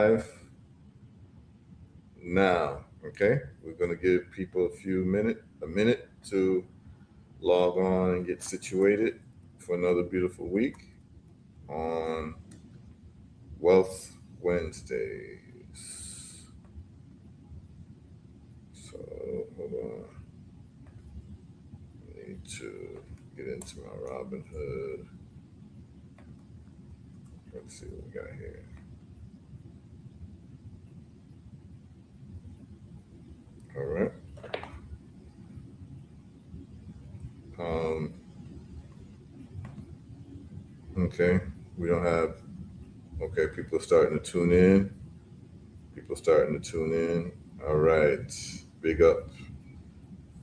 Live now. Okay, we're gonna give people a minute to log on and get situated for another beautiful week on Wealth Wednesdays. So hold on, I need to get into my Robinhood. Let's see what we got here. All right. Um, okay, we don't have. Okay, people are starting to tune in. People starting to tune in. All right. Big up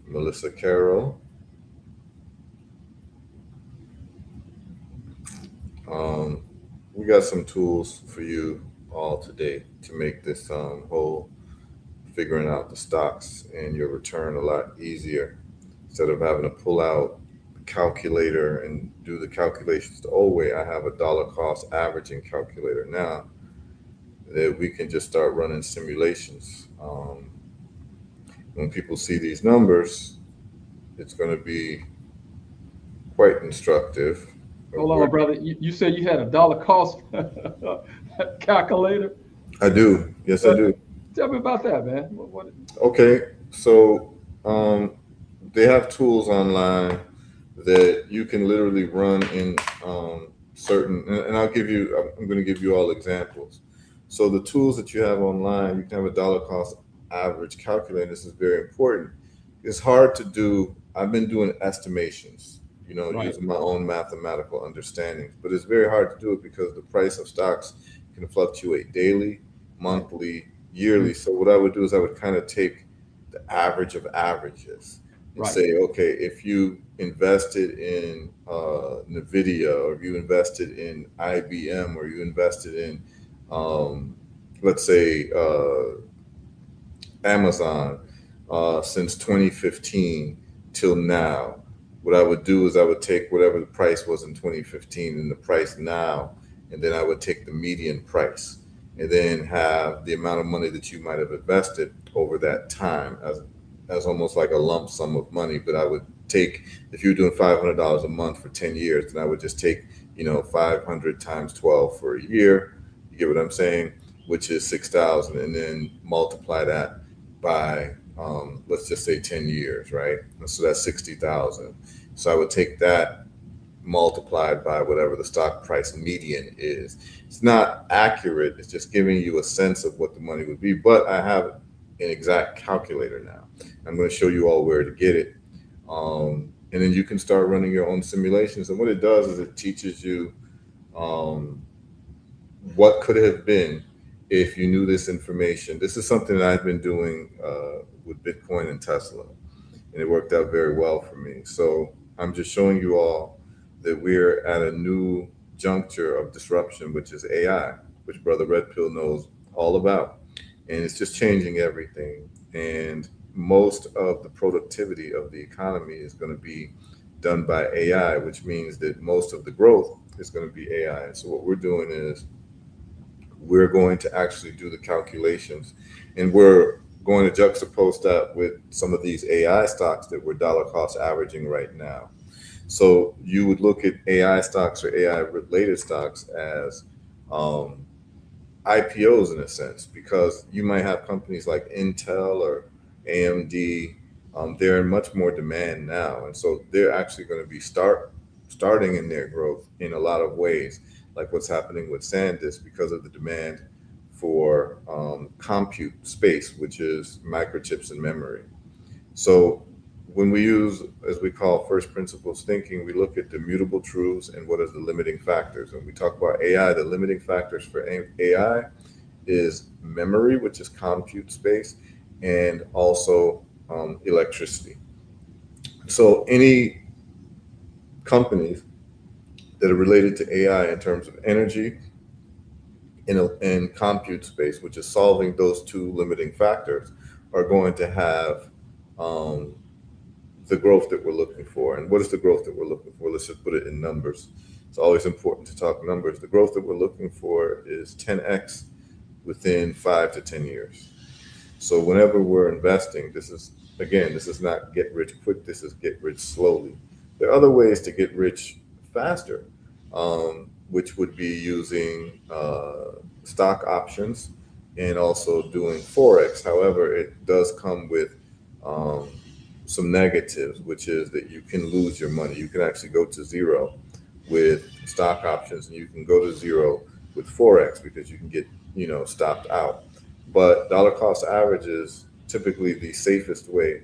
Melissa Carroll. Um, we got some tools for you all today to make this whole figuring out the stocks and your return a lot easier instead of having to pull out the calculator and do the calculations the old way. I have a dollar cost averaging calculator now that we can just start running simulations. When people see these numbers, it's going to be quite instructive. Hold on, brother. You said you had a dollar cost calculator. I do. Yes, I Uh, do. Tell me about that, man. What? Okay, so um, they have tools online that you can literally run in certain, and I'm going to give you all examples. So the tools that you have online, you can have a dollar cost average calculator. This is very important. It's hard to do. I've been doing estimations, Right. using my own mathematical understandings, but it's very hard to do it because the price of stocks can fluctuate daily, monthly, Mm. yearly. So what I would do is I would kind of take the average of averages and Right. say, okay, if you invested in Nvidia, or if you invested in IBM, or you invested in, um, let's say, Amazon, since 2015 till now, what I would do is I would take whatever the price was in 2015 and the price now, and then I would take the median price, and then have the amount of money that you might have invested over that time as almost like a lump sum of money. But I would take, if you're doing $500 a month for 10 years, then I would just take 500 times 12 for a year. You get what I'm saying? Which is 6,000, and then multiply that by, let's just say 10 years, right? So that's 60,000. So I would take that multiplied by whatever the stock price median is. It's not accurate, it's just giving you a sense of what the money would be. But I have an exact calculator now. I'm going to show you all where to get it. And then you can start running your own simulations. And what it does is it teaches you um, what could have been if you knew this information. This is something that I've been doing with Bitcoin and Tesla, and it worked out very well for me. So I'm just showing you all that we're at a new juncture of disruption, which is AI, which Brother Red Pill knows all about. And it's just changing everything. And most of the productivity of the economy is going to be done by AI, which means that most of the growth is going to be AI. And so what we're doing is we're going to actually do the calculations, and we're going to juxtapose that with some of these AI stocks that we're dollar cost averaging right now. So you would look at AI stocks or AI related stocks as um, IPOs in a sense, because you might have companies like Intel or AMD. They're in much more demand now, and so they're actually going to be starting in their growth in a lot of ways, like what's happening with SanDisk because of the demand for compute space, which is microchips and memory. So when we use, as we call, first principles thinking, we look at the mutable truths and what are the limiting factors. When we talk about AI, the limiting factors for AI is memory, which is compute space, and also electricity. So any companies that are related to AI in terms of energy and compute space, which is solving those two limiting factors, are going to have um, the growth that we're looking for. And what is the growth that we're looking for? Let's just put it in numbers. It's always important to talk numbers. The growth that we're looking for is 10x within 5 to 10 years. So whenever we're investing, this is not get rich quick. This is get rich slowly. There are other ways to get rich faster, which would be using stock options and also doing forex. However, it does come with um, some negatives, which is that you can lose your money. You can actually go to zero with stock options, and you can go to zero with forex because you can get stopped out. But dollar cost average is typically the safest way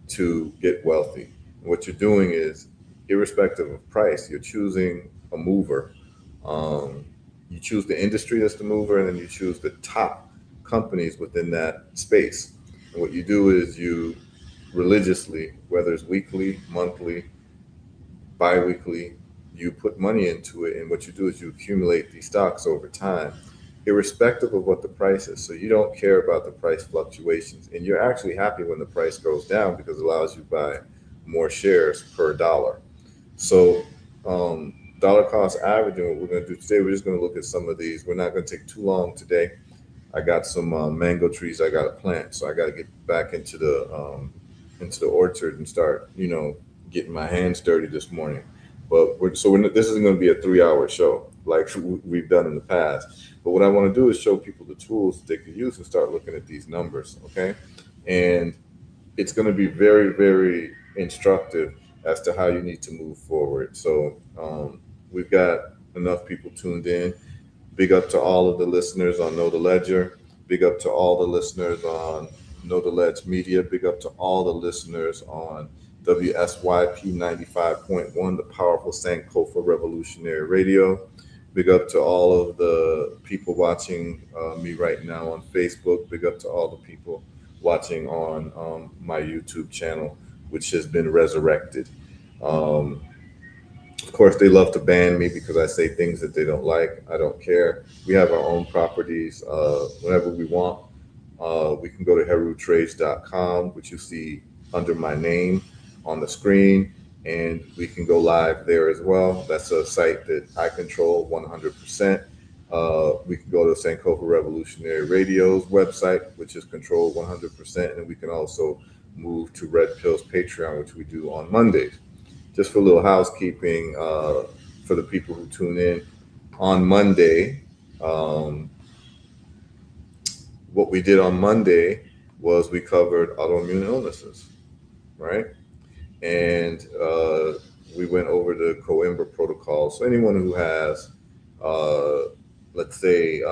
to get wealthy. And what you're doing is, irrespective of price, you're choosing a mover. Um, you choose the industry that's the mover, and then you choose the top companies within that space. And what you do is you religiously, whether it's weekly, monthly, bi-weekly, you put money into it, and what you do is you accumulate these stocks over time, irrespective of what the price is. So you don't care about the price fluctuations, and you're actually happy when the price goes down because it allows you to buy more shares per dollar. So dollar cost averaging, what we're going to do today, we're just going to look at some of these. We're not going to take too long today. I got some mango trees I got to plant, so I got to get back into the orchard and start, getting my hands dirty this morning. But this isn't going to be a 3 hour show like we've done in the past. But what I want to do is show people the tools that they can use and start looking at these numbers, okay? And it's going to be very, very instructive as to how you need to move forward. So we've got enough people tuned in. Big up to all of the listeners on Know the Ledger. Big up to all the listeners on Know the Ledge Media. Big up to all the listeners on WSYP 95.1, the powerful Sankofa Revolutionary Radio. Big up to all of the people watching me right now on Facebook. Big up to all the people watching on my YouTube channel, which has been resurrected. Of course, they love to ban me because I say things that they don't like. I don't care. We have our own properties whenever we want. We can go to herutrades.com, which you see under my name on the screen, and we can go live there as well. That's a site that I control 100%. We can go to Sankofa Revolutionary Radio's website, which is controlled 100%, and we can also move to Red Pill's Patreon, which we do on Mondays. Just for a little housekeeping for the people who tune in, on Monday, what we did on Monday was we covered autoimmune illnesses, right? And we went over the Coimbra protocol. So anyone who has, let's say,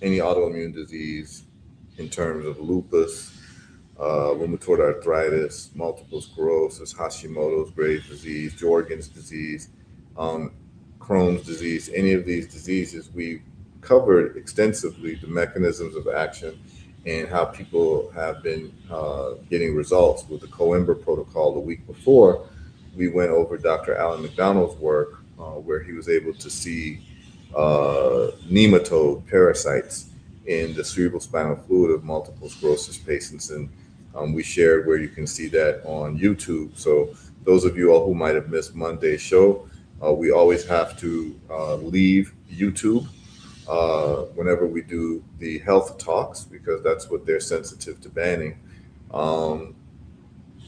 any autoimmune disease in terms of lupus, rheumatoid arthritis, multiple sclerosis, Hashimoto's, Graves' disease, Jorgen's disease, Crohn's disease, any of these diseases, we covered extensively the mechanisms of action and how people have been getting results with the Coimbra protocol. The week before, we went over Dr. Alan McDonald's work, where he was able to see nematode parasites in the cerebral spinal fluid of multiple sclerosis patients. And we shared where you can see that on YouTube. So those of you all who might have missed Monday's show, we always have to leave YouTube whenever we do the health talks, because that's what they're sensitive to banning.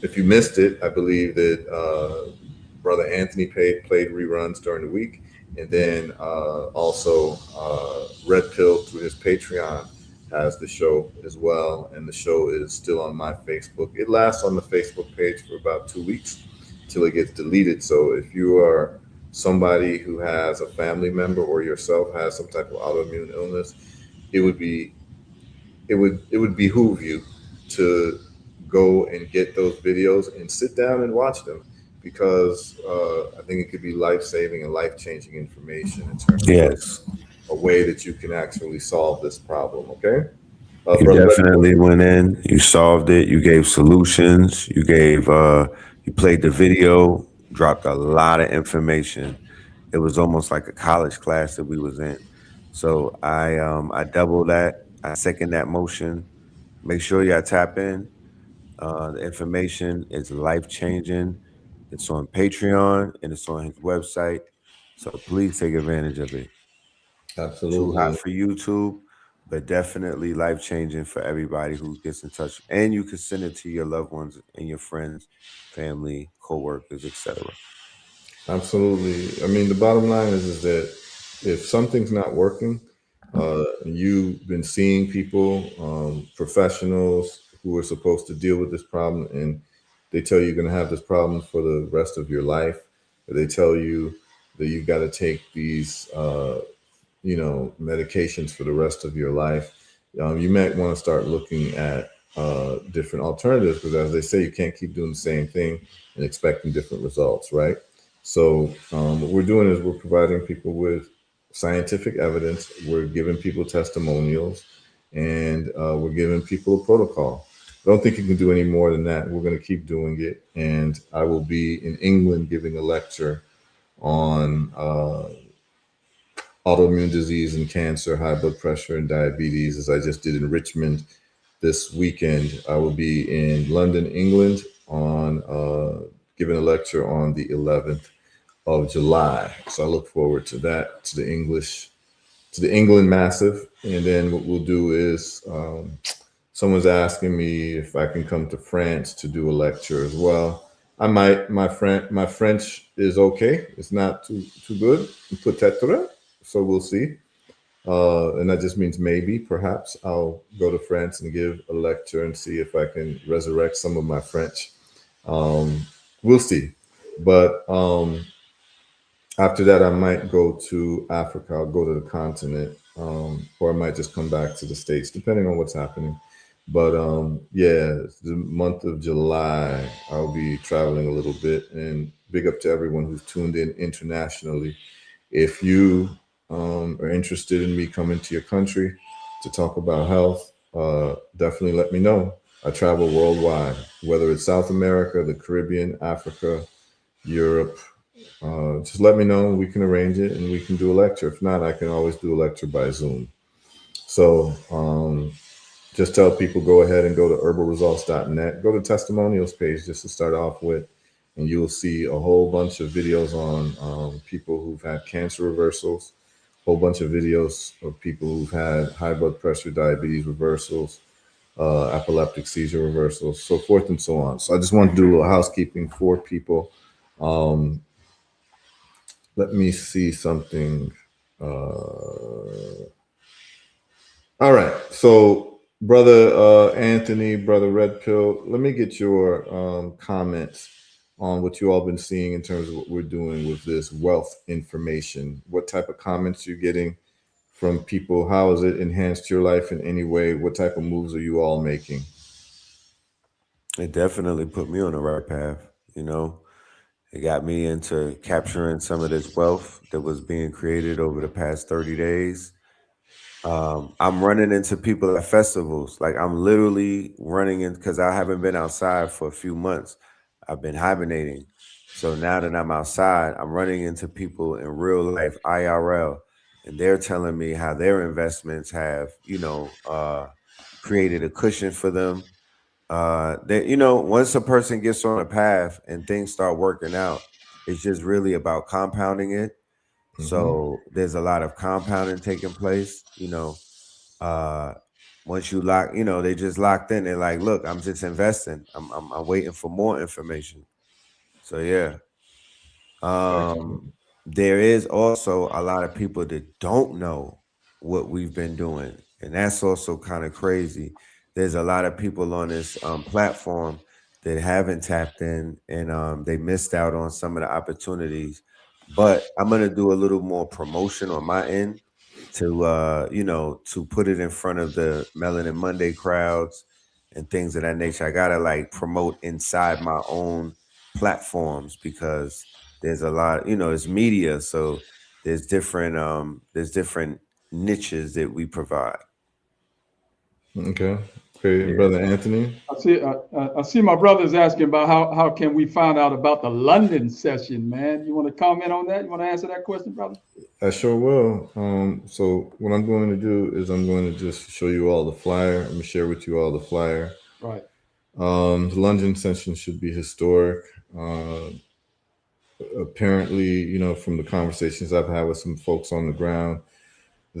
If you missed it, I believe that Brother Anthony played reruns during the week. And then also Red Pill through his Patreon has the show as well. And the show is still on my Facebook. It lasts on the Facebook page for about 2 weeks till it gets deleted. So if you are somebody who has a family member or yourself has some type of autoimmune illness, it would behoove you to go and get those videos and sit down and watch them, because I think it could be life-saving and life-changing information in terms of a way that you can actually solve this problem. Okay. You definitely went in, you solved it, you gave solutions, you played the video, dropped a lot of information. It was almost like a college class that we was in. So I double that, I second that motion. Make sure y'all tap in. The information is life-changing. It's on Patreon and it's on his website. So please take advantage of it. Absolutely. Too hot for YouTube, but definitely life changing for everybody who gets in touch. And you can send it to your loved ones and your friends, family, coworkers, etc. Absolutely. I mean, the bottom line is that if something's not working, you've been seeing people, professionals who are supposed to deal with this problem, and they tell you you're going to have this problem for the rest of your life. Or they tell you that you've got to take these, medications for the rest of your life. You might want to start looking at different alternatives because, as they say, you can't keep doing the same thing and expecting different results, right? So, what we're doing is we're providing people with scientific evidence, we're giving people testimonials, and we're giving people a protocol. I don't think you can do any more than that. We're going to keep doing it. And I will be in England giving a lecture on autoimmune disease and cancer, high blood pressure, and diabetes, as I just did in Richmond this weekend. I will be in London, England, on giving a lecture on the 11th of July. So I look forward to that, to the England Massive. And then what we'll do is someone's asking me if I can come to France to do a lecture as well. I might. My French is okay. It's not too good. Peut-être. So we'll see. And that just means maybe, perhaps, I'll go to France and give a lecture and see if I can resurrect some of my French. We'll see. But after that, I might go to Africa. I'll go to the continent, or I might just come back to the States, depending on what's happening. But yeah, the month of July, I'll be traveling a little bit. And big up to everyone who's tuned in internationally. If you are interested in me coming to your country to talk about health, definitely let me know. I travel worldwide, whether it's South America, the Caribbean, Africa, Europe. Just let me know. We can arrange it and we can do a lecture. If not, I can always do a lecture by Zoom. So just tell people, go ahead and go to herbalresults.net. Go to testimonials page just to start off with, and you'll see a whole bunch of videos on people who've had cancer reversals, a whole bunch of videos of people who've had high blood pressure, diabetes reversals, epileptic seizure reversals, so forth and so on. So I just want to do a little housekeeping for people. Let me see something. All right. So, brother Anthony, brother Red Pill, let me get your comments on what you all been seeing in terms of what we're doing with this wealth information. What type of comments you're getting from people? How has it enhanced your life in any way? What type of moves are you all making? It definitely put me on the right path. It got me into capturing some of this wealth that was being created over the past 30 days. I'm running into people at festivals. Like, I'm literally running in because I haven't been outside for a few months. I've been hibernating. So now that I'm outside, I'm running into people in real life, IRL, and they're telling me how their investments have, created a cushion for them. Once a person gets on a path and things start working out, it's just really about compounding it. So there's a lot of compounding taking place. Once you lock, they just locked in. They're like, look, I'm just investing. I'm waiting for more information. So yeah. There is also a lot of people that don't know what we've been doing, and that's also kind of crazy. There's a lot of people on this platform that haven't tapped in, and they missed out on some of the opportunities. But I'm gonna do a little more promotion on my end to put it in front of the Melanin Monday crowds and things of that nature. I gotta like promote inside my own platforms because there's a lot, it's media, so there's different niches that we provide. Okay. Okay, Yeah. brother Anthony. I see my brother's asking about how can we find out about the London session, man. You want to comment on that? You want to answer that question, brother? I sure will. So what I'm going to do is I'm going to just show you all the flyer. I'm gonna share with you all the flyer. Right. The London session should be historic. Apparently, from the conversations I've had with some folks on the ground,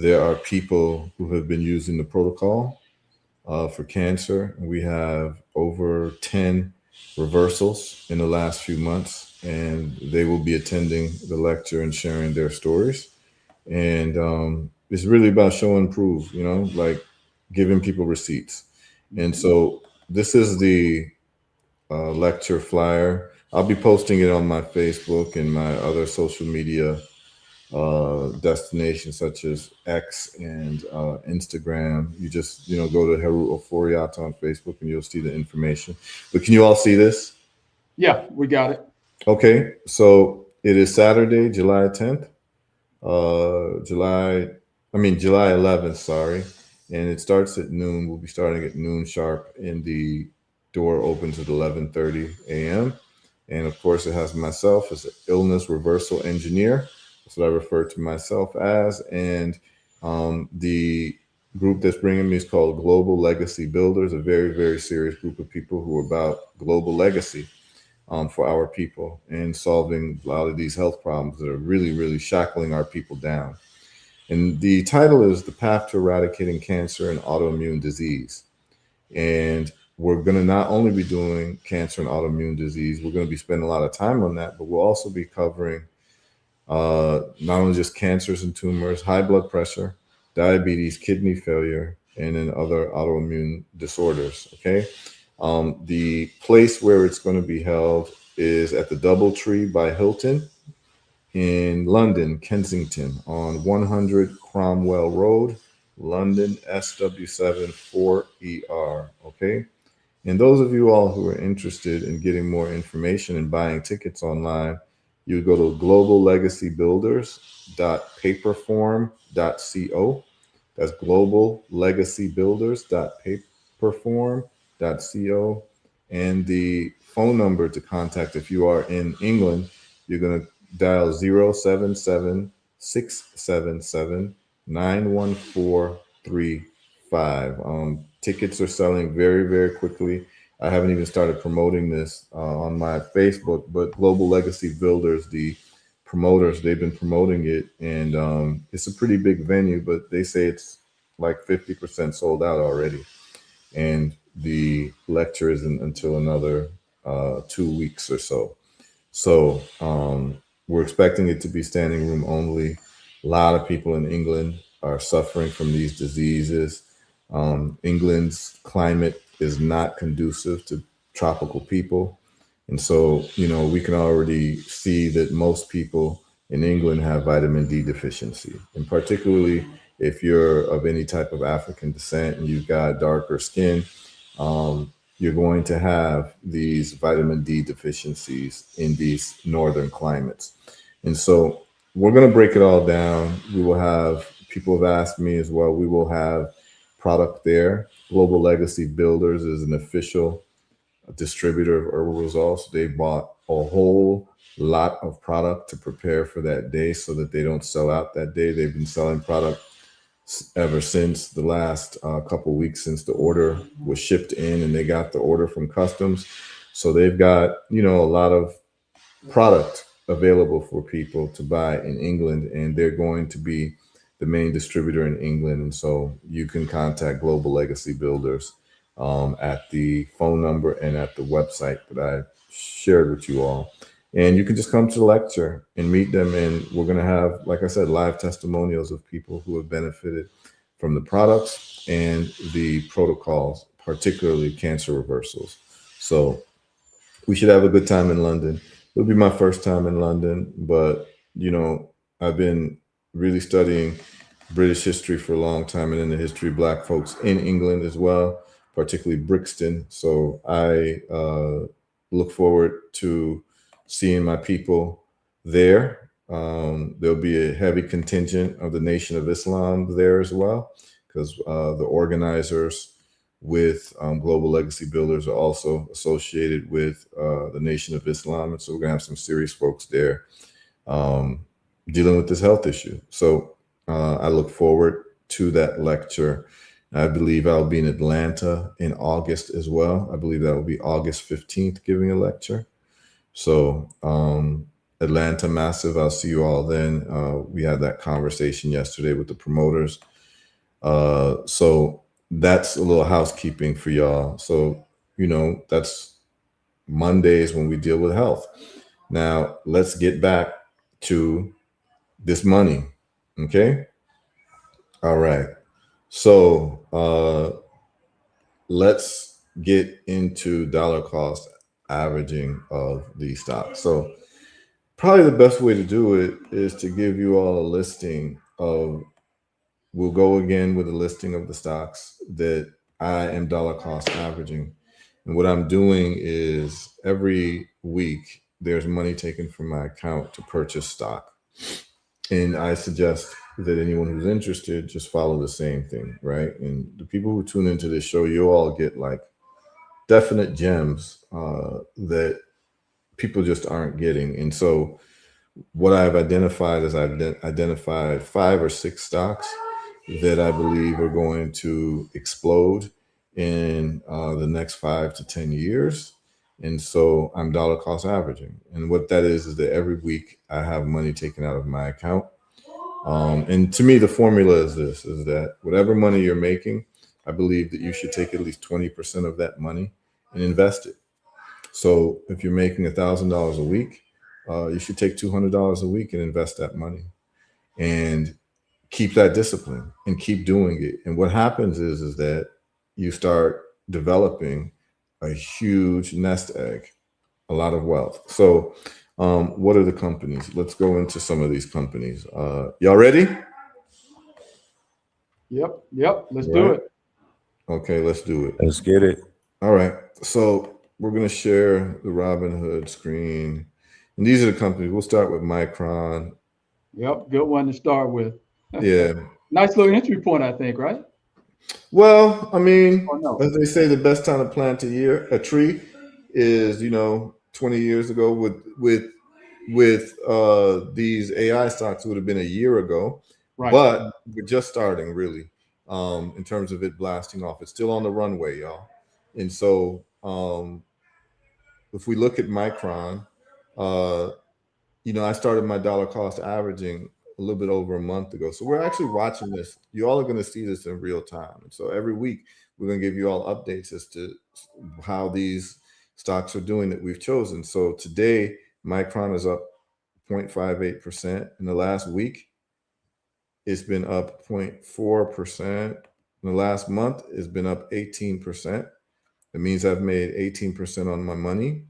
there are people who have been using the protocol for cancer. We have over 10 reversals in the last few months, and they will be attending the lecture and sharing their stories. And it's really about show and prove, like giving people receipts. And so this is the lecture flyer. I'll be posting it on my Facebook and my other social media destinations such as X and Instagram. You just, go to Heru Oforiata on Facebook and you'll see the information. But can you all see this? Yeah, we got it. Okay, so it is Saturday, July 10th, July 11th, sorry. And it starts at noon. We'll be starting at noon sharp, and the door opens at 11:30 a.m. And of course, it has myself as an illness reversal engineer. That's what I refer to myself as. And the group that's bringing me is called Global Legacy Builders, a very, very serious group of people who are about global legacy for our people and solving a lot of these health problems that are really, really shackling our people down. And the title is The Path to Eradicating Cancer and Autoimmune Disease. And we're going to not only be doing cancer and autoimmune disease, we're going to be spending a lot of time on that, but we'll also be covering not only just cancers and tumors, high blood pressure, diabetes, kidney failure, and then other autoimmune disorders. Okay. The place where it's going to be held is at the Doubletree by Hilton in London, Kensington, on 100 Cromwell Road, London, SW7 4ER. Okay. And those of you all who are interested in getting more information and buying tickets online, you go to globallegacybuilders.paperform.co. That's globallegacybuilders.paperform.co. And the phone number to contact if you are in England, you're going to dial 077-677-91435. Tickets are selling very, very quickly. I haven't even started promoting this on my Facebook, but Global Legacy Builders, the promoters, they've been promoting it, and it's a pretty big venue, but they say it's like 50% sold out already. And the lecture isn't until another 2 weeks or so. So we're expecting it to be standing room only. A lot of people in England are suffering from these diseases. England's climate is not conducive to tropical people. And so, we can already see that most people in England have vitamin D deficiency. And particularly if you're of any type of African descent and you've got darker skin, you're going to have these vitamin D deficiencies in these northern climates. And so we're going to break it all down. We will have, people have asked me as well, we will have product there. Global Legacy Builders is an official distributor of Herbal Results. They bought a whole lot of product to prepare for that day so that they don't sell out that day. They've been selling product ever since the last couple of weeks since the order was shipped in, and they got the order from customs. So they've got, a lot of product available for people to buy in England, and they're going to be the main distributor in England. And so you can contact Global Legacy Builders at the phone number and at the website that I shared with you all. And you can just come to the lecture and meet them. And we're going to have, like I said, live testimonials of people who have benefited from the products and the protocols, particularly cancer reversals. So we should have a good time in London. It'll be my first time in London, but, I've been really studying British history for a long time, and then the history of Black folks in England as well, particularly Brixton. So I look forward to seeing my people there. There'll be a heavy contingent of the Nation of Islam there as well, because the organizers with Global Legacy Builders are also associated with the Nation of Islam. And so we're going to have some serious folks there dealing with this health issue. So I look forward to that lecture. I believe I'll be in Atlanta in August as well. I believe that will be August 15th, giving a lecture. So Atlanta Massive. I'll see you all then. We had that conversation yesterday with the promoters. So that's a little housekeeping for y'all. So, that's Mondays when we deal with health. Now, let's get back to this money. Okay. All right. So let's get into dollar cost averaging of these stocks. So probably the best way to do it is to give you all a listing of, we'll go again with a listing of the stocks that I am dollar cost averaging. And what I'm doing is every week there's money taken from my account to purchase stock. And I suggest that anyone who's interested just follow the same thing, right? And the people who tune into this show, you all get like definite gems that people just aren't getting. And so what I've identified is I've identified 5 or 6 stocks that I believe are going to explode in the next 5 to 10 years. And so I'm dollar cost averaging. And what that is that every week I have money taken out of my account. And to me, the formula is this, is that whatever money you're making, I believe that you should take at least 20% of that money and invest it. So if you're making $1,000 a week, you should take $200 a week and invest that money and keep that discipline and keep doing it. And what happens is that you start developing a huge nest egg, a lot of wealth. So what are the companies? Let's go into some of these companies. Y'all ready? Yep. Let's do it. Okay, let's do it. Let's get it. All right. So we're going to share the Robinhood screen. And these are the companies. We'll start with Micron. Yep, good one to start with. Yeah. Nice little entry point, I think, right? Well, I mean, no? as they say, the best time to plant a tree is, 20 years ago with these AI stocks would have been a year ago. Right. But we're just starting really in terms of it blasting off. It's still on the runway, y'all. And so if we look at Micron, I started my dollar cost averaging a little bit over a month ago. So we're actually watching this. You all are going to see this in real time. And so every week we're going to give you all updates as to how these stocks are doing that we've chosen. So today, Micron is up 0.58%. In the last week, it's been up 0.4%. In the last month, it's been up 18%. It means I've made 18% on my money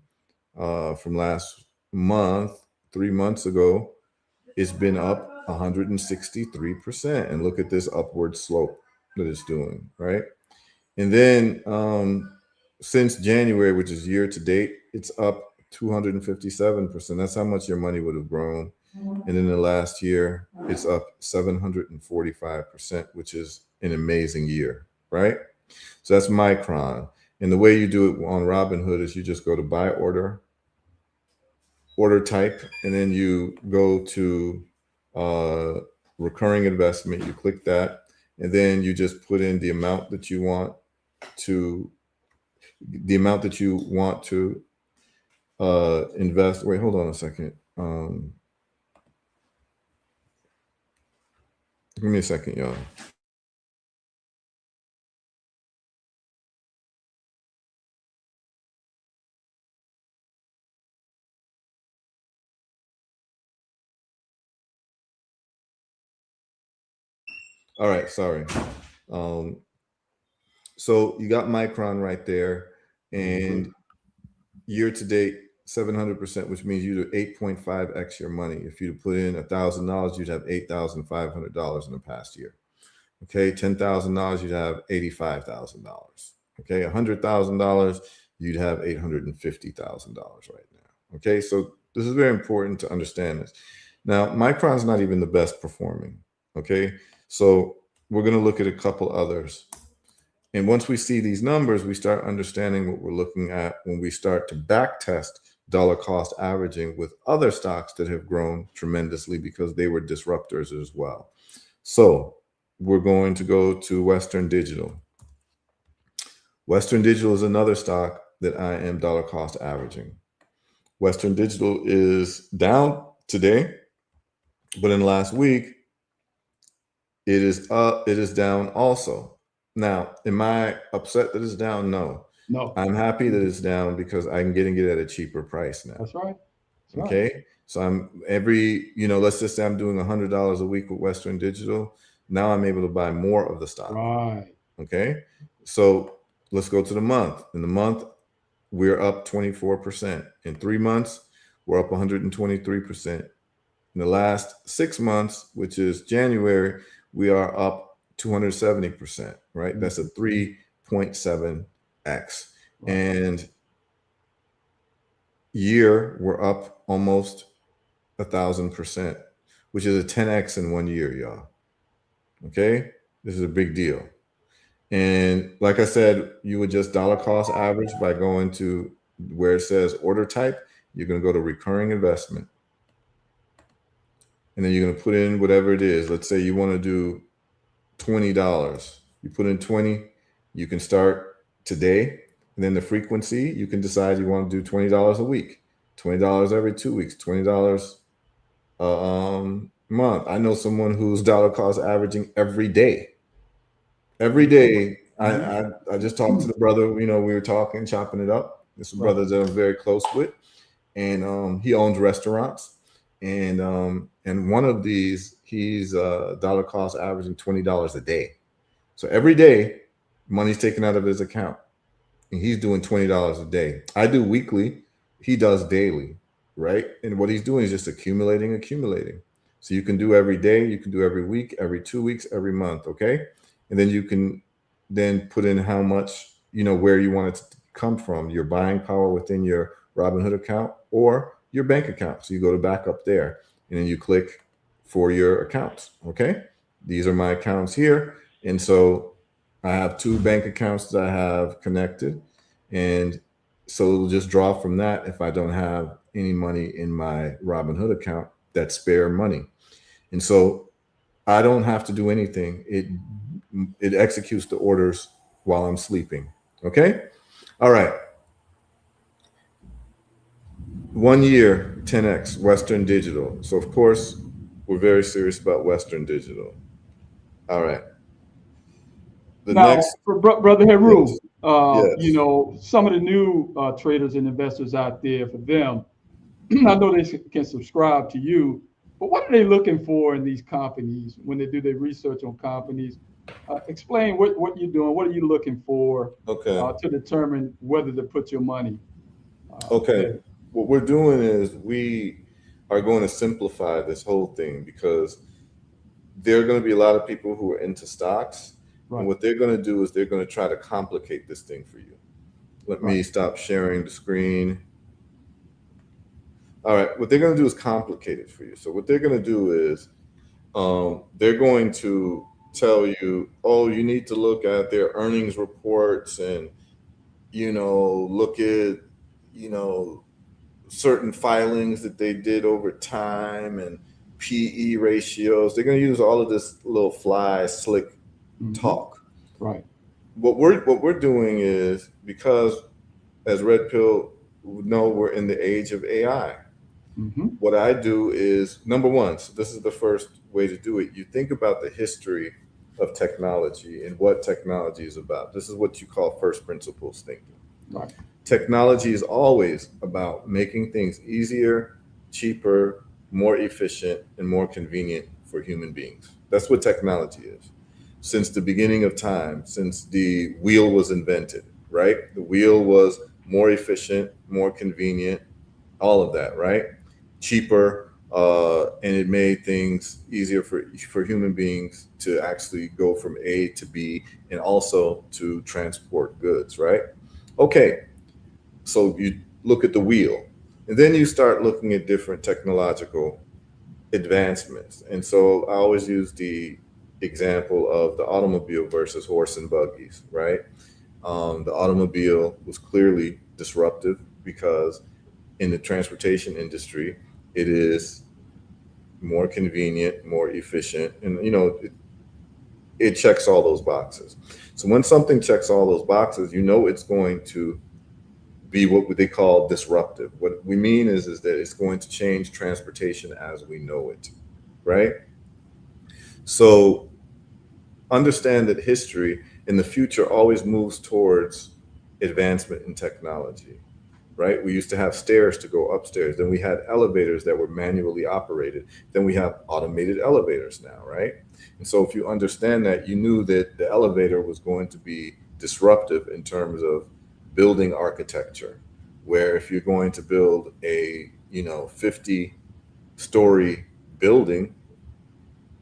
from last month. 3 months ago, it's been up 163%. And look at this upward slope that it's doing, right? And then since January, which is year to date, it's up 257%. That's how much your money would have grown. And in the last year, it's up 745%, which is an amazing year, right? So that's Micron. And the way you do it on Robinhood is you just go to buy order type, and then you go to recurring investment. You click that, and then you just put in the amount that you want to invest. Wait, hold on a second. Give me a second, y'all. All right, sorry. So you got Micron right there, and year to date, 700%, which means you do 8.5x your money. If you put in $1,000, you'd have $8,500 in the past year. Okay, $10,000, you'd have $85,000. Okay, $100,000, you'd have $850,000 right now. Okay, so this is very important to understand this. Now, Micron's not even the best performing. Okay, so we're going to look at a couple others. And once we see these numbers, we start understanding what we're looking at when we start to back test dollar cost averaging with other stocks that have grown tremendously because they were disruptors as well. So we're going to go to Western Digital. Western Digital is another stock that I am dollar cost averaging. Western Digital is down today, but in the last week, it is up. It is down also. Now, am I upset that it's down? No. No. I'm happy that it's down because I'm getting it at a cheaper price now. That's right. That's right. Okay. So I'm let's just say I'm doing $100 a week with Western Digital. Now I'm able to buy more of the stock. Right. Okay. So let's go to the month. In the month, we're up 24%. In 3 months, we're up 123%. In the last 6 months, which is January, we are up 270%, right? That's a 3.7x. Right. And year, we're up almost 1,000%, which is a 10x in 1 year, y'all. Okay? This is a big deal. And like I said, you would just dollar cost average by going to where it says order type. You're going to go to recurring investment. And then you're going to put in whatever it is. Let's say you want to do $20. You put in 20. You can start today. And then the frequency, you can decide you want to do $20 a week, $20 every 2 weeks, $20 a month. I know someone who's dollar cost averaging every day. Every day, I just talked to the brother. We were talking, chopping it up. This brother that I'm very close with, and he owns restaurants. And one of these, he's dollar cost averaging $20 a day. So every day, money's taken out of his account, and he's doing $20 a day. I do weekly. He does daily, right? And what he's doing is just accumulating. So you can do every day, you can do every week, every 2 weeks, every month, okay? And then you can then put in how much, where you want it to come from, your buying power within your Robinhood account or your bank account. So you go to backup there, and then you click for your accounts, okay? These are my accounts here. And so I have 2 bank accounts that I have connected. And so it'll just draw from that if I don't have any money in my Robinhood account, that's spare money. And so I don't have to do anything. It executes the orders while I'm sleeping. Okay? All right. 1 year, 10x, Western Digital. So of course, we're very serious about Western Digital. All right. For Brother Heru, yes. some of the new traders and investors out there, for them, I know they can subscribe to you, but what are they looking for in these companies when they do their research on companies? Explain what you're doing. What are you looking for to determine whether to put your money? There? What we're doing is we are going to simplify this whole thing, because there are going to be a lot of people who are into stocks. Right. And what they're going to do is they're going to try to complicate this thing for you. Let me stop sharing the screen. All right. What they're going to do is complicate it for you. So what they're going to do is they're going to tell you, oh, you need to look at their earnings reports and, look at, certain filings that they did over time and PE ratios. They're going to use all of this little slick talk. Right. What we're doing is, because as Red Pill know, we're in the age of AI. What I do is, number one, so this is the first way to do it. You think about the history of technology and what technology is about. This is what you call first principles thinking. Right. Technology is always about making things easier, cheaper, more efficient, and more convenient for human beings. That's what technology is. Since the beginning of time, since the wheel was invented, right? The wheel was more efficient, more convenient, all of that, right? Cheaper, and it made things easier for human beings to actually go from A to B, and also to transport goods, right? Okay, so you look at the wheel, and then you start looking at different technological advancements. And so I always use the example of the automobile versus horse and buggies, right? The automobile was clearly disruptive because in the transportation industry, it is more convenient, more efficient, and it checks all those boxes. So when something checks all those boxes, it's going to be what they call disruptive. What we mean is that it's going to change transportation as we know it, right? So understand that history in the future always moves towards advancement in technology, right? We used to have stairs to go upstairs. Then we had elevators that were manually operated. Then we have automated elevators now, right? And so if you understand that, you knew that the elevator was going to be disruptive in terms of building architecture, where if you're going to build a, 50-story building,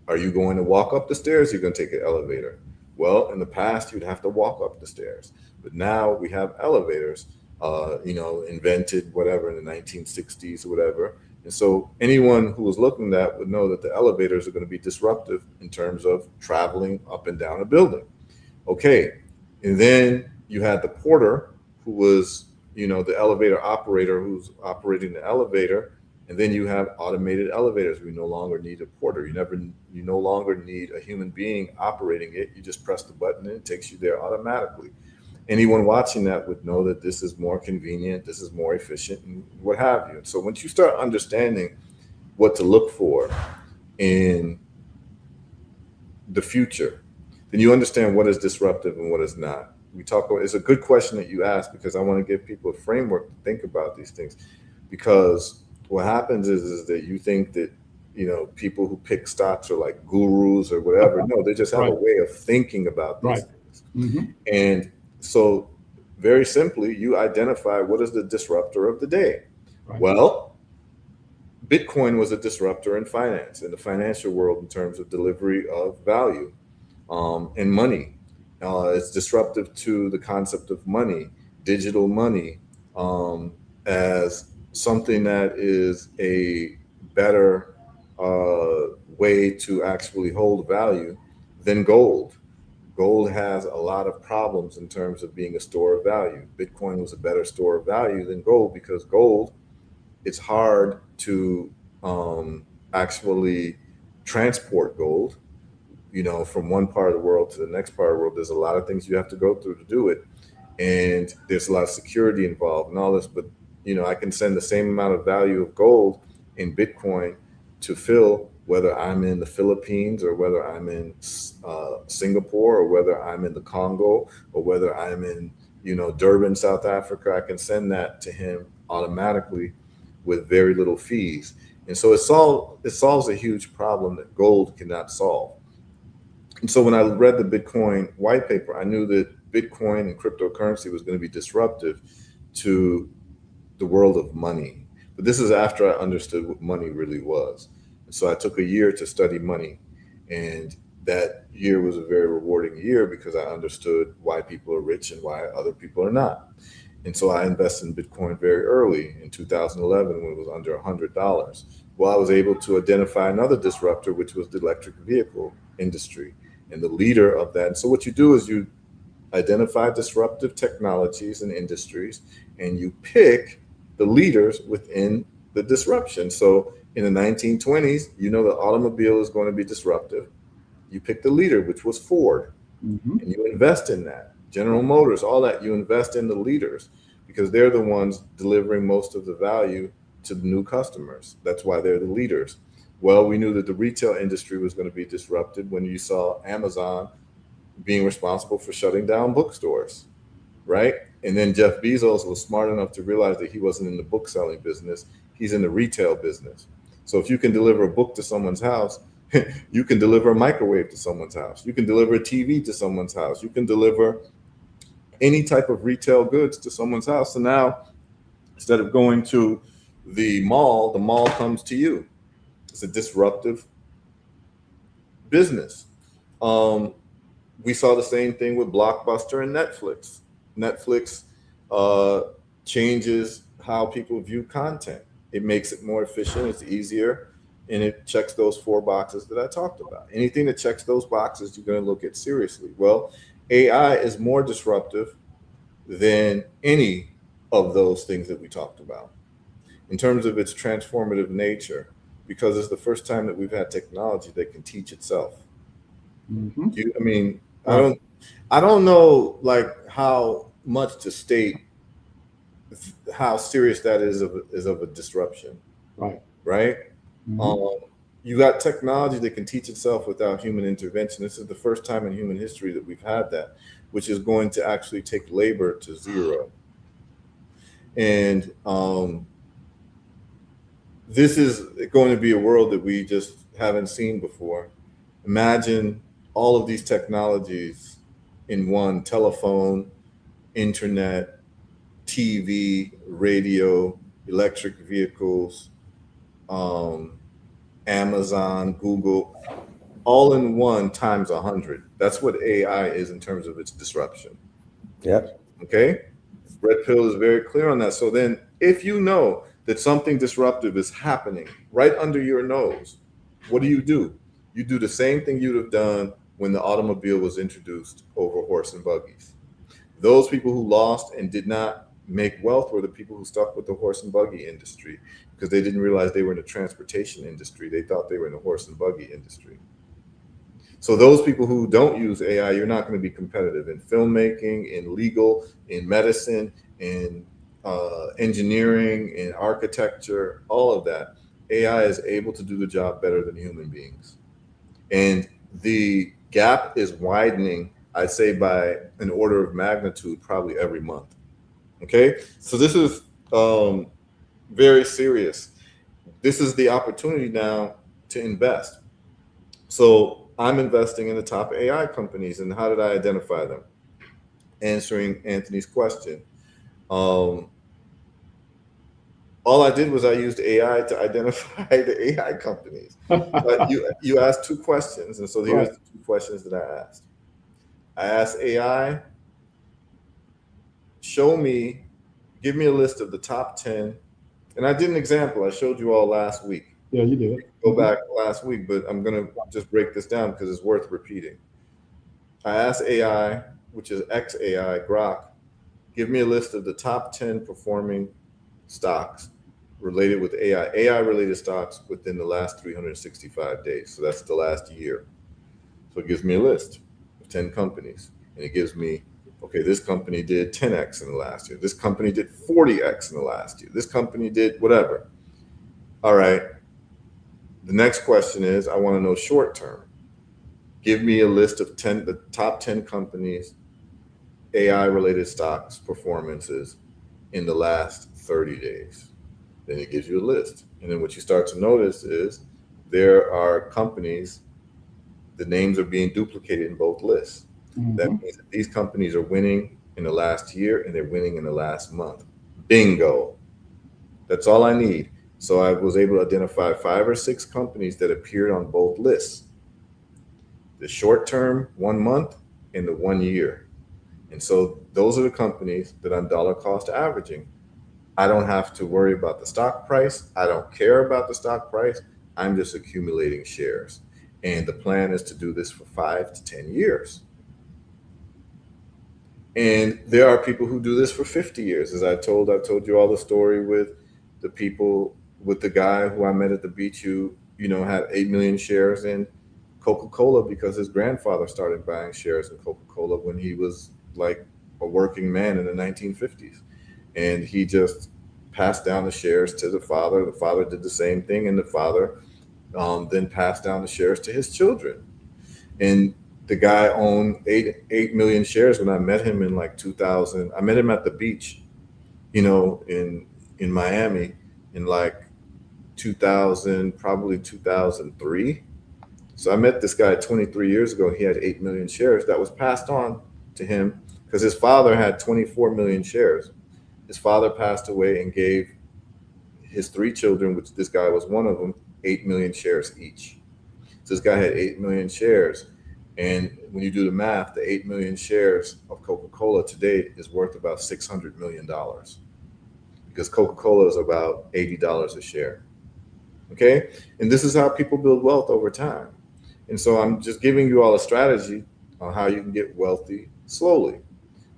are you going to walk up the stairs? You're going to take an elevator. Well, in the past, you'd have to walk up the stairs, but now we have elevators, invented whatever in the 1960s or whatever. And so anyone who was looking at that would know that the elevators are going to be disruptive in terms of traveling up and down a building. Okay. And then you had the porter who was, the elevator operator who's operating the elevator. And then you have automated elevators. We no longer need a porter. You no longer need a human being operating it. You just press the button and it takes you there automatically. Anyone watching that would know that this is more convenient, this is more efficient, and what have you. And so once you start understanding what to look for in the future, then you understand what is disruptive and what is not. It's a good question that you ask, because I want to give people a framework to think about these things. Because what happens is that you think that, people who pick stocks are like gurus or whatever. No, they just have a way of thinking about these things. Mm-hmm. And so very simply, you identify what is the disruptor of the day. Right. Well, Bitcoin was a disruptor in finance, in the financial world, in terms of delivery of value and money. It's disruptive to the concept of money, digital money, as something that is a better way to actually hold value than gold. Gold has a lot of problems in terms of being a store of value. Bitcoin was a better store of value than gold, because gold, it's hard to actually transport gold, from one part of the world to the next part of the world. There's a lot of things you have to go through to do it. And there's a lot of security involved and all this, but I can send the same amount of value of gold in Bitcoin to Phil, whether I'm in the Philippines or whether I'm in Singapore or whether I'm in the Congo or whether I'm in, Durban, South Africa. I can send that to him automatically with very little fees. And so it solves a huge problem that gold cannot solve. And so when I read the Bitcoin white paper, I knew that Bitcoin and cryptocurrency was going to be disruptive to the world of money. But this is after I understood what money really was. And so I took a year to study money. And that year was a very rewarding year, because I understood why people are rich and why other people are not. And so I invested in Bitcoin very early in 2011 when it was under $100. Well, I was able to identify another disruptor, which was the electric vehicle industry and the leader of that. And so what you do is you identify disruptive technologies and industries, and you pick the leaders within the disruption. So in the 1920s, the automobile is going to be disruptive. You pick the leader, which was Ford, Mm-hmm. and you invest in that. General Motors, all that, you invest in the leaders, because they're the ones delivering most of the value to the new customers. That's why they're the leaders. Well, we knew that the retail industry was going to be disrupted when you saw Amazon being responsible for shutting down bookstores, right? And then Jeff Bezos was smart enough to realize that he wasn't in the book selling business. He's in the retail business. So if you can deliver a book to someone's house, you can deliver a microwave to someone's house. You can deliver a TV to someone's house. You can deliver any type of retail goods to someone's house. So now, instead of going to the mall comes to you. It's a disruptive business. We saw the same thing with Blockbuster and Netflix. Netflix changes how people view content. It makes it more efficient, it's easier, and it checks those 4 boxes that I talked about. Anything that checks those boxes, you're going to look at seriously. Well, AI is more disruptive than any of those things that we talked about in terms of its transformative nature, because it's the first time that we've had technology that can teach itself. Mm-hmm. I don't know like how much to state how serious that is of a disruption, Right. right? Mhm. You got technology that can teach itself without human intervention. This is the first time in human history that we've had that, which is going to actually take labor to zero. And this is going to be a world that we just haven't seen before. Imagine all of these technologies in one: telephone, internet, TV, radio, electric vehicles, um, Amazon, Google, all in one times 100. That's what AI is in terms of its disruption. Yep. Okay? Red Pill is very clear on that. So then, if you know that something disruptive is happening right under your nose, what do? You do the same thing you'd have done when the automobile was introduced over horse and buggies. Those people who lost and did not make wealth were the people who stuck with the horse and buggy industry because they didn't realize they were in the transportation industry. They thought they were in the horse and buggy industry. So those people who don't use AI, you're not going to be competitive in filmmaking, in legal, in medicine, in engineering, in architecture, all of that. AI is able to do the job better than human beings. And the gap is widening, I'd say, by an order of magnitude, probably every month. Okay. So this is very serious. This is the opportunity now to invest. So I'm investing in the top AI companies. And how did I identify them? Answering Anthony's question. All I did was I used AI to identify the AI companies. But you asked two questions, and so here's Right. the two questions that I asked. I asked AI, give me a list of the top 10. And I did an example. I showed you all last week. Yeah, you did. Go back last week, but I'm going to just break this down because it's worth repeating. I asked AI, which is XAI, Grok, give me a list of the top 10 performing stocks related with AI related stocks within the last 365 days. So that's the last year. So it gives me a list of 10 companies, and it gives me, okay, this company did 10x in the last year. This company did 40x in the last year. This company did whatever. All right. The next question is, I want to know short term. Give me a list of the top 10 companies, AI related stocks performances in the last 30 days. Then it gives you a list. And then what you start to notice is there are companies, the names are being duplicated in both lists. That means that these companies are winning in the last year and they're winning in the last month. Bingo. That's all I need. So I was able to identify 5 or 6 companies that appeared on both lists. The short term, 1 month, and the 1 year. And so those are the companies that I'm dollar cost averaging. I don't have to worry about the stock price. I don't care about the stock price. I'm just accumulating shares. And the plan is to do this for 5 to 10 years. And there are people who do this for 50 years. As I told you all the story with the people, with the guy who I met at the beach who, had 8 million shares in Coca-Cola because his grandfather started buying shares in Coca-Cola when he was like a working man in the 1950s. And he just passed down the shares to the father. The father did the same thing, and the father then passed down the shares to his children. And the guy owned 8 million shares when I met him in like 2000. I met him at the beach, in Miami in like 2000, probably 2003. So I met this guy 23 years ago. He had 8 million shares that was passed on to him because his father had 24 million shares. His father passed away and gave his 3 children, which this guy was one of them, 8 million shares each. So this guy had 8 million shares. And when you do the math, the 8 million shares of Coca-Cola today is worth about $600 million because Coca-Cola is about $80 a share. Okay. And this is how people build wealth over time. And so I'm just giving you all a strategy on how you can get wealthy slowly,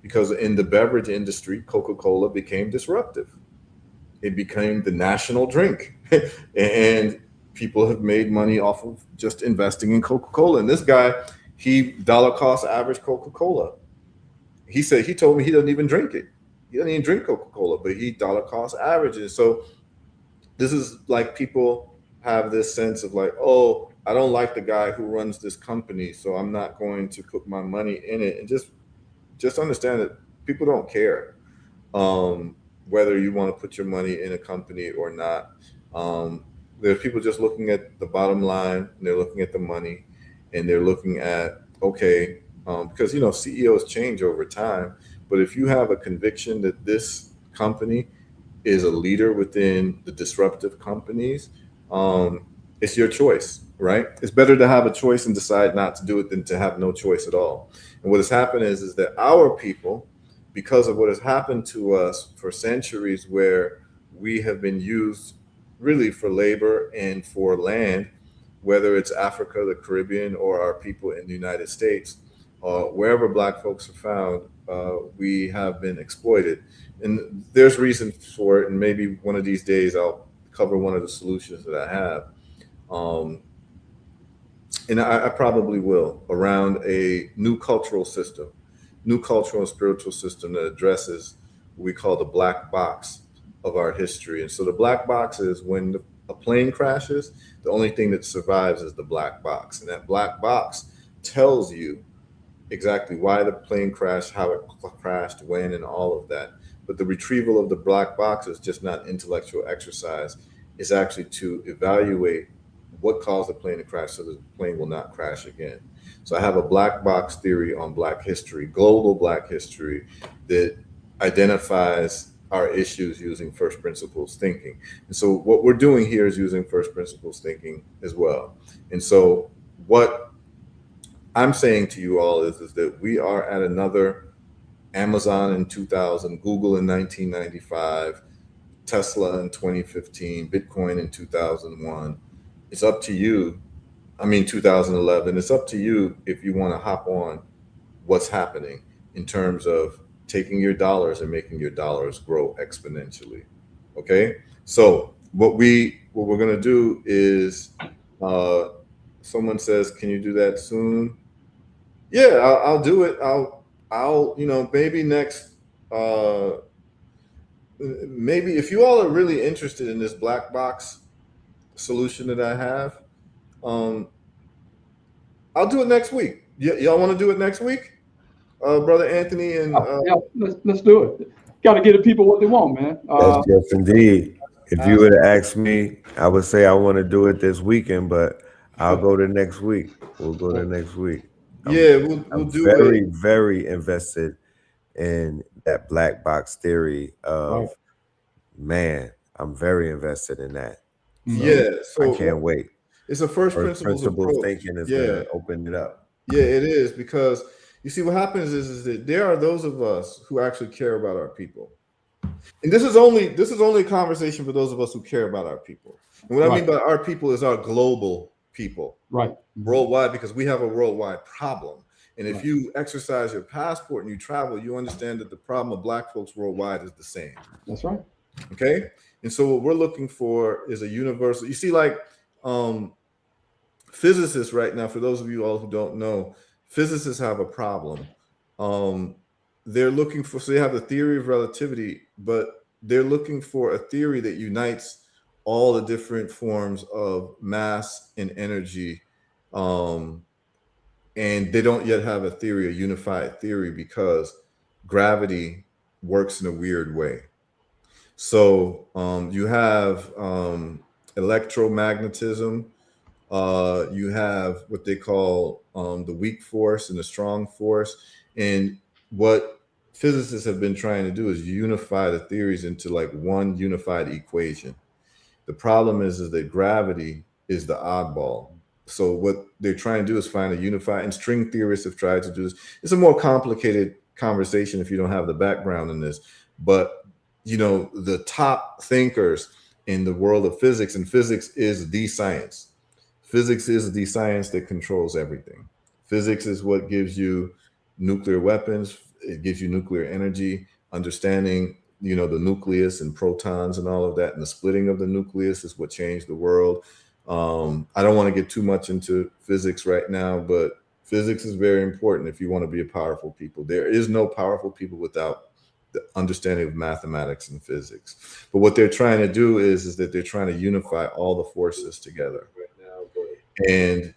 because in the beverage industry, Coca-Cola became disruptive. It became the national drink and people have made money off of just investing in Coca-Cola. And this guy, he dollar cost average Coca-Cola. He told me he doesn't even drink it. he doesn't even drink Coca-Cola, but he dollar cost averages. So this is like people have this sense of like, oh, I don't like the guy who runs this company, so I'm not going to put my money in it. And just understand that people don't care whether you want to put your money in a company or not. There's people just looking at the bottom line, and they're looking at the money, and they're looking at, okay, because CEOs change over time. But if you have a conviction that this company is a leader within the disruptive companies, it's your choice, right? It's better to have a choice and decide not to do it than to have no choice at all. And what has happened is that our people, because of what has happened to us for centuries, where we have been used really for labor and for land, whether it's Africa, the Caribbean, or our people in the United States, wherever Black folks are found, we have been exploited. And there's reason for it. And maybe one of these days I'll cover one of the solutions that I have. And I probably will, around a new cultural and spiritual system that addresses what we call the black box of our history. And so the black box is when a plane crashes, the only thing that survives is the black box. And that black box tells you exactly why the plane crashed, how it crashed, when, and all of that. But the retrieval of the black box is just not intellectual exercise. It's actually to evaluate what caused the plane to crash so that the plane will not crash again. So I have a black box theory on Black history, global Black history, that identifies our issues using first principles thinking. And so what we're doing here is using first principles thinking as well. And so what I'm saying to you all is that we are at another Amazon in 2000, Google in 1995, Tesla in 2015, Bitcoin in 2001. It's up to you. 2011. It's up to you if you want to hop on what's happening in terms of taking your dollars and making your dollars grow exponentially. Okay. So what we're going to do is, someone says, can you do that soon? Yeah, I'll do it. I'll maybe next, maybe if you all are really interested in this black box solution that I have, I'll do it next week. Y'all want to do it next week, Brother Anthony? And yeah, let's do it. Got to get the people what they want, man. Yes, indeed. If you would ask me, I would say I want to do it this weekend, but I'll go to next week. We'll go to next week. We'll do very, it. very invested in that black box theory of, Right. man, I'm very invested in that. So I can't wait. It's a first principles approach. thinking is going to open it up. Yeah, it is, because you see what happens is that there are those of us who actually care about our people. And this is only a conversation for those of us who care about our people. And what I mean by our people is our global people. Right. Worldwide, because we have a worldwide problem. And if you exercise your passport and you travel, you understand that the problem of Black folks worldwide is the same. That's right. Okay. And so what we're looking for is a universal, you see, like physicists right now, for those of you all who don't know, physicists have a problem. They're looking for, so they have the theory of relativity, but they're looking for a theory that unites all the different forms of mass and energy. And they don't yet have a unified theory, because gravity works in a weird way. So you have electromagnetism, you have what they call the weak force and the strong force. And what physicists have been trying to do is unify the theories into like one unified equation. The problem is that gravity is the oddball. So what they're trying to do is find a unified, and string theorists have tried to do this. It's a more complicated conversation if you don't have the background in this, but the top thinkers in the world of physics, and physics is the science. Physics is the science that controls everything. Physics is what gives you nuclear weapons. It gives you nuclear energy, understanding, the nucleus and protons and all of that. And the splitting of the nucleus is what changed the world. I don't want to get too much into physics right now, but physics is very important if you want to be a powerful people. There is no powerful people without the understanding of mathematics and physics. But what they're trying to do is that they're trying to unify all the forces together. And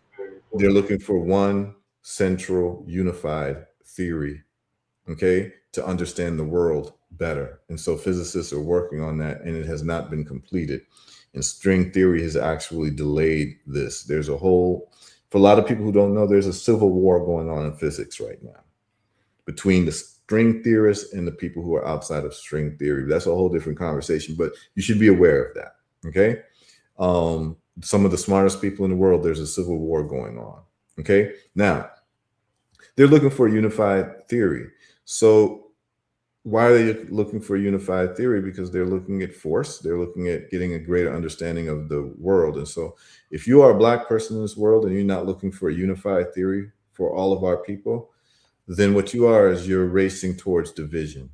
they're looking for one central unified theory, okay, to understand the world better. And so physicists are working on that, and it has not been completed. And string theory has actually delayed this. There's a whole, for a lot of people who don't know, there's a civil war going on in physics right now between the string theorists and the people who are outside of string theory. That's a whole different conversation, but you should be aware of that, okay? Some of the smartest people in the world, there's a civil war going on, okay? Now, they're looking for a unified theory. So why are they looking for a unified theory? Because they're looking at force. They're looking at getting a greater understanding of the world. And so if you are a Black person in this world and you're not looking for a unified theory for all of our people, then what you are is you're racing towards division.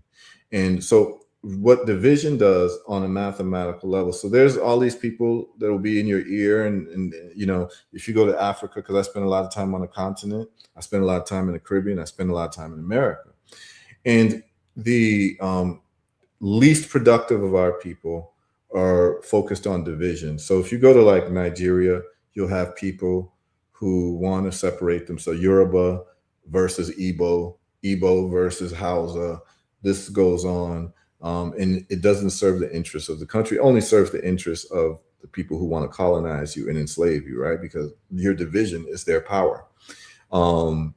And so what division does on a mathematical level, so there's all these people that will be in your ear, and you know, if you go to Africa, because I spend a lot of time on the continent, I spend a lot of time in the Caribbean, I spend a lot of time in America, and the least productive of our people are focused on division. So if you go to like Nigeria, you'll have people who want to separate them. So Yoruba versus Igbo, Igbo versus Hausa, this goes on. And it doesn't serve the interests of the country, it only serves the interests of the people who want to colonize you and enslave you, right? Because your division is their power. Akan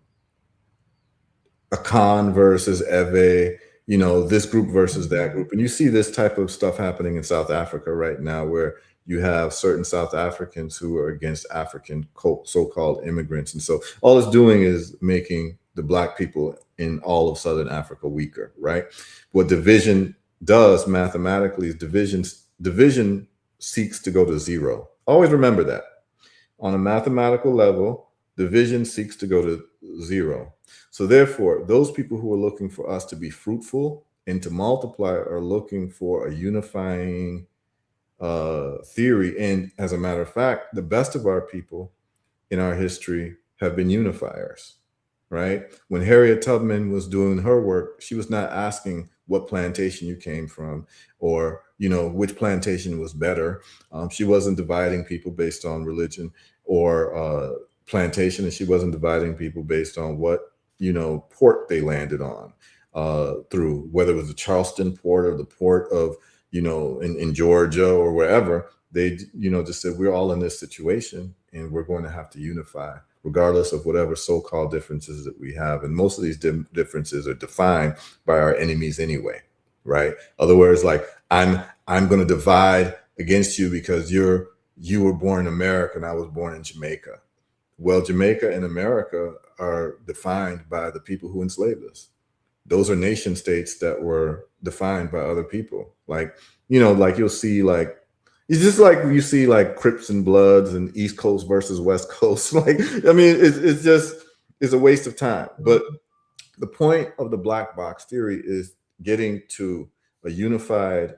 versus Ewe, you know, this group versus that group. And you see this type of stuff happening in South Africa right now, where you have certain South Africans who are against African so-called immigrants. And so all it's doing is making the Black people in all of Southern Africa weaker, right? What division does mathematically is division seeks to go to zero. Always remember that. On a mathematical level, division seeks to go to zero. So therefore, those people who are looking for us to be fruitful and to multiply are looking for a unifying theory. And as a matter of fact, the best of our people in our history have been unifiers, right? When Harriet Tubman was doing her work, she was not asking what plantation you came from or, you know, which plantation was better. She wasn't dividing people based on religion or plantation, and she wasn't dividing people based on what, you know, port they landed on through, whether it was the Charleston port or the port of, you know, in Georgia or wherever. They, you know, just said, we're all in this situation and we're going to have to unify, regardless of whatever so-called differences that we have. And most of these differences are defined by our enemies anyway, right? Other words, like, I'm going to divide against you because you were born in America and I was born in Jamaica. Well, Jamaica and America are defined by the people who enslaved us. Those are nation states that were defined by other people. Like, you know, like you'll see, like, it's just like you see like Crips and Bloods and East Coast versus West Coast. Like, I mean, it's a waste of time. But the point of the black box theory is getting to a unified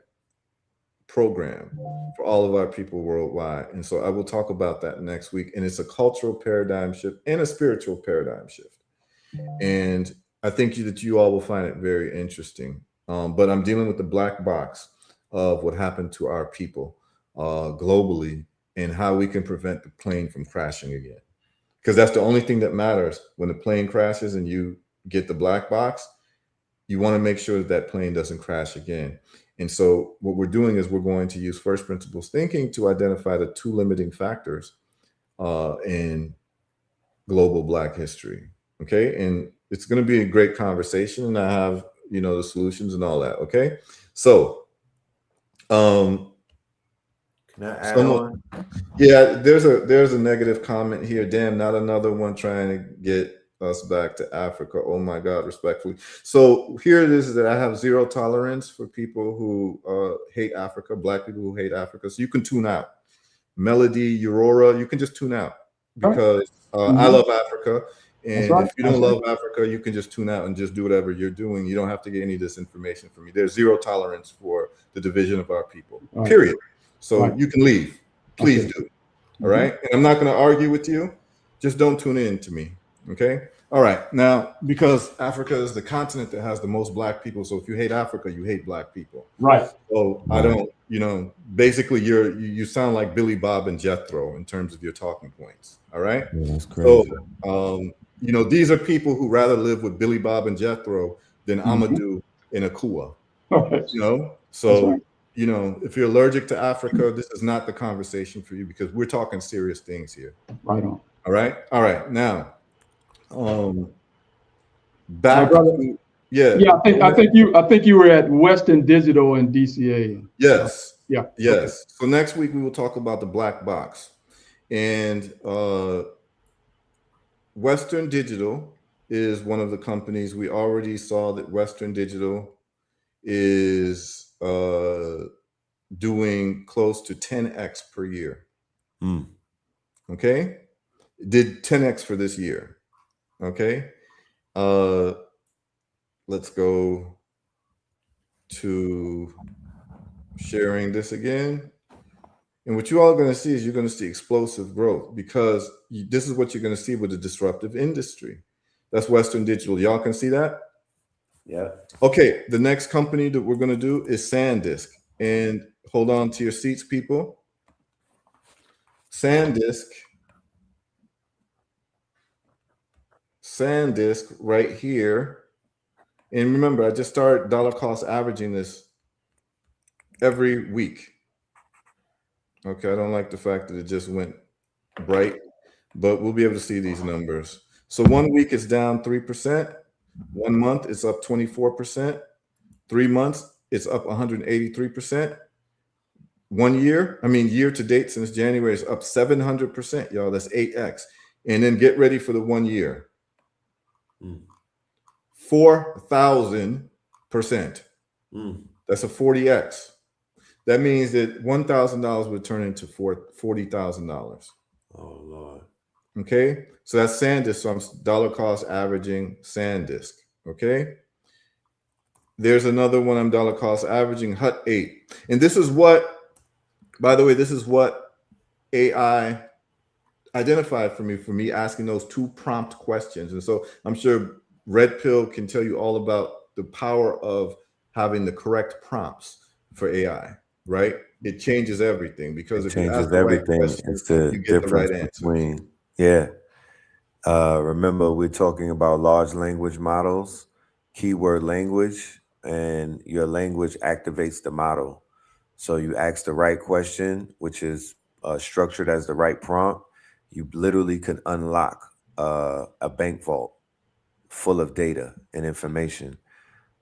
program for all of our people worldwide. And so I will talk about that next week. And it's a cultural paradigm shift and a spiritual paradigm shift. And I think that you all will find it very interesting. But I'm dealing with the black box of what happened to our people globally and how we can prevent the plane from crashing again. Because that's the only thing that matters. When the plane crashes and you get the black box, you want to make sure that that plane doesn't crash again. And so what we're doing is we're going to use first principles thinking to identify the two limiting factors in global Black history. Okay. And it's going to be a great conversation, and I have, you know, the solutions and all that. Okay. So, can I add on? Yeah, there's a negative comment here. Damn, not another one trying to get us back to Africa. Oh my God, respectfully. So here it is that I have zero tolerance for people who hate Africa, Black people who hate Africa. So you can tune out. Melody, Aurora, you can just tune out because I love Africa. And if you don't love Africa, you can just tune out and just do whatever you're doing. You don't have to get any of this information from me. There's zero tolerance for the division of our people, period. So you can leave. Please do. All right. And I'm not going to argue with you. Just don't tune in to me. Okay. All right. Now, because Africa is the continent that has the most black people, so if you hate Africa, you hate black people. Right. So I don't, basically you sound like Billy Bob and Jethro in terms of your talking points. All right. Yeah, that's crazy. So, these are people who rather live with Billy Bob and Jethro than Amadou and Akua. Right. So, right. if you're allergic to Africa, this is not the conversation for you because we're talking serious things here. Right on. All right. All right. Now, back to, yeah. I think you were at Western Digital in DCA. Yes. Yeah. Yes. Okay. So next week we will talk about the black box, and Western Digital is one of the companies. We already saw that Western Digital is doing close to 10x per year. Okay, did 10x for this year. Okay, let's go to sharing this again. And what you all are going to see is you're going to see explosive growth because this is what you're going to see with a disruptive industry. That's Western Digital. Y'all can see that? Yeah. Okay, the next company that we're going to do is SanDisk. And hold on to your seats, people. SanDisk right here. And remember, I just started dollar cost averaging this every week. Okay, I don't like the fact that it just went bright, but we'll be able to see these numbers. So 1 week is down 3%. 1 month it's up 24%. 3 months it's up 183%. 1 year, year to date since January is up 700%, y'all. That's 8x. And then get ready for the 1 year. 4,000%. That's a 40x. That means that $1,000 would turn into $40,000. Oh Lord. Okay, so that's SanDisk. So I'm dollar cost averaging SanDisk. Okay, there's another one I'm dollar cost averaging, Hut 8, and this is what, by the way, this is what AI identified for me asking those 2 prompt questions. And so I'm sure Red Pill can tell you all about the power of having the correct prompts for AI. Right, it changes everything because if you ask the right question, it's the you get the right difference answer. between remember we're talking about large language models, keyword language, and your language activates the model. So you ask the right question, which is structured as the right prompt, you literally can unlock a bank vault full of data and information.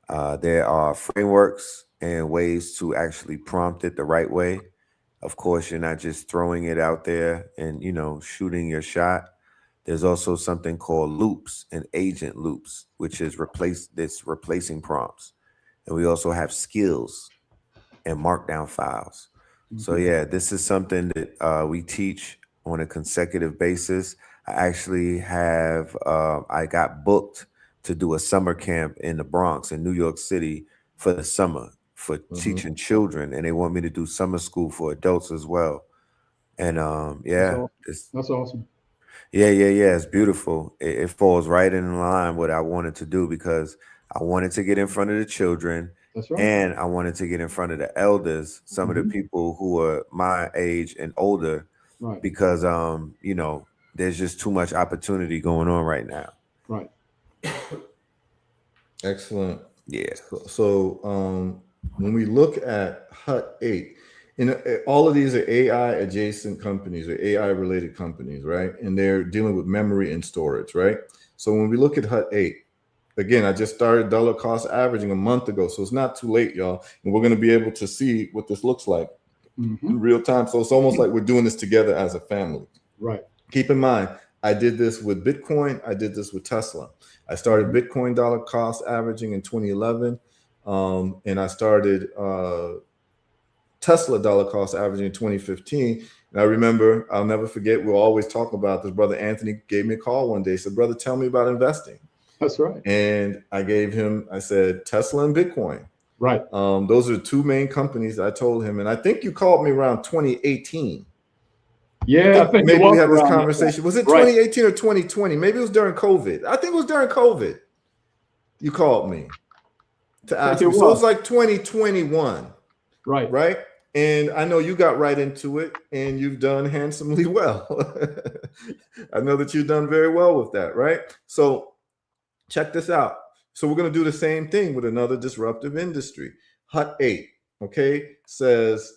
There are frameworks and ways to actually prompt it the right way. Of course, you're not just throwing it out there and, shooting your shot. There's also something called loops and agent loops, which is replacing prompts. And we also have skills and markdown files. So yeah, this is something that we teach on a consecutive basis. I actually have, I got booked to do a summer camp in the Bronx in New York City for the summer for teaching children, and they want me to do summer school for adults as well. And that's awesome. Yeah, it's beautiful. It falls right in line what I wanted to do because I wanted to get in front of the children. That's right. And I wanted to get in front of the elders, some of the people who are my age and older, right? Because there's just too much opportunity going on right now. Right. Excellent. Yeah. So when we look at Hut 8, all of these are AI adjacent companies or AI related companies, right? And they're dealing with memory and storage, right? So when we look at Hut 8, again, I just started dollar cost averaging a month ago, so it's not too late, y'all. And we're going to be able to see what this looks like in real time. So it's almost like we're doing this together as a family. Right. Keep in mind, I did this with Bitcoin. I did this with Tesla. I started Bitcoin dollar cost averaging in 2011. And I started Tesla dollar cost averaging in 2015. And I remember, I'll never forget, we'll always talk about this. Brother Anthony gave me a call one day, said, brother, tell me about investing. That's right. And I said, Tesla and Bitcoin. Right. Those are the 2 main companies I told him. And I think you called me around 2018. Yeah, I think it Maybe we was had this around that time. conversation. Was it Right. 2018 or 2020? Maybe it was during COVID. I think it was during COVID. You called me to I think ask it me. So it was. was like 2021, Right. right? And I know you got right into it and you've done handsomely well. I know that you've done very well with that, right? So check this out. So we're going to do the same thing with another disruptive industry. Hut 8, okay, says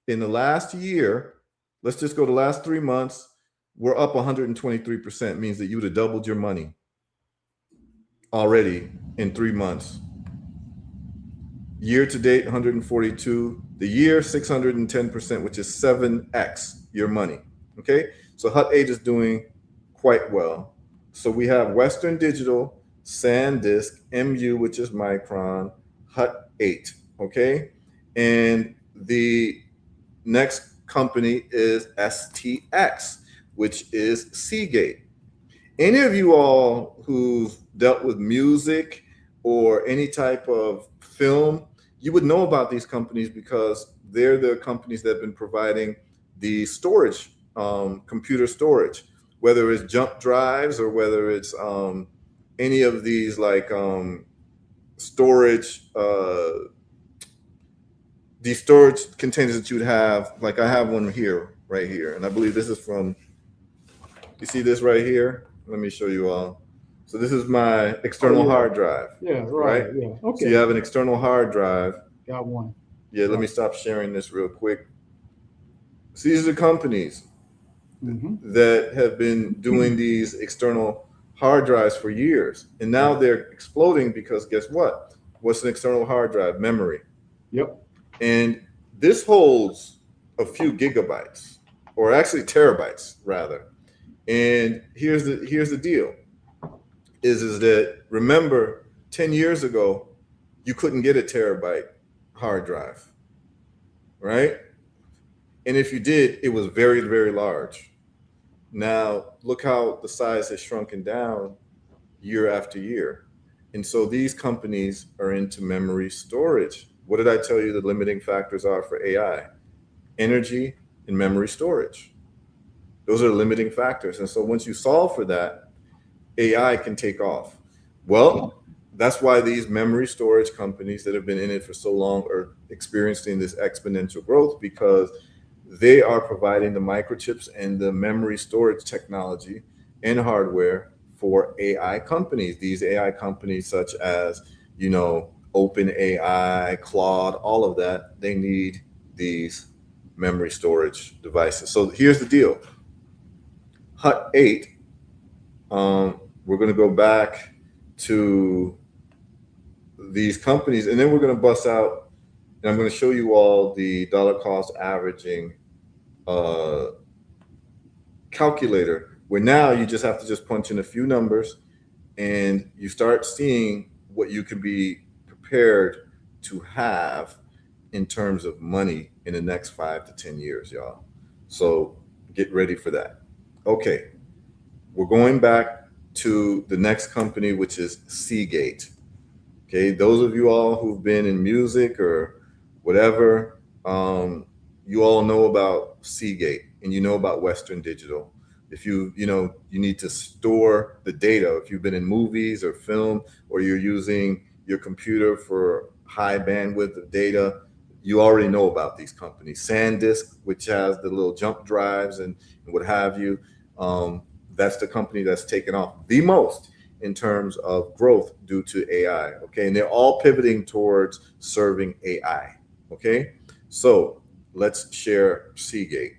in the last year, let's just go the last 3 months, we're up 123%, means that you would have doubled your money already in 3 months. Year to date, 142. The year, 610%, which is 7x your money. Okay, so Hut 8 is doing quite well. So we have Western Digital, SanDisk, MU, which is Micron, Hut 8. Okay, and the next company is STX, which is Seagate. Any of you all who've dealt with music or any type of film, you would know about these companies because they're the companies that have been providing the storage, computer storage, whether it's jump drives or whether it's any of these like storage, these storage containers that you would have. Like I have one here, right here, and I believe this is from, you see this right here? Let me show you all. So this is my external hard drive. Yeah, right. Yeah. Okay. So you have an external hard drive. Got one. Yeah, let me stop sharing this real quick. So these are companies that have been doing these external hard drives for years. And now they're exploding because guess what? What's an external hard drive? Memory. Yep. And this holds a few gigabytes, or actually terabytes rather. And here's the deal is that remember 10 years ago, you couldn't get a terabyte hard drive, right? And if you did, it was very, very large. Now, look how the size has shrunken down year after year. And so these companies are into memory storage. What did I tell you the limiting factors are for AI? Energy and memory storage. Those are limiting factors. And so once you solve for that, AI can take off. Well, that's why these memory storage companies that have been in it for so long are experiencing this exponential growth, because they are providing the microchips and the memory storage technology and hardware for AI companies. These AI companies such as, OpenAI, Claude, all of that, they need these memory storage devices. So here's the deal. Hut 8, we're going to go back to these companies, and then we're going to bust out, and I'm going to show you all the dollar cost averaging calculator, where now you just have to just punch in a few numbers and you start seeing what you can be prepared to have in terms of money in the next 5 to 10 years, y'all. So get ready for that. Okay, we're going back to the next company, which is Seagate. Okay, those of you all who've been in music or whatever, you all know about Seagate and you know about Western Digital. If you need to store the data, if you've been in movies or film, or you're using your computer for high bandwidth of data, you already know about these companies. SanDisk, which has the little jump drives and what have you, that's the company that's taken off the most in terms of growth due to AI. Okay, and they're all pivoting towards serving AI. Okay, so let's share Seagate.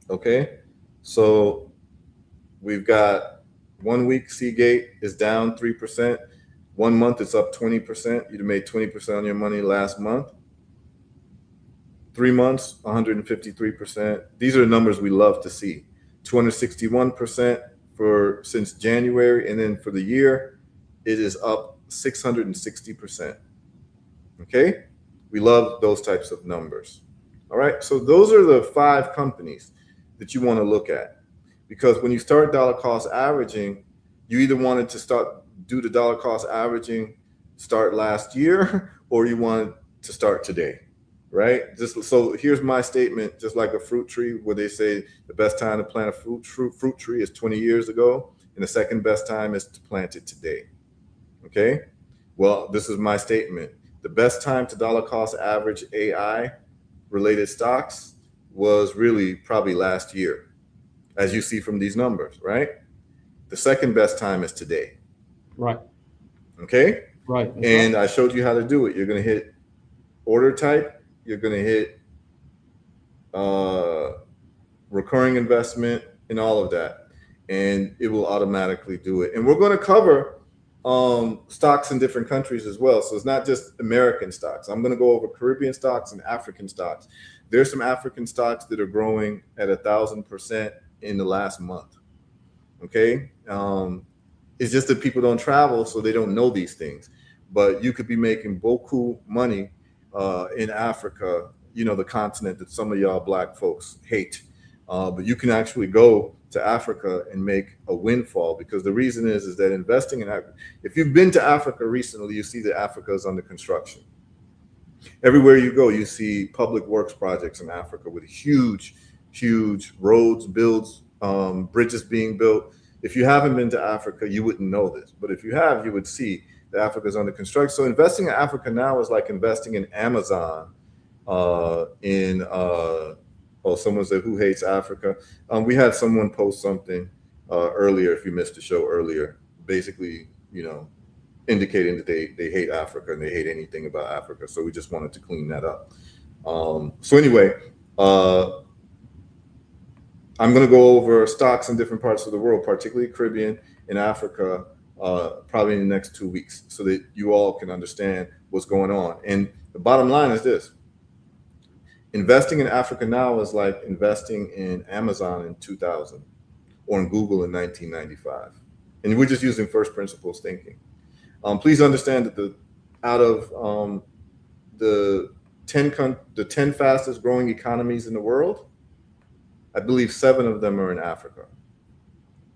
Okay, so we've got 1 week Seagate is down 3%. 1 month it's up 20%. You'd have made 20% on your money last month. 3 months, 153%. These are the numbers we love to see. 261% since January, and then for the year, it is up 660%. Okay, we love those types of numbers. All right, so those are the 5 companies that you want to look at. because when you start dollar cost averaging, you either wanted to do the dollar cost averaging start last year or you wanted to start today, right? Just so here's my statement, just like a fruit tree where they say the best time to plant a fruit tree is 20 years ago and the second best time is to plant it today. Okay, well, this is my statement. The best time to dollar cost average AI related stocks was really probably last year, as you see from these numbers, right? The second best time is today. Right. Okay. Right. And I showed you how to do it. You're going to hit order type. You're going to hit recurring investment and all of that. And it will automatically do it. And we're going to cover stocks in different countries as well. So it's not just American stocks. I'm going to go over Caribbean stocks and African stocks. There's some African stocks that are growing at 1,000% in the last month. Okay. It's just that people don't travel, so they don't know these things. But you could be making beaucoup money in Africa, you know, the continent that some of y'all black folks hate. But you can actually go to Africa and make a windfall, because the reason is that investing in Africa, if you've been to Africa recently, you see that Africa is under construction. Everywhere you go, you see public works projects in Africa with huge roads, bridges being built. If you haven't been to Africa, you wouldn't know this. But if you have, you would see that Africa is under construction. So investing in Africa now is like investing in Amazon, someone said, who hates Africa? We had someone post something earlier, if you missed the show earlier, basically, you know, indicating that they hate Africa and they hate anything about Africa. So we just wanted to clean that up. So anyway, I'm going to go over stocks in different parts of the world, particularly Caribbean and Africa, probably in the next 2 weeks, so that you all can understand what's going on. And the bottom line is this: investing in Africa now is like investing in Amazon in 2000 or in Google in 1995. And we're just using first principles thinking. Please understand that out of the 10 fastest growing economies in the world, I believe 7 of them are in Africa.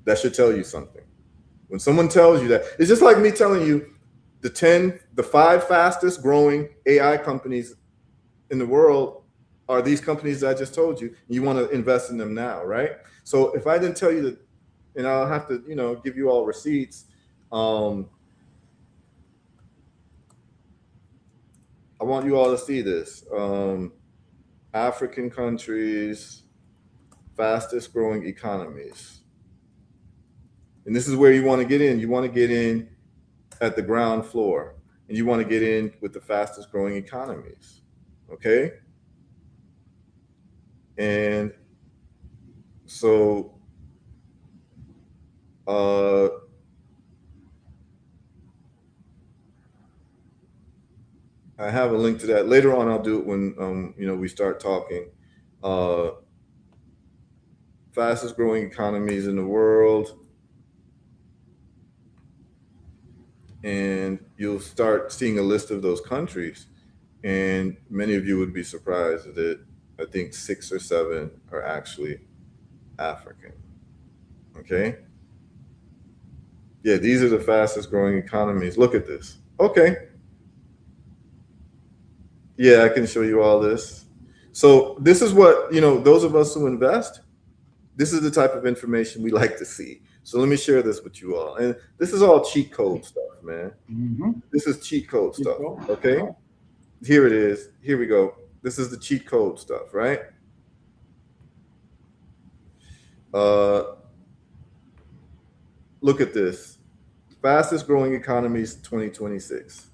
That should tell you something. When someone tells you that, it's just like me telling you the 5 fastest growing AI companies in the world are these companies that I just told you, and you want to invest in them now, right? So if I didn't tell you that, and I'll have to, you know, give you all receipts. I want you all to see this. African countries, fastest growing economies. And this is where you want to get in. You want to get in at the ground floor, and you want to get in with the fastest growing economies. Okay? And so I have a link to that. Later on, I'll do it when you know, we start talking. Fastest growing economies in the world. And you'll start seeing a list of those countries. And many of you would be surprised that I think 6 or 7 are actually African. Okay? Yeah, these are the fastest growing economies. Look at this. Okay. Yeah, I can show you all this. So this is what, you know, those of us who invest, this is the type of information we like to see. So let me share this with you all. And this is all cheat code stuff, man. Mm-hmm. This is cheat code stuff. Okay. Here it is. Here we go. This is the cheat code stuff, right? Look at this. Fastest growing economies 2026.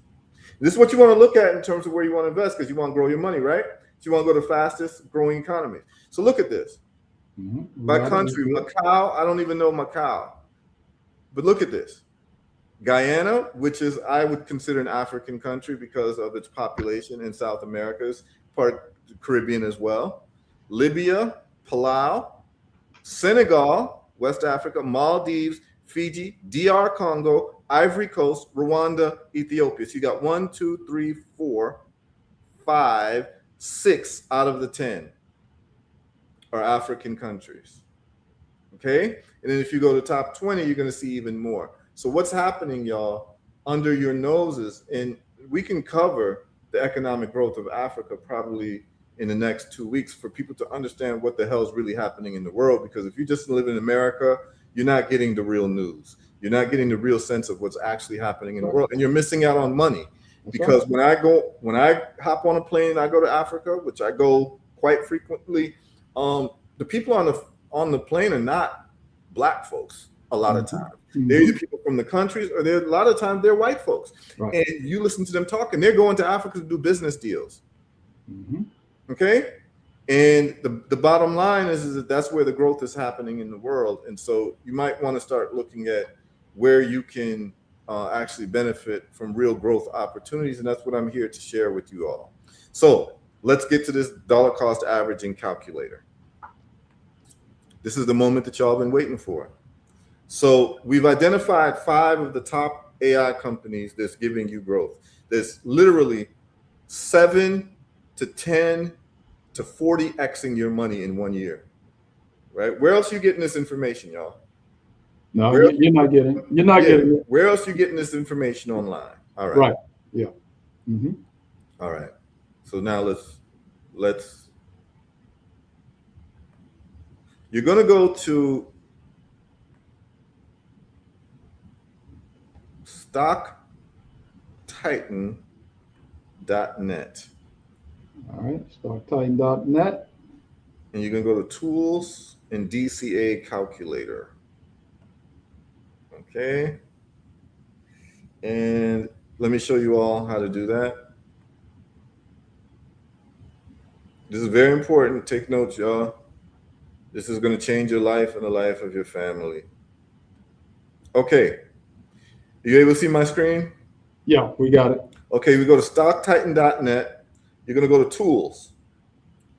This is what you want to look at in terms of where you want to invest, because you want to grow your money, right? So you want to go to fastest growing economies. So look at this. Mm-hmm. By country, Macau, I don't even know Macau. But look at this. Guyana, which is, I would consider an African country because of its population, in South America's part, the Caribbean as well. Libya, Palau, Senegal, West Africa, Maldives, Fiji, DR Congo, Ivory Coast, Rwanda, Ethiopia. So you got 1, 2, 3, 4, 5, 6 out of the 10 are African countries. Okay. And then if you go to top 20, you're going to see even more. So what's happening, y'all, under your noses? And we can cover the economic growth of Africa probably in the next 2 weeks for people to understand what the hell is really happening in the world. Because if you just live in America, you're not getting the real news. You're not getting the real sense of what's actually happening in the world. And you're missing out on money. Because when I hop on a plane and I go to Africa, which I go quite frequently, the people on the plane are not Black folks a lot of times. They're either people from the countries, or a lot of times they're white folks. Right. And you listen to them talking, they're going to Africa to do business deals. Okay? And the bottom line is that that's where the growth is happening in the world. And so you might want to start looking at where you can actually benefit from real growth opportunities. And that's what I'm here to share with you all. So let's get to this dollar cost averaging calculator. This is the moment that y'all been waiting for. So we've identified 5 of the top AI companies that's giving you growth. There's literally 7 to 10 to 40xing your money in 1 year, right? Where else are you getting this information, y'all? No, you're not getting it. You're not getting it. Where else are you getting this information online? All right. Right. Yeah. All right. So now let's. You're going to go to StockTitan.net. All right, StockTitan.net. And you're going to go to Tools and DCA Calculator. Okay. And let me show you all how to do that. This is very important. Take notes, y'all. This is going to change your life and the life of your family. Okay. You able to see my screen? Yeah, we got it. Okay, we go to StockTitan.net. You're going to go to Tools,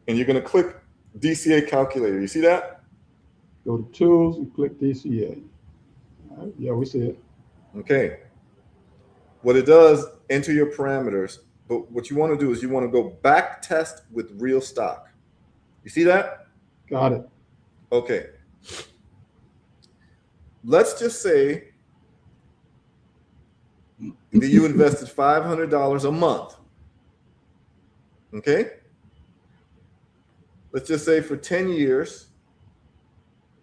and you're going to click DCA Calculator. You see that? Go to Tools and click DCA. All right. Yeah, we see it. Okay. What it does, enter your parameters, but what you want to do is you want to go back test with real stock. You see that? Got it. Okay. Let's just say that you invested $500 a month. Okay? Let's just say for 10 years,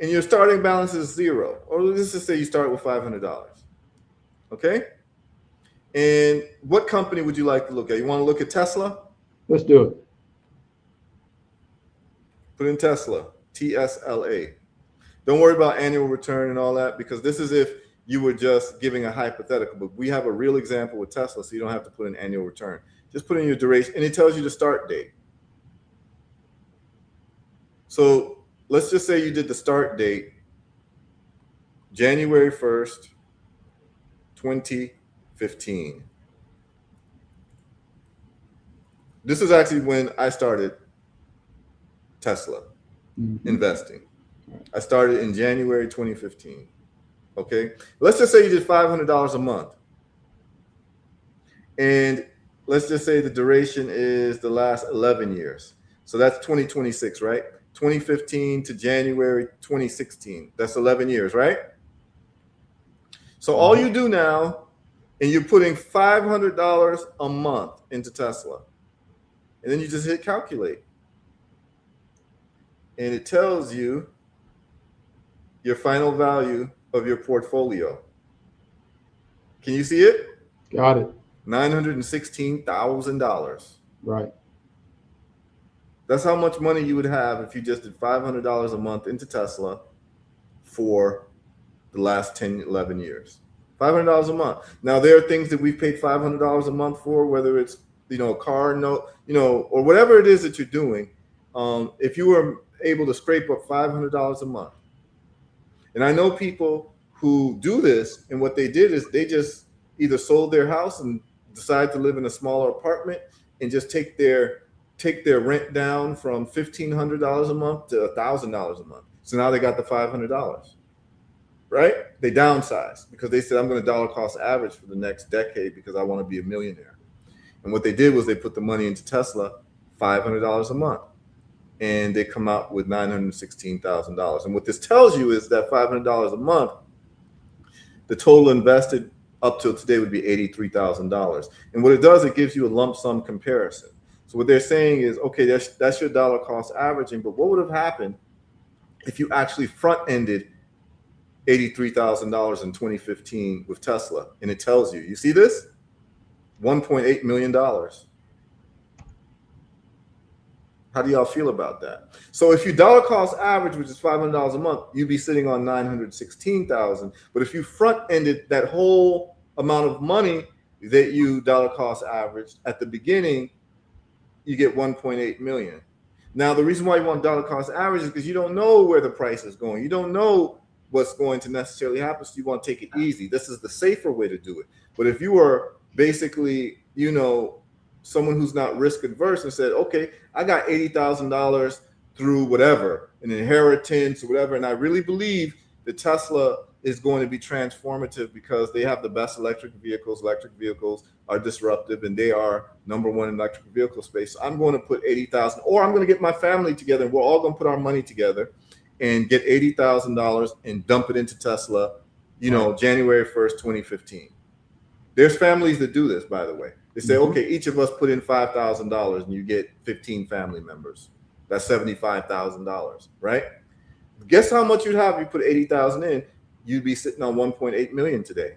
and your starting balance is 0. Or let's just say you start with $500. Okay? And what company would you like to look at? You want to look at Tesla? Let's do it. Put in Tesla, TSLA. Don't worry about annual return and all that, because this is if you were just giving a hypothetical, but we have a real example with Tesla, so you don't have to put in annual return. Just put in your duration, and it tells you the start date. So let's just say you did the start date January 1st, 2015. This is actually when I started Tesla investing. I started in January 2015. Okay. Let's just say you did $500 a month. And let's just say the duration is the last 11 years. So that's 2026, right? 2015 to January 2016. That's 11 years, right? So all you do now, and you're putting $500 a month into Tesla. And then you just hit calculate. And it tells you your final value of your portfolio. Can you see it? Got it. $916,000. Right. That's how much money you would have if you just did $500 a month into Tesla for the last 10, 11 years. $500 a month. Now, there are things that we've paid $500 a month for, whether it's, a car note, or whatever it is that you're doing. If you were able to scrape up $500 a month. And I know people who do this, and what they did is they just either sold their house and decided to live in a smaller apartment and just take their rent down from $1,500 a month to $1,000 a month. So now they got the $500, right? They downsized because they said, I'm going to dollar cost average for the next decade because I want to be a millionaire. And what they did was they put the money into Tesla, $500 a month. and they come out with $916,000. And what this tells you is that $500 a month, the total invested up till today would be $83,000. And what it does, it gives you a lump sum comparison. So what they're saying is, okay, that's your dollar cost averaging, but what would have happened if you actually front-ended $83,000 in 2015 with Tesla? And it tells you, you see this? $1.8 million. How do y'all feel about that? So if you dollar cost average, which is $500 a month, you'd be sitting on $916,000. But if you front-ended that whole amount of money that you dollar cost averaged at the beginning, you get 1.8 million. Now, the reason why you want dollar cost average is because you don't know where the price is going. You don't know what's going to necessarily happen. So you want to take it easy. This is the safer way to do it. But if you are basically, you know, someone who's not risk adverse and said, okay, I got $80,000 through whatever, an inheritance or whatever, and I really believe that Tesla is going to be transformative because they have the best electric vehicles. Electric vehicles are disruptive and they are #1 in electric vehicle space. So I'm going to put 80,000, or I'm going to get my family together and we're all going to put our money together and get $80,000 and dump it into Tesla, you know, January 1st, 2015. There's families that do this, by the way. They say, okay, each of us put in $5,000 and you get 15 family members. That's $75,000, right? Guess how much you'd have if you put 80,000 in? You'd be sitting on 1.8 million today.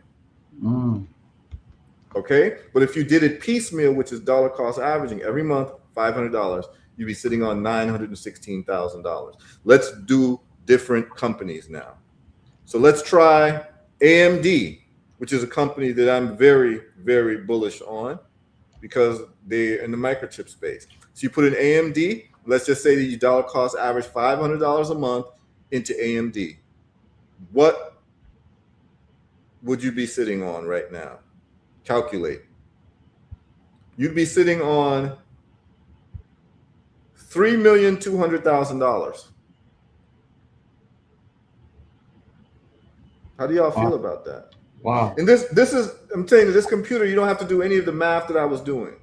Okay, but if you did it piecemeal, which is dollar cost averaging every month, $500, you'd be sitting on $916,000. Let's do different companies now. So let's try AMD, which is a company that I'm very, very bullish on because they're in the microchip space. So you put in AMD, let's just say that you dollar cost average $500 a month into AMD. What would you be sitting on right now? Calculate. You'd be sitting on $3,200,000. How do y'all feel about that? Wow. And this is, I'm telling you, this computer, you don't have to do any of the math that I was doing.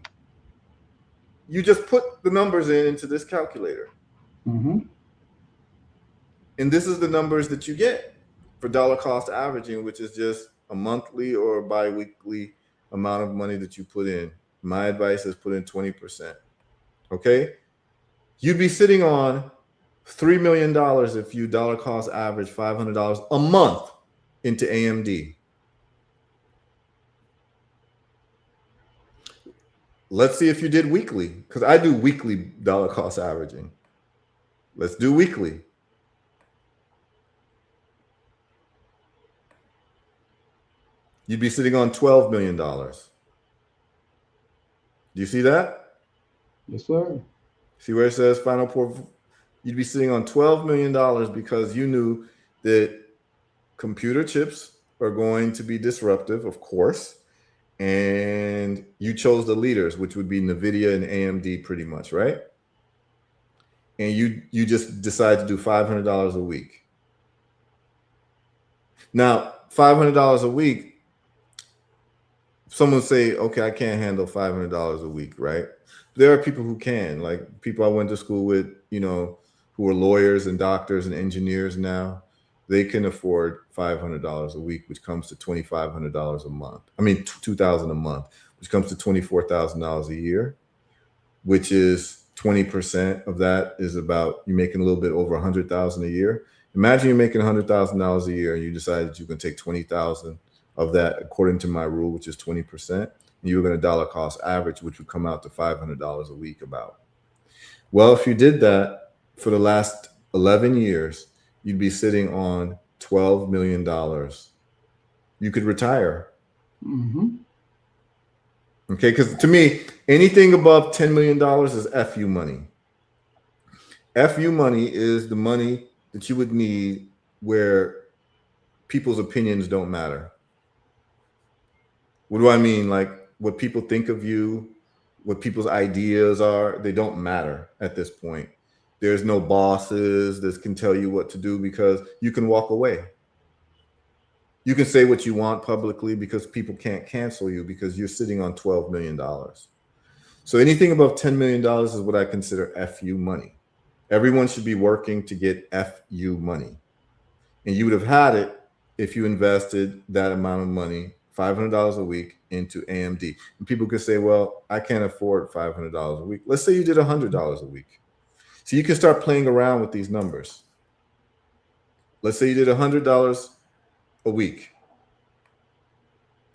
You just put the numbers into this calculator. And this is the numbers that you get for dollar cost averaging, which is just a monthly or bi-weekly amount of money that you put in. My advice is put in 20%. Okay? You'd be sitting on $3 million if you dollar cost average $500 a month into AMD. Let's see if you did weekly, because I do weekly dollar cost averaging. Let's do weekly. You'd be sitting on $12 million. Do you see that? Yes, sir. See where it says final port? You'd be sitting on $12 million because you knew that computer chips are going to be disruptive, of course. And you chose the leaders, which would be NVIDIA and AMD pretty much, right? And you just decide to do $500 a week. Now, $500 a week, someone say, okay, I can't handle $500 a week, right? There are people who can, like people I went to school with, you know, who are lawyers and doctors and engineers now. They can afford $500 a week, which comes to $2,500 a month. I mean, $2,000 a month, which comes to $24,000 a year, which is 20% of that is about you making a little bit over $100,000 a year. Imagine you're making $100,000 a year and you decide that you can take 20,000 of that, according to my rule, which is 20%, and you were going to dollar cost average, which would come out to $500 a week about. Well, if you did that for the last 11 years, you'd be sitting on $12 million. You could retire. Okay, because to me, anything above $10 million is FU money. FU money is the money that you would need where people's opinions don't matter. What do I mean? Like what people think of you, what people's ideas are, they don't matter at this point. There's no bosses that can tell you what to do because you can walk away. You can say what you want publicly because people can't cancel you because you're sitting on $12 million. So anything above $10 million is what I consider FU money. Everyone should be working to get FU money. And you would have had it if you invested that amount of money, $500 a week, into AMD. And people could say, well, I can't afford $500 a week. Let's say you did $100 a week. So you can start playing around with these numbers. Let's say you did $100 a week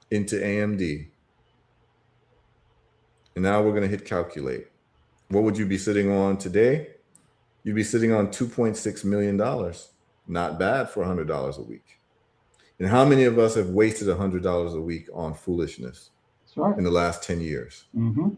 into AMD. And now we're going to hit calculate. What would you be sitting on today? You'd be sitting on $2.6 million. Not bad for $100 a week. And how many of us have wasted $100 a week on foolishness That's right. in the last 10 years? Mm-hmm.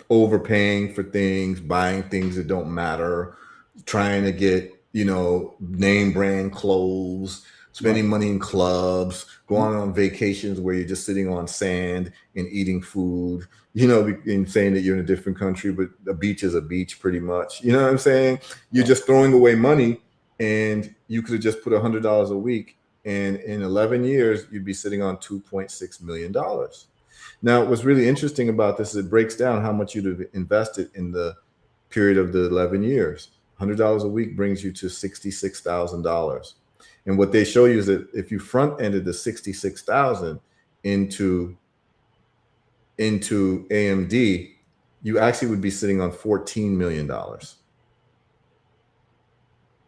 Overpaying for things, buying things that don't matter, trying to get, name brand clothes, spending money in clubs, going on vacations where you're just sitting on sand and eating food, and saying that you're in a different country, but a beach is a beach pretty much. You know what I'm saying? You're just throwing away money, and you could have just put $100 a week, and in 11 years, you'd be sitting on $2.6 million. Now, what's really interesting about this is it breaks down how much you'd have invested in the period of the 11 years. $100 a week brings you to $66,000. And what they show you is that if you front-ended the $66,000 into AMD, you actually would be sitting on $14 million.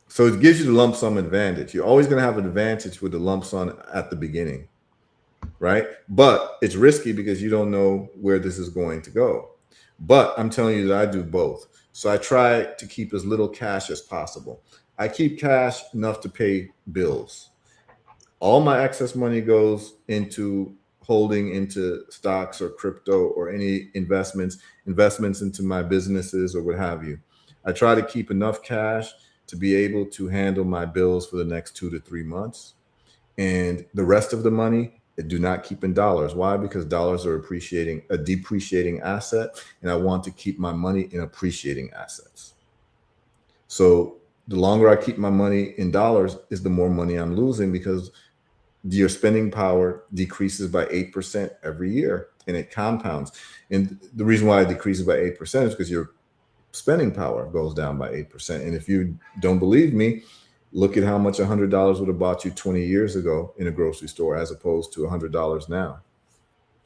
So it gives you the lump sum advantage. You're always going to have an advantage with the lump sum at the beginning, right? But it's risky because you don't know where this is going to go. But I'm telling you that I do both. So I try to keep as little cash as possible. I keep cash enough to pay bills. All my excess money goes into holding into stocks or crypto or any investments into my businesses or what have you. I try to keep enough cash to be able to handle my bills for the next 2 to 3 months. And the rest of the money, I do not keep in dollars. Why? Because dollars are a depreciating asset, and I want to keep my money in appreciating assets. So the longer I keep my money in dollars is the more money I'm losing, because your spending power decreases by 8% every year, and it compounds. And the reason why it decreases by 8% is because your spending power goes down by 8%. And if you don't believe me, look at how much $100 would have bought you 20 years ago in a grocery store as opposed to $100 now,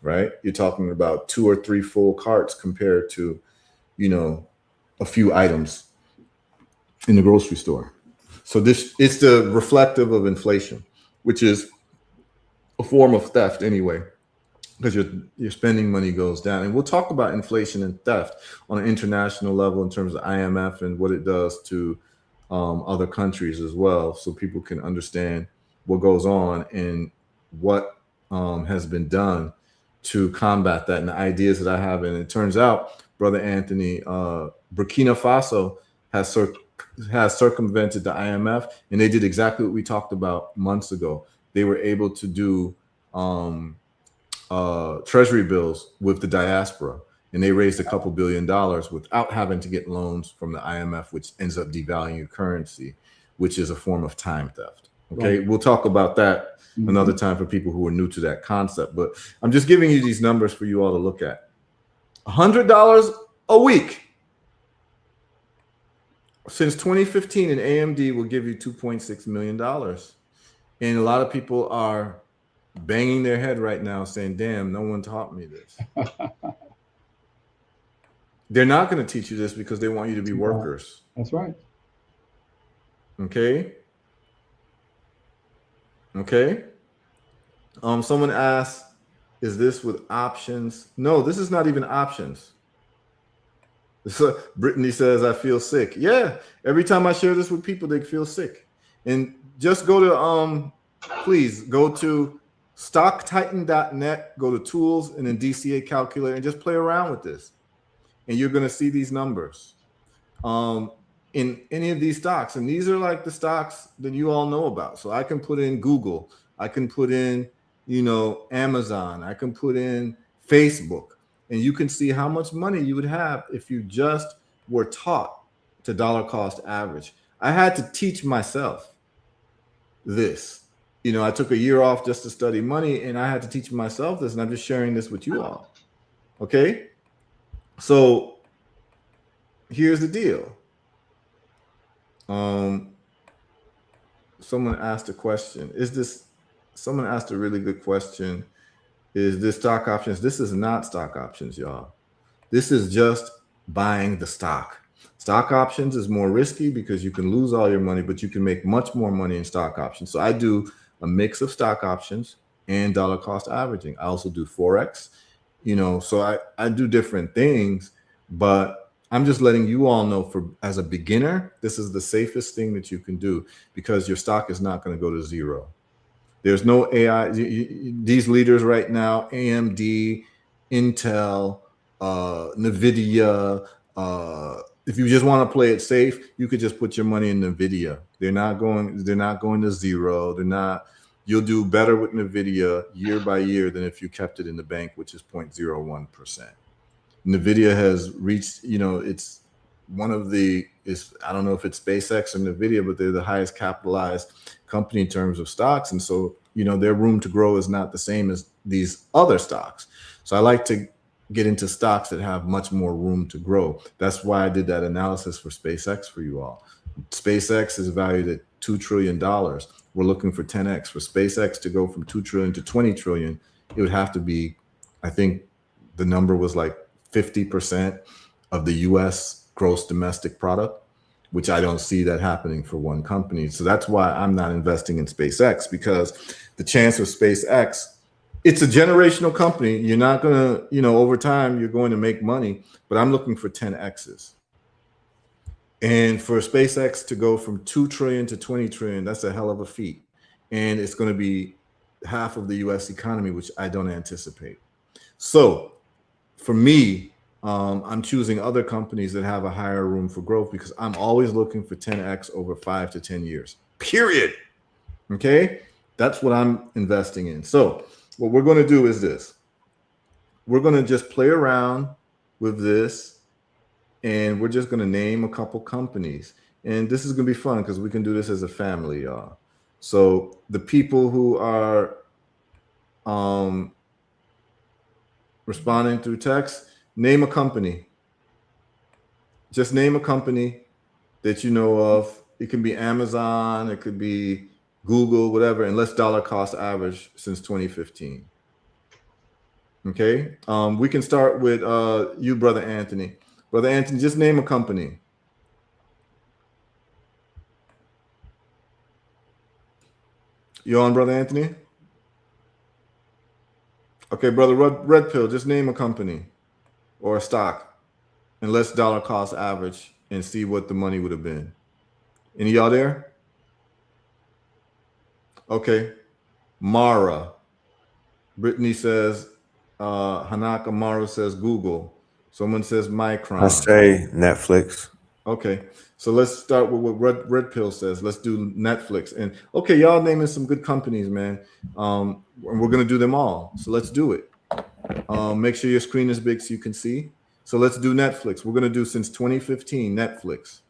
right? You're talking about 2 or 3 full carts compared to, a few items in the grocery store. So it's the reflective of inflation, which is a form of theft anyway, because your spending money goes down. And we'll talk about inflation and theft on an international level in terms of IMF and what it does to other countries as well, so people can understand what goes on and what has been done to combat that and the ideas that I have. And it turns out, Brother Anthony, Burkina Faso has circumvented the IMF, and they did exactly what we talked about months ago. They were able to do treasury bills with the diaspora, and they raised a couple $2 billion without having to get loans from the IMF, which ends up devaluing your currency, which is a form of time theft. Okay, right. We'll talk about that another time for people who are new to that concept, but I'm just giving you these numbers for you all to look at. $100 a week since 2015 in AMD will give you $2.6 million. And a lot of people are banging their head right now saying, damn, no one taught me this. They're not going to teach you this because they want you to be workers. That's right. Okay. Someone asked, is this with options? No, this is not even options. So Brittany says, I feel sick. Yeah. Every time I share this with people, they feel sick. And just go to, please go to stocktitan.net, go to tools and then DCA calculator and just play around with this. And you're going to see these numbers in any of these stocks. And these are like the stocks that you all know about. So I can put in Google, I can put in, Amazon, I can put in Facebook, and you can see how much money you would have if you just were taught to dollar cost average. I had to teach myself this. I took a year off just to study money, and I had to teach myself this, and I'm just sharing this with you all. Okay? So here's the deal. Someone asked a question. Someone asked a really good question. Is this stock options? This is not stock options, y'all. This is just buying the stock. Stock options is more risky because you can lose all your money, but you can make much more money in stock options. So I do a mix of stock options and dollar cost averaging. I also do Forex, so I do different things, but I'm just letting you all know as a beginner, this is the safest thing that you can do because your stock is not going to go to zero. There's no AI. These leaders right now, AMD, Intel, NVIDIA, if you just want to play it safe, you could just put your money in NVIDIA. They're not going to zero. You'll do better with NVIDIA year by year than if you kept it in the bank, which is 0.01%. NVIDIA has reached, it's one of I don't know if it's SpaceX or NVIDIA, but they're the highest capitalized company in terms of stocks. And so, their room to grow is not the same as these other stocks. So I like to get into stocks that have much more room to grow. That's why I did that analysis for SpaceX for you all. SpaceX is valued at $2 trillion. We're looking for 10x. For SpaceX to go from 2 trillion to 20 trillion, it would have to be, I think the number was like 50% of the US gross domestic product, which I don't see that happening for one company. So that's why I'm not investing in SpaceX, because the chance of SpaceX, it's a generational company. You're not going to, over time, you're going to make money, but I'm looking for 10Xs. And for SpaceX to go from 2 trillion to 20 trillion, that's a hell of a feat. And it's going to be half of the US economy, which I don't anticipate. So for me, I'm choosing other companies that have a higher room for growth because I'm always looking for 10X over 5 to 10 years, period. Okay. That's what I'm investing in. So what we're going to do is this. We're going to just play around with this and we're just going to name a couple companies. And this is going to be fun because we can do this as a family, y'all. So the people who are responding through text, name a company. Just name a company that you know of. It can be Amazon, it could be Google, whatever, and let's dollar cost average since 2015. Okay, we can start with you, Brother Anthony. Brother Anthony, just name a company. You on, Brother Anthony? Okay, Brother Red Pill, just name a company or a stock and let's dollar cost average and see what the money would have been. Any of y'all there? Okay. Mara. Brittany says, Hanaka Mara says Google. Someone says Micron. I say Netflix. Okay. So let's start with what Red Pill says. Let's do Netflix. And okay, y'all naming some good companies, man. And we're going to do them all. So let's do it. Make sure your screen is big so you can see. So let's do Netflix. We're going to do since 2015 Netflix.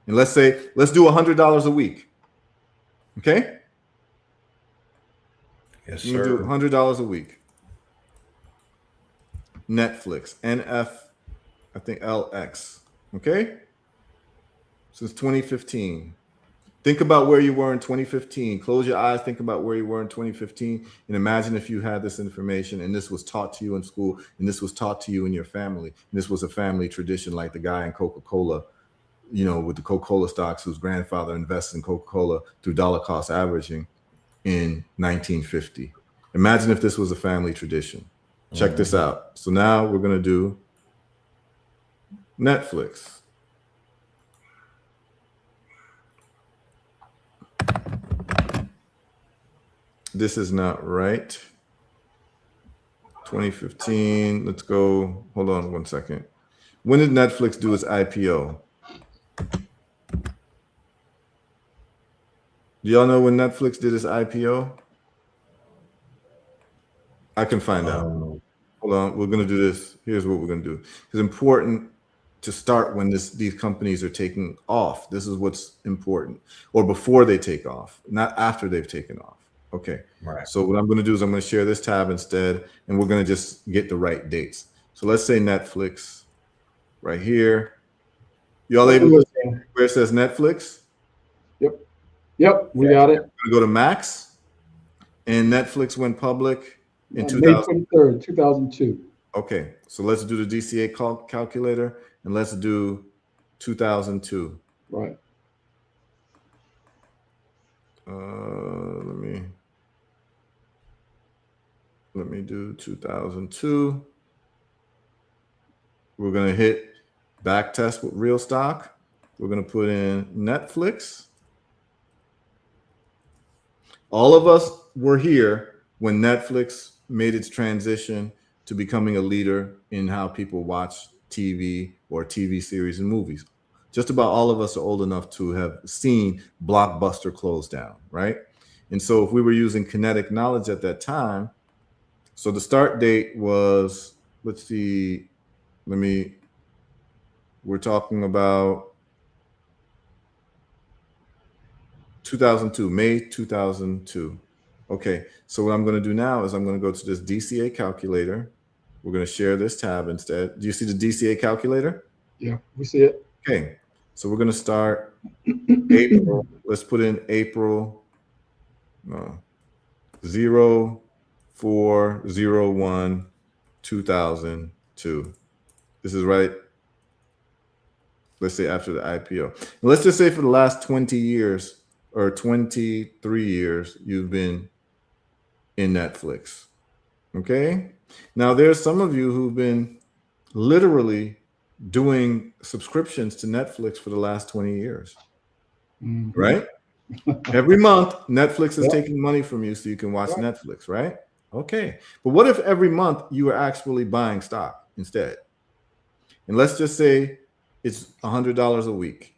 And let's do $100 a week. Okay? Yes, You can do $100 a week. Netflix. NF, I think LX. Okay? Since 2015. Think about where you were in 2015. Close your eyes, think about where you were in 2015, and imagine if you had this information and this was taught to you in school and this was taught to you in your family. And this was a family tradition, like the guy in Coca-Cola, with the Coca-Cola stocks, whose grandfather invested in Coca-Cola through dollar cost averaging in 1950. Imagine if this was a family tradition. Check this out. So now we're going to do Netflix. This is not right. 2015. Let's go. Hold on 1 second. When did Netflix do its IPO? Do y'all know when Netflix did its IPO? I can find out. Hold on. We're going to do this. Here's what we're going to do. It's important to start when these companies are taking off. This is what's important. Or before they take off, not after they've taken off. Okay. Right. So what I'm going to do is I'm going to share this tab instead, and we're going to just get the right dates. So let's say Netflix right here. Y'all able to see where it says Netflix? Yep, we got it. Go to Max, and Netflix went public in May 2000. 23rd, 2002. Okay, so let's do the DCA calculator, and let's do 2002. Right. Let me do 2002. We're gonna hit back test with real stock. We're gonna put in Netflix. All of us were here when Netflix made its transition to becoming a leader in how people watch TV or TV series and movies. Just about all of us are old enough to have seen Blockbuster close down, right? And so if we were using kinetic knowledge at that time, so the start date was, let's see, we're talking about 2002, May 2002. Okay, so what I'm going to do now is I'm going to go to this DCA calculator. We're going to share this tab instead. Do you see the DCA calculator? Yeah, we see it. Okay, so we're going to start April. Let's put in April 04/01 2002. This is right. Let's say after the IPO. Let's just say for the last 20 years or 23 years, you've been in Netflix. Okay. Now there's some of you who've been literally doing subscriptions to Netflix for the last 20 years, right? Every month, Netflix is taking money from you so you can watch Netflix, right? Okay. But what if every month you are actually buying stock instead? And let's just say it's $100 a week.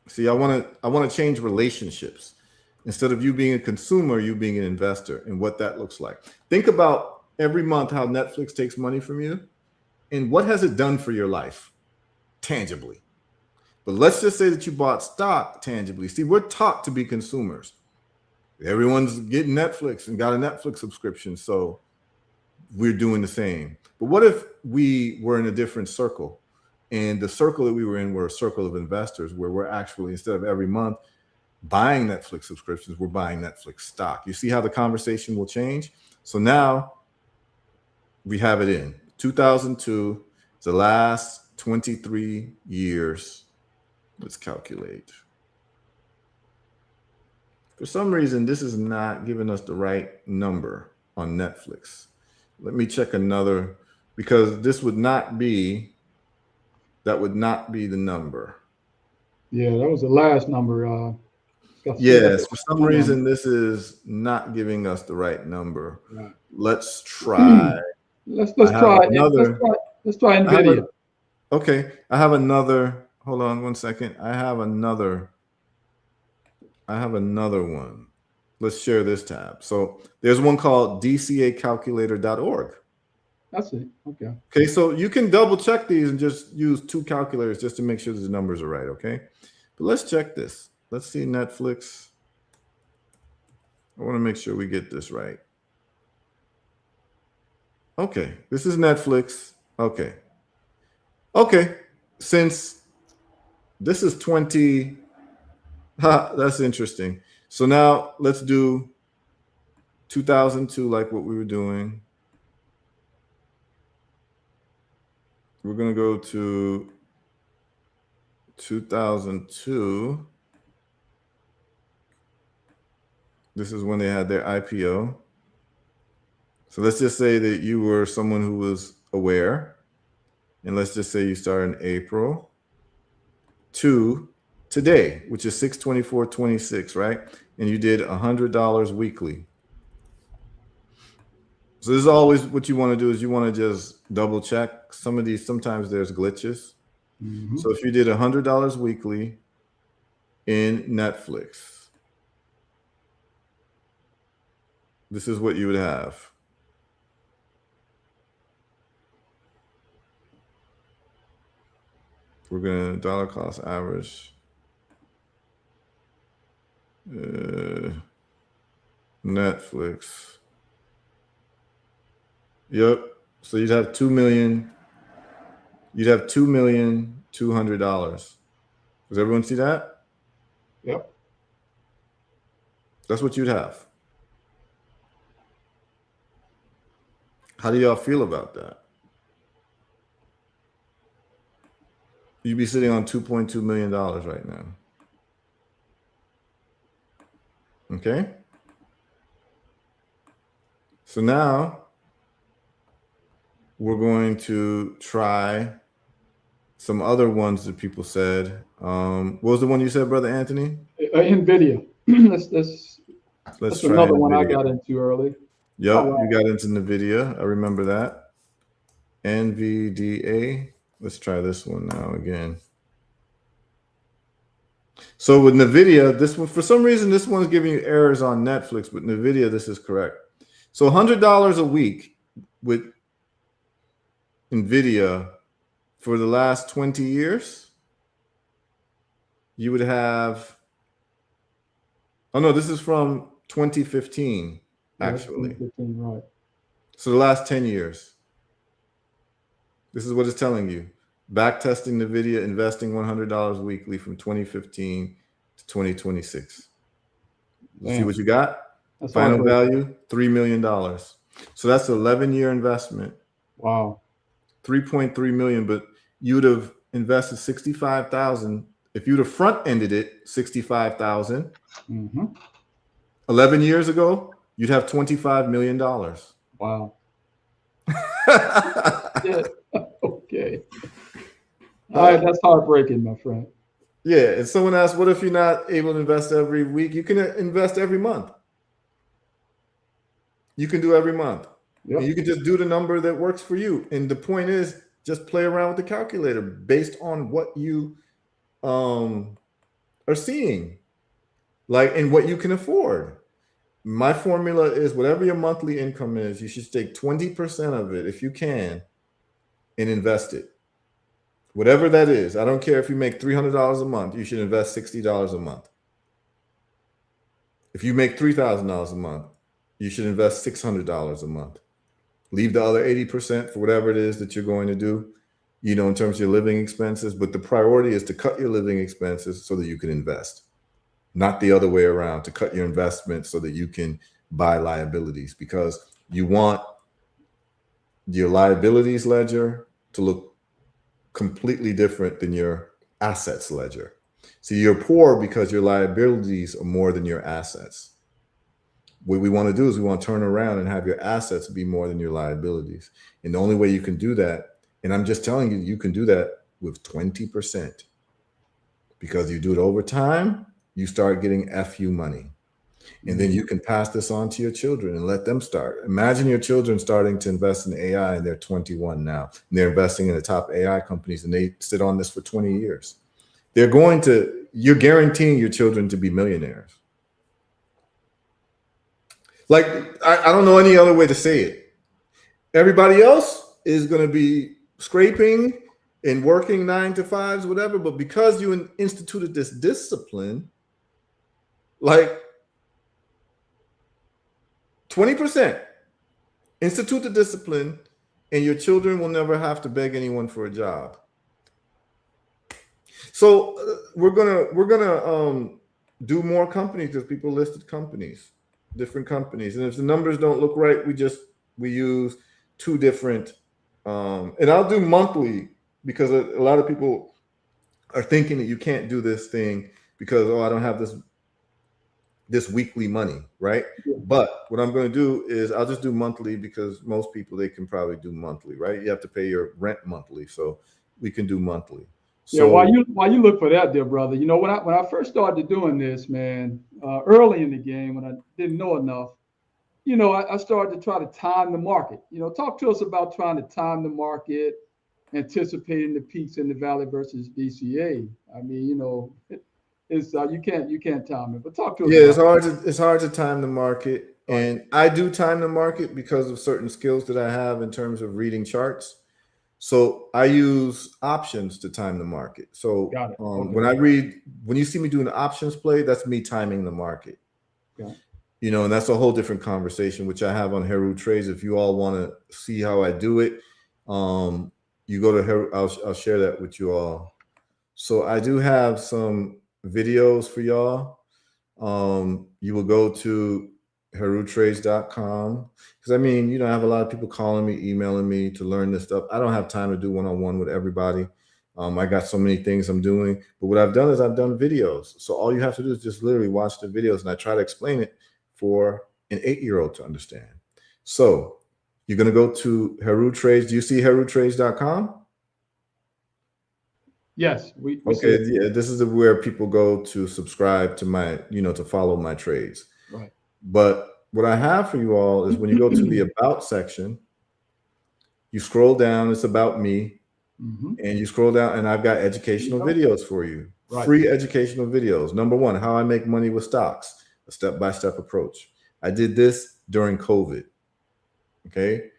See, I want to change relationships. Instead of you being a consumer, you being an investor, and what that looks like. Think about every month how Netflix takes money from you, and what has it done for your life tangibly? But let's just say that you bought stock tangibly. See, we're taught to be consumers. Everyone's getting Netflix and got a Netflix subscription, so we're doing the same. But what if we were in a different circle, and the circle that we were in were a circle of investors where we're actually, instead of every month buying Netflix subscriptions, we're buying Netflix stock. You see how the conversation will change? So now we have it in 2002, the last 23 years. Let's calculate. For some reason, this is not giving us the right number on Netflix. Let me check another, because this would not be, that would not be the number. Yeah, that was the last number. Yes, for some reason, this is not giving us the right number. Right. Let's try. Let's try another. Let's try NVIDIA. Okay, I have another. Hold on one second. I have another one. Let's share this tab. So there's one called dcacalculator.org. That's it. Okay. Okay, so you can double check these and just use two calculators just to make sure that the numbers are right. Okay, but let's check this. Let's see Netflix. I want to make sure we get this right. Okay, this is Netflix. Okay. Okay, since this is 20, that's interesting. So now let's do 2002 like what we were doing. We're going to go to 2002. This is when they had their IPO. So let's just say that you were someone who was aware. And let's just say you started in April to today, which is 6/24/26, right? And you did $100 weekly. So this is always what you want to do, is you want to just double check. Some of these, sometimes there's glitches. So if you did $100 weekly in Netflix, this is what you would have. We're going to dollar cost average. Netflix. Yep. So you'd have $2 million. You'd have $2,200,000. Does everyone see that? Yep. That's what you'd have. How do y'all feel about that? You'd be sitting on $2.2 million right now. Okay. So now we're going to try some other ones that people said. What was the one you said, Brother Anthony? NVIDIA. That's Let's try another one I NVIDIA. got into early. Yep, Oh, wow. you got into NVIDIA. I remember that. NVDA. Let's try this one now again. So with NVIDIA, this one, for some reason, this one's giving you errors on Netflix. With NVIDIA, this is correct. So $100 a week with NVIDIA for the last 20 years, you would have, oh no, this is from 2015, Yeah, that's actually. 2015, right. So the last 10 years. This is what it's telling you. Back testing NVIDIA, investing $100 weekly from 2015 to 2026. You see Damn. what you got? That's Final heartbreaking. value, $3 million. So that's an 11-year investment, Wow. 3.3 million, but you'd have invested 65,000. If you'd have front-ended it, 65,000, Mm-hmm. 11 years ago, you'd have $25 million. Wow. Yeah. Okay. All right, that's heartbreaking, my friend. Yeah, and someone asked, what if you're not able to invest every week? You can invest every month. You can do every month. Yep. And you can just do the number that works for you. And the point is, just play around with the calculator based on what you are seeing, like, and what you can afford. My formula is whatever your monthly income is, you should take 20% of it if you can and invest it. Whatever that is. I don't care if you make $300 a month, you should invest $60 a month. If you make $3,000 a month, you should invest $600 a month. Leave the other 80% for whatever it is that you're going to do, you know, in terms of your living expenses. But the priority is to cut your living expenses so that you can invest, not the other way around, to cut your investments so that you can buy liabilities, because you want your liabilities ledger to look completely different than your assets ledger. So you're poor because your liabilities are more than your assets. What we want to do is we want to turn around and have your assets be more than your liabilities. And the only way you can do that, and I'm just telling you, you can do that with 20%, because you do it over time, you start getting FU money. And then you can pass this on to your children and let them start. Imagine your children starting to invest in AI and they're 21 now. And they're investing in the top AI companies and they sit on this for 20 years. You're guaranteeing your children to be millionaires. Like, I don't know any other way to say it. Everybody else is going to be scraping and working 9 to 5s, whatever. But because you instituted this discipline, like, 20%, institute the discipline, and your children will never have to beg anyone for a job. So we're gonna do more companies, because people listed companies, different companies, and if the numbers don't look right, we use 2 different. And I'll do monthly, because a lot of people are thinking that you can't do this thing because, oh, I don't have this weekly money, right? Yeah. But what I'm going to do is I'll just do monthly, because most people, they can probably do monthly, right? You have to pay your rent monthly, so we can do monthly. Yeah, while you look for that, dear brother, you know, when I first started doing this, man, early in the game, when I didn't know enough, you know, I started to try to time the market. You know, talk to us about trying to time the market, anticipating the peaks in the valley versus DCA. I mean, you know, it's you can't time it, but talk to us. Yeah, about it's hard to time the market, Right. and I do time the market because of certain skills that I have in terms of reading charts. So I use options to time the market. So Got it. Okay. when you see me doing the options play, that's me timing the market. Yeah. You know, and that's a whole different conversation, which I have on Heru Trades. If you all want to see how I do it, you go to Heru. I'll share that with you all. So I do have some videos for y'all. You will go to herutrades.com, because I mean, I have a lot of people calling me, emailing me to learn this stuff. I don't have time to do one-on-one with everybody. I got so many things I'm doing, but what I've done is I've done videos. So all you have to do is just literally watch the videos, and I try to explain it for an 8-year-old to understand. So you're going to go to Heru Trades. Do you see herutrades.com? Yes, we Okay, see. yeah, this is where people go to subscribe to my, to follow my trades. Right. But what I have for you all is when you go to the About section, you scroll down, it's About Me, and you scroll down, and I've got educational videos for you. Right. Free educational videos. Number one, how I make money with stocks, a step-by-step approach. I did this during COVID. Okay.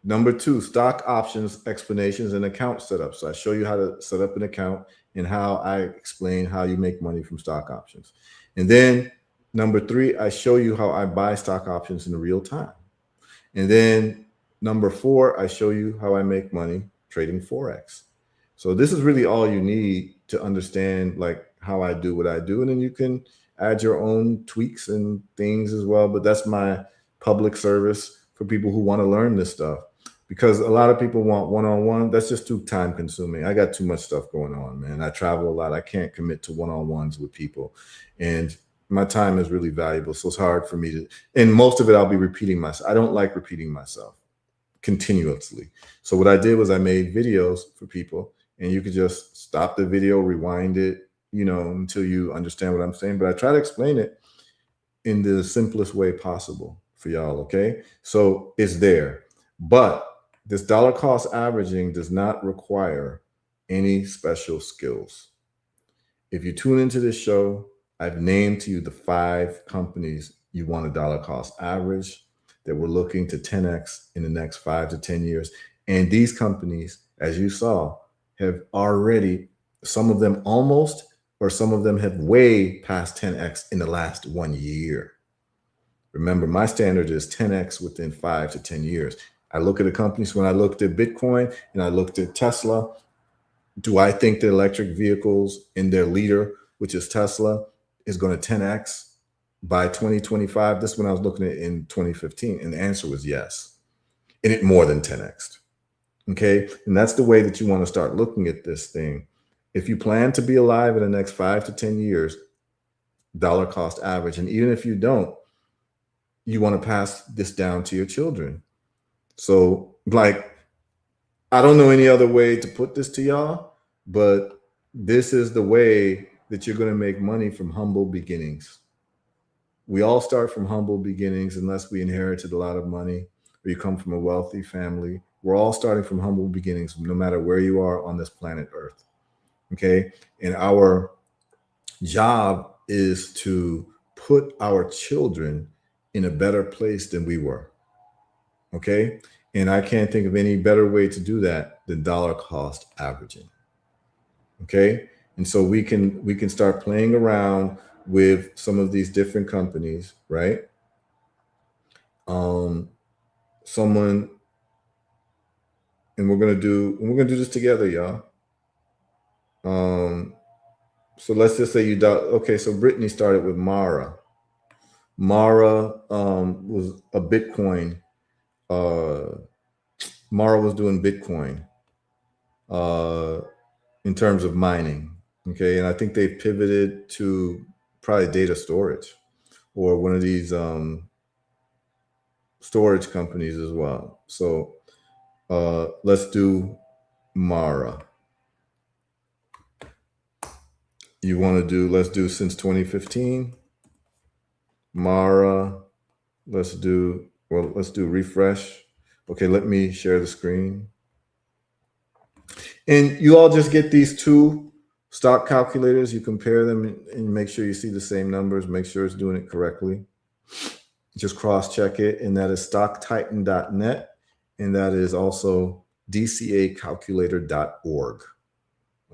Number two, stock options explanations and account setup. So I show you how to set up an account and how I explain how you make money from stock options. And then number three, I show you how I buy stock options in real time. And then number four, I show you how I make money trading Forex. So this is really all you need to understand like how I do what I do. And then you can add your own tweaks and things as well. But that's my public service for people who want to learn this stuff. Because a lot of people want one-on-one. That's just too time consuming. I got too much stuff going on, man. I travel a lot. I can't commit to one-on-ones with people. And my time is really valuable. So it's hard for me to, and most of it, I'll be repeating myself. I don't like repeating myself continuously. So what I did was I made videos for people, and you could just stop the video, rewind it, until you understand what I'm saying. But I try to explain it in the simplest way possible for y'all. Okay. So it's there, but this dollar cost averaging does not require any special skills. If you tune into this show, I've named to you the 5 companies you want a dollar cost average that we're looking to 10x in the next 5 to 10 years. And these companies, as you saw, have already, some of them almost, or some of them have way past 10x in the last 1 year. Remember, my standard is 10x within 5 to 10 years. I look at the companies. When I looked at Bitcoin and I looked at Tesla, do I think the electric vehicles in their leader, which is Tesla, is going to 10x by 2025? This is when I was looking at it in 2015, and the answer was yes. And it more than 10x. Okay. And that's the way that you want to start looking at this thing. If you plan to be alive in the next 5 to 10 years, dollar cost average. And even if you don't, you want to pass this down to your children. So like, I don't know any other way to put this to y'all, but this is the way that you're going to make money from humble beginnings. We all start from humble beginnings unless we inherited a lot of money or you come from a wealthy family. We're all starting from humble beginnings, no matter where you are on this planet Earth. Okay. And our job is to put our children in a better place than we were. Okay. And I can't think of any better way to do that than dollar cost averaging. Okay. And so we can start playing around with some of these different companies, right? And we're gonna do this together, y'all. So let's just say okay, so Brittany started with Mara. Mara was a Bitcoin. Mara was doing Bitcoin in terms of mining. Okay. And I think they pivoted to probably data storage or one of these storage companies as well. So let's do Mara. Let's do since 2015. Mara, let's do refresh. Okay, let me share the screen. And you all just get these 2 stock calculators. You compare them and make sure you see the same numbers, make sure it's doing it correctly. Just cross-check it. And that is stocktitan.net. And that is also dcacalculator.org.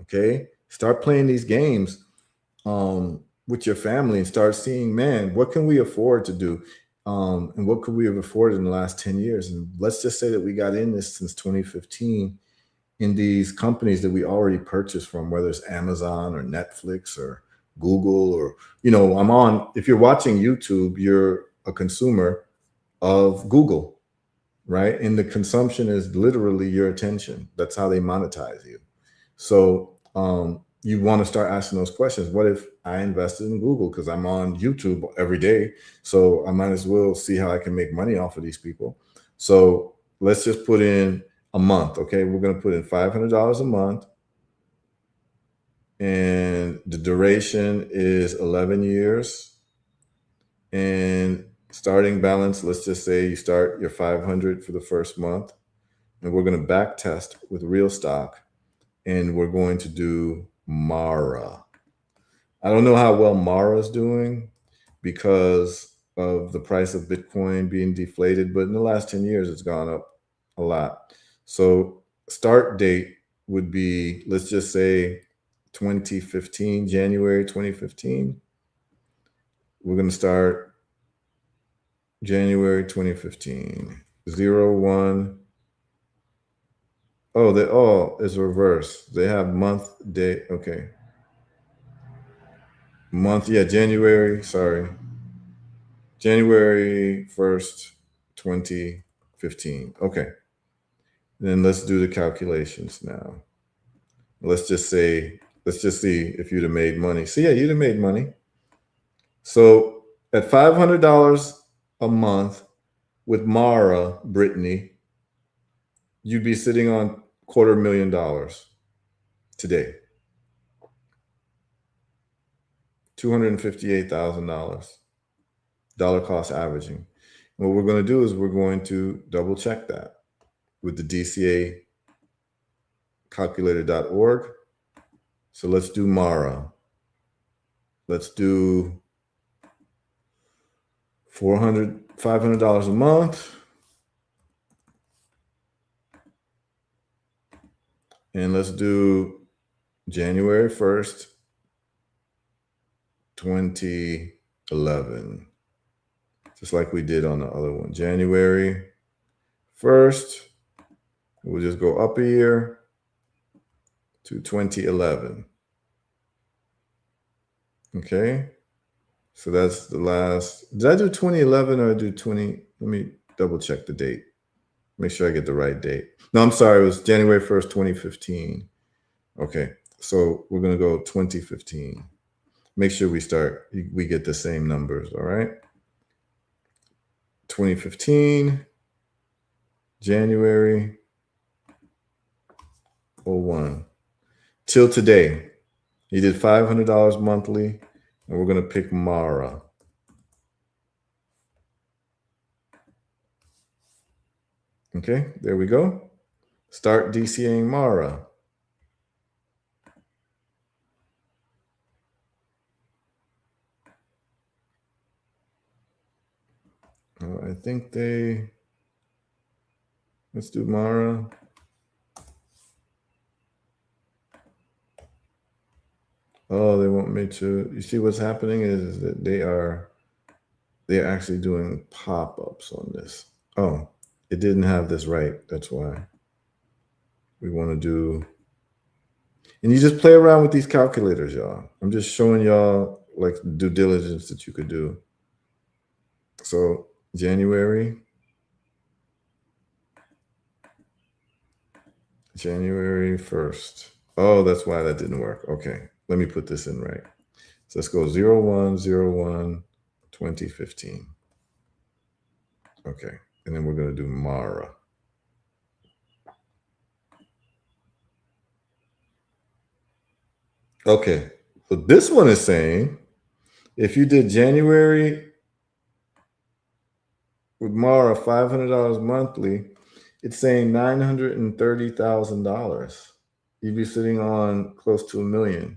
Okay, start playing these games with your family and start seeing, man, what can we afford to do? And what could we have afforded in the last 10 years? And let's just say that we got in this since 2015 in these companies that we already purchased from, whether it's Amazon or Netflix or Google, or, you know, I'm on, if you're watching YouTube, you're a consumer of Google, right? And the consumption is literally your attention. That's how they monetize you. So you want to start asking those questions. What if I invested in Google? Because I'm on YouTube every day. So I might as well see how I can make money off of these people. So let's just put in a month. Okay. We're going to put in $500 a month. And the duration is 11 years. And starting balance, let's just say you start your 500 for the first month. And we're going to back test with real stock. And we're going to do Mara. I don't know how well Mara is doing because of the price of Bitcoin being deflated, but in the last 10 years, it's gone up a lot. So start date would be, let's just say 2015, January 2015. We're going to start January 2015, 01. Oh, it's reverse. They have month, day. Okay. Month, yeah, January 1st, 2015. Okay. Then let's do the calculations now. Let's just see if you'd have made money. So yeah, you'd have made money. So at $500 a month with Mara, Brittany, you'd be sitting on $250,000 today. $258,000 dollar cost averaging. And what we're going to do is we're going to double check that with the DCA calculator.org. So let's do Mara. Let's do $500 a month. And let's do January 1st, 2011. Just like we did on the other one. January 1st, we'll just go up a year to 2011. Okay. So that's the last. Did I do 2011 or I do 20? Let me double check the date. Make sure I get the right date. No, I'm sorry. It was January 1st, 2015. Okay. So we're going to go 2015. Make sure we get the same numbers. All right. 2015, January 01. Till today, he did $500 monthly, and we're going to pick Mara. Okay, there we go. Start DCAing Mara. I think let's do Mara. Oh, they want me to, you see what's happening is that they're actually doing pop-ups on this. Oh, it didn't have this right. That's why we want to do, and you just play around with these calculators, y'all. I'm just showing y'all like due diligence that you could do. So January 1st. Oh, that's why that didn't work. Okay, let me put this in right. So let's go 01/01/2015. Okay, and then we're going to do Mara. Okay, so this one is saying if you did January with Mara $500 monthly, it's saying $930,000. You'd be sitting on close to $1 million.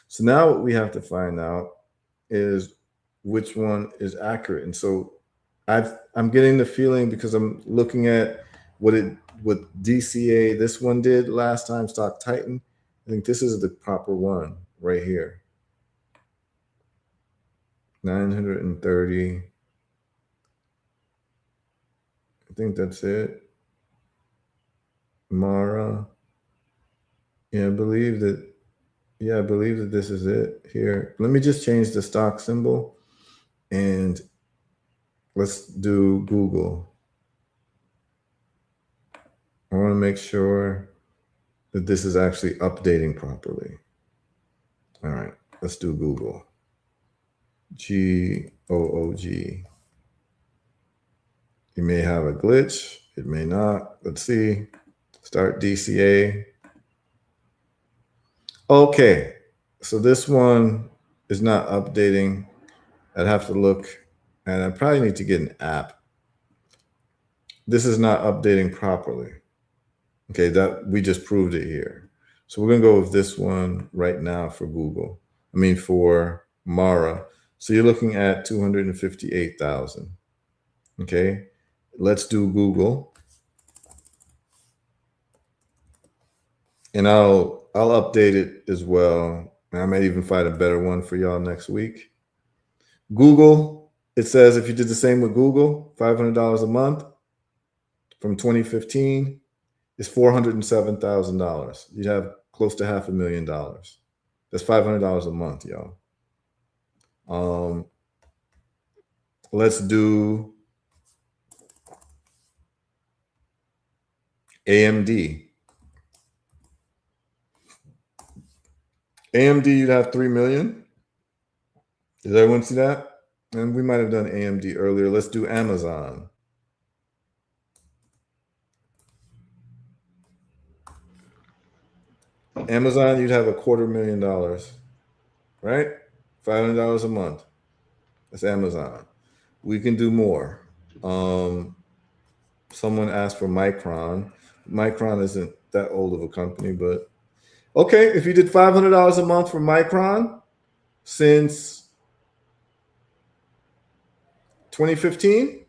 So now what we have to find out is which one is accurate. And so I'm getting the feeling, because I'm looking at what DCA this one did last time, Stock Titan. I think this is the proper one right here. 930. I think that's it. Mara. Yeah, I believe that Yeah, I believe that this is it here. Let me just change the stock symbol and let's do Google. I want to make sure that this is actually updating properly. All right, let's do Google. GOOG. You may have a glitch. It may not. Let's see. Start DCA. Okay, so this one is not updating. I'd have to look, and I probably need to get an app. This is not updating properly. Okay, that we just proved it here. So we're gonna go with this one right now for Google. I mean for Mara. So you're looking at 258,000. Okay, let's do Google. And I'll update it as well. I might even find a better one for y'all next week. Google, it says if you did the same with Google, $500 a month from 2015 is $407,000. You'd have close to $500,000. That's $500 a month, y'all. Let's do AMD. AMD, you'd have 3 million. Did everyone see that? And we might have done AMD earlier. Let's do Amazon. Amazon, you'd have $250,000, right? $500 a month. That's Amazon. We can do more. Someone asked for Micron. Micron isn't that old of a company, but okay, if you did $500 a month for Micron since 2015,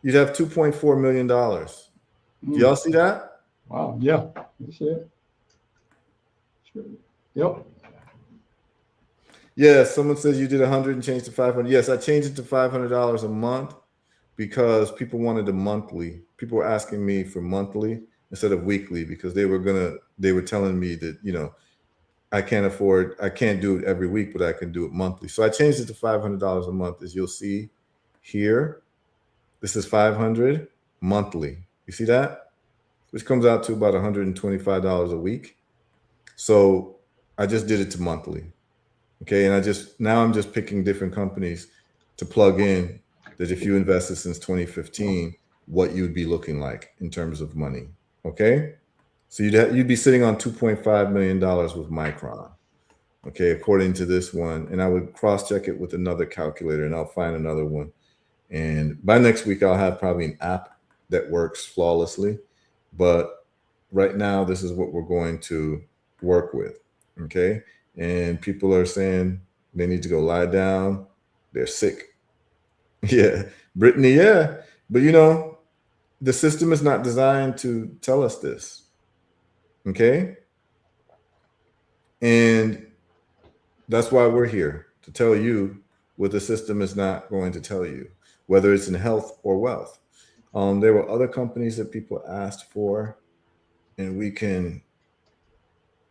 you'd have $2.4 million. Do y'all see that? Wow, yeah, that's it. Sure. Yep. Yeah, someone says you did 100 and changed to 500. Yes, I changed it to $500 a month because people wanted a monthly. People were asking me for monthly instead of weekly because they were telling me that, you know, I can't do it every week, but I can do it monthly. So I changed it to $500 a month, as you'll see here. This is 500 monthly. You see that? Which comes out to about $125 a week. So I just did it to monthly. Okay, and I'm just picking different companies to plug in that if you invested since 2015, what you'd be looking like in terms of money. Okay, so you'd be sitting on $2.5 million with Micron. Okay, according to this one, and I would cross-check it with another calculator, and I'll find another one. And by next week, I'll have probably an app that works flawlessly. But right now, this is what we're going to work with. Okay. And people are saying they need to go lie down. They're sick. Yeah. Brittany, yeah. But you know, the system is not designed to tell us this. Okay. And that's why we're here, to tell you what the system is not going to tell you, whether it's in health or wealth. There were other companies that people asked for, and we can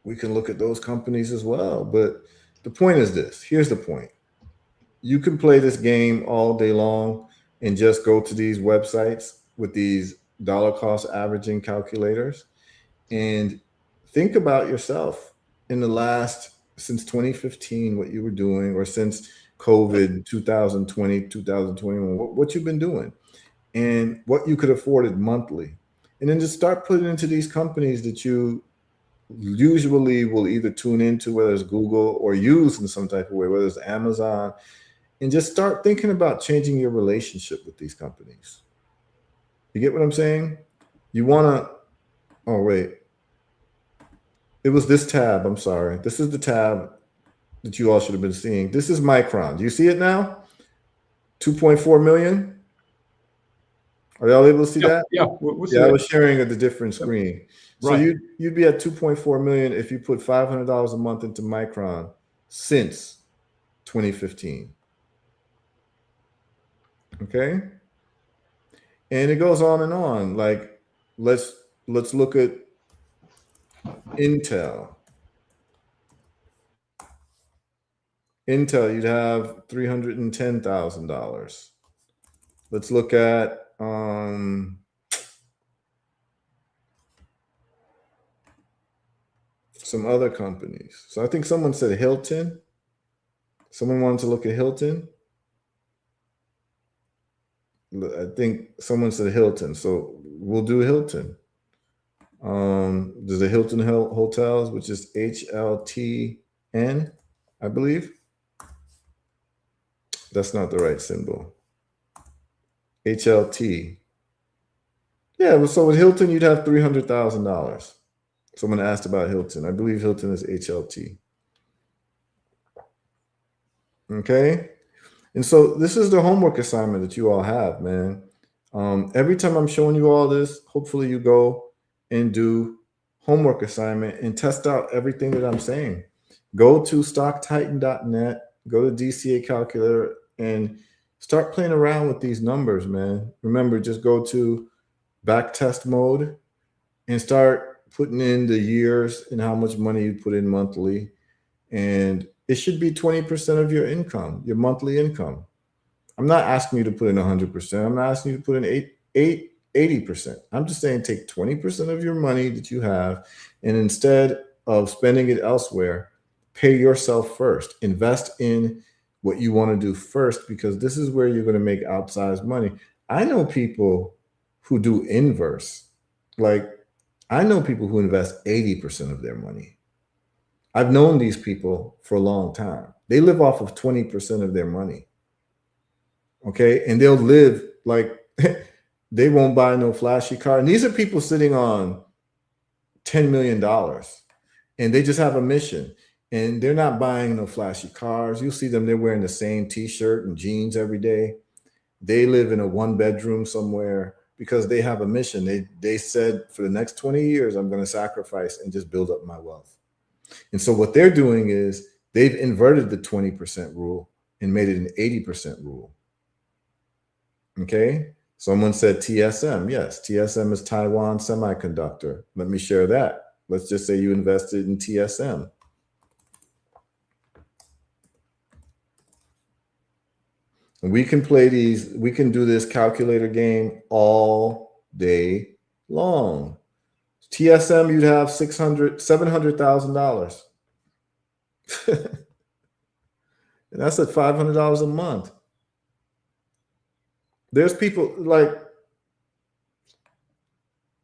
look at those companies as well. But the point is this. Here's the point. You can play this game all day long and just go to these websites with these dollar cost averaging calculators and think about yourself in the since 2015, what you were doing, or since COVID 2020, 2021, what you've been doing and what you could afford monthly. And then just start putting into these companies that you usually will either tune into, whether it's Google or use in some type of way, whether it's Amazon, and just start thinking about changing your relationship with these companies. You get what I'm saying? You want to, oh, wait. It was this tab. I'm sorry. This is the tab that you all should have been seeing. This is Micron. Do you see it now? 2.4 million. Are y'all able to see that? Yeah, I was sharing a different screen. So right. you'd be at 2.4 million if you put $500 a month into Micron since 2015. Okay, and it goes on and on. Like let's look at Intel. Intel, you'd have $310,000. Let's look at some other companies. So I think someone said Hilton. Someone wanted to look at Hilton. I think someone said Hilton. So we'll do Hilton. There's the Hilton Hotels, which is HLTN, I believe. That's not the right symbol. HLT. Yeah, so with Hilton, you'd have $300,000. Someone asked about Hilton. I believe Hilton is HLT. Okay. And so this is the homework assignment that you all have, man. Every time I'm showing you all this, hopefully you go and do homework assignment and test out everything that I'm saying. Go to stocktitan.net, go to DCA calculator and start playing around with these numbers, man. Remember, just go to back test mode and start putting in the years and how much money you put in monthly. And it should be 20% of your income, your monthly income. I'm not asking you to put in 100%. I'm not asking you to put in 80%. I'm just saying take 20% of your money that you have, and instead of spending it elsewhere, pay yourself first. Invest in what you want to do first, because this is where you're going to make outsized money. I know people who do inverse. Like, I know people who invest 80% of their money. I've known these people for a long time. They live off of 20% of their money. Okay. And they'll live like they won't buy no flashy car. And these are people sitting on $10 million and they just have a mission and they're not buying no flashy cars. You'll see them, they're wearing the same t-shirt and jeans every day. They live in a 1-bedroom somewhere because they have a mission. They said, for the next 20 years, I'm going to sacrifice and just build up my wealth. And so what they're doing is they've inverted the 20% rule and made it an 80% rule. Okay. Someone said TSM. Yes, TSM is Taiwan Semiconductor. Let me share that. Let's just say you invested in TSM. And we can play these, we can do this calculator game all day long. TSM, you'd have $700,000. And that's at $500 a month. There's people like,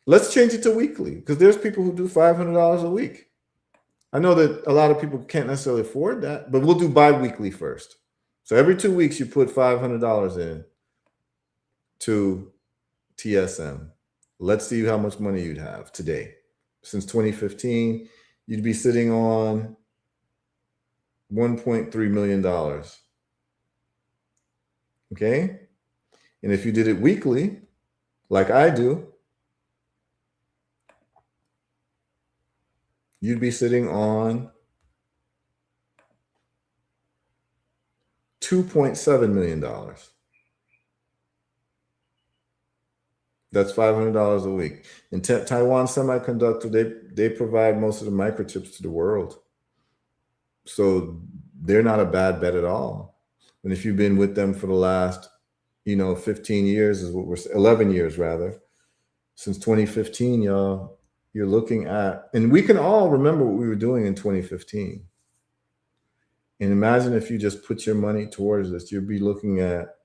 let's change it to weekly, because there's people who do $500 a week. I know that a lot of people can't necessarily afford that, but we'll do bi-weekly first. So every 2 weeks, you put $500 in to TSM. Let's see how much money you'd have today. Since 2015, you'd be sitting on $1.3 million. Okay? And if you did it weekly, like I do, you'd be sitting on $2.7 million. That's $500 a week. And Taiwan Semiconductor, they provide most of the microchips to the world. So they're not a bad bet at all. And if you've been with them for the last, 15 years is what we're 11 years rather, since 2015, y'all, you're looking at, and we can all remember what we were doing in 2015. And imagine if you just put your money towards this, you'd be looking at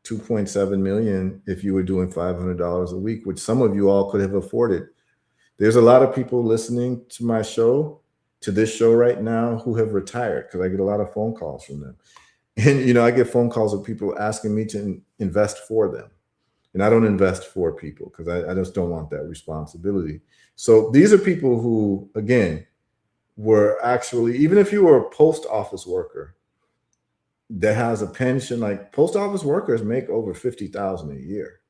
2.7 million if you were doing $500 a week, which some of you all could have afforded. There's a lot of people listening to my show, to this show right now, who have retired, because I get a lot of phone calls from them. And, I get phone calls of people asking me to invest for them. And I don't invest for people because I just don't want that responsibility. So these are people who, again, were actually, even if you were a post office worker that has a pension, like post office workers make over $50,000 a year.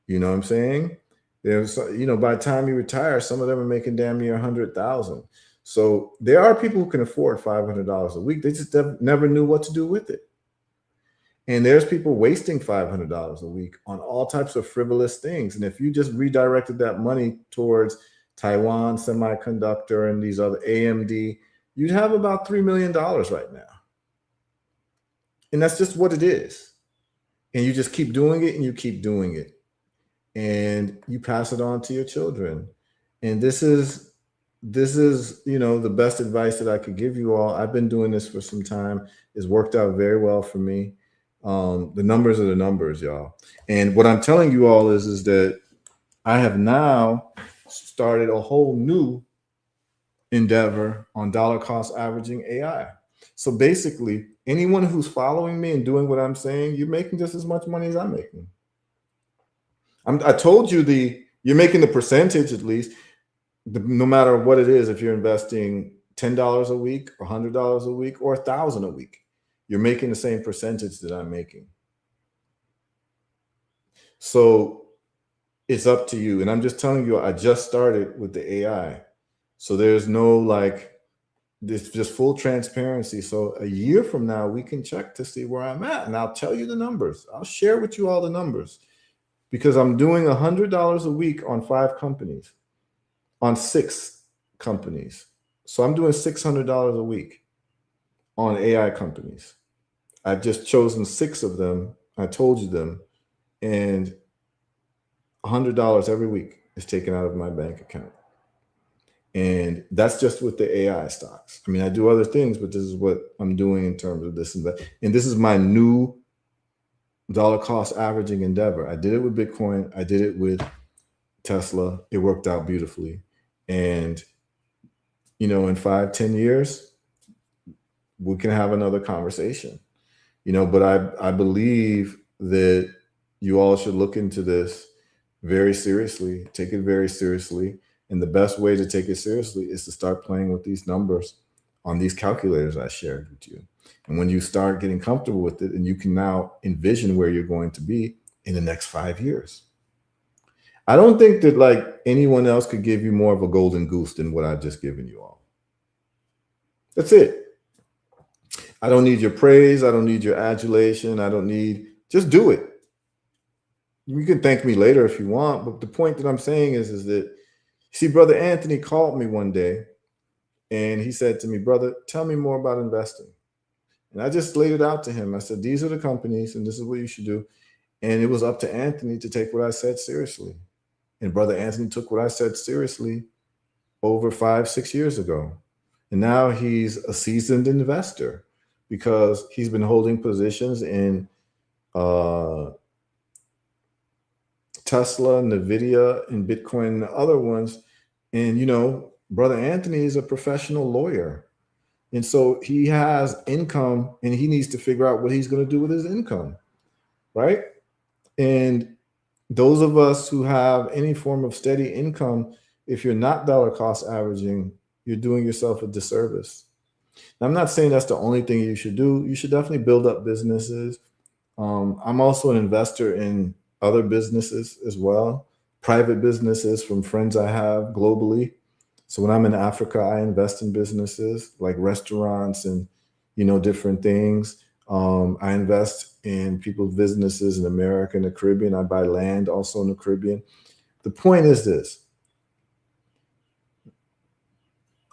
You know what I'm saying? There's, by the time you retire, some of them are making damn near $100,000. So there are people who can afford $500 a week. They just never knew what to do with it. And there's people wasting $500 a week on all types of frivolous things. And if you just redirected that money towards Taiwan Semiconductor and these other AMD, you'd have about $3 million right now. And that's just what it is. And you just keep doing it and you keep doing it. And you pass it on to your children. And this is, the best advice that I could give you all. I've been doing this for some time. It's worked out very well for me. The numbers are the numbers, y'all. And what I'm telling you all is that I have now started a whole new endeavor on dollar cost averaging AI. So basically, anyone who's following me and doing what I'm saying, you're making just as much money as I'm making. I told you you're making the percentage at least, no matter what it is, if you're investing $10 a week or $100 a week or $1,000 a week, you're making the same percentage that I'm making. So it's up to you. And I'm just telling you, I just started with the AI. So there's no this just full transparency. So a year from now, we can check to see where I'm at. And I'll tell you the numbers. I'll share with you all the numbers because I'm doing $100 a week on 5 companies, on 6 companies. So I'm doing $600 a week on AI companies. I've just chosen 6 of them. I told you them. And $100 every week is taken out of my bank account. And that's just with the AI stocks. I mean, I do other things, but this is what I'm doing in terms of this. And this is my new dollar cost averaging endeavor. I did it with Bitcoin. I did it with Tesla. It worked out beautifully. And, in 5-10 years, we can have another conversation, but I believe that you all should look into this very seriously, take it very seriously. And the best way to take it seriously is to start playing with these numbers on these calculators I shared with you. And when you start getting comfortable with it, and you can now envision where you're going to be in the next 5 years. I don't think that anyone else could give you more of a golden goose than what I've just given you all. That's it. I don't need your praise. I don't need your adulation. Just do it. You can thank me later if you want. But the point that I'm saying is that, see, Brother Anthony called me one day and he said to me, brother, tell me more about investing. And I just laid it out to him. I said, these are the companies and this is what you should do. And it was up to Anthony to take what I said seriously. And Brother Anthony took what I said seriously over 5-6 years ago. And now he's a seasoned investor because he's been holding positions in Tesla, NVIDIA, and Bitcoin, and the other ones. And, Brother Anthony is a professional lawyer. And so he has income and he needs to figure out what he's going to do with his income, right? And those of us who have any form of steady income, if you're not dollar cost averaging, you're doing yourself a disservice. Now, I'm not saying that's the only thing you should do. You should definitely build up businesses. I'm also an investor in other businesses as well, private businesses from friends I have globally. So when I'm in Africa, I invest in businesses like restaurants and, different things. I invest in people's businesses in America and the Caribbean. I buy land also in the Caribbean. The point is this.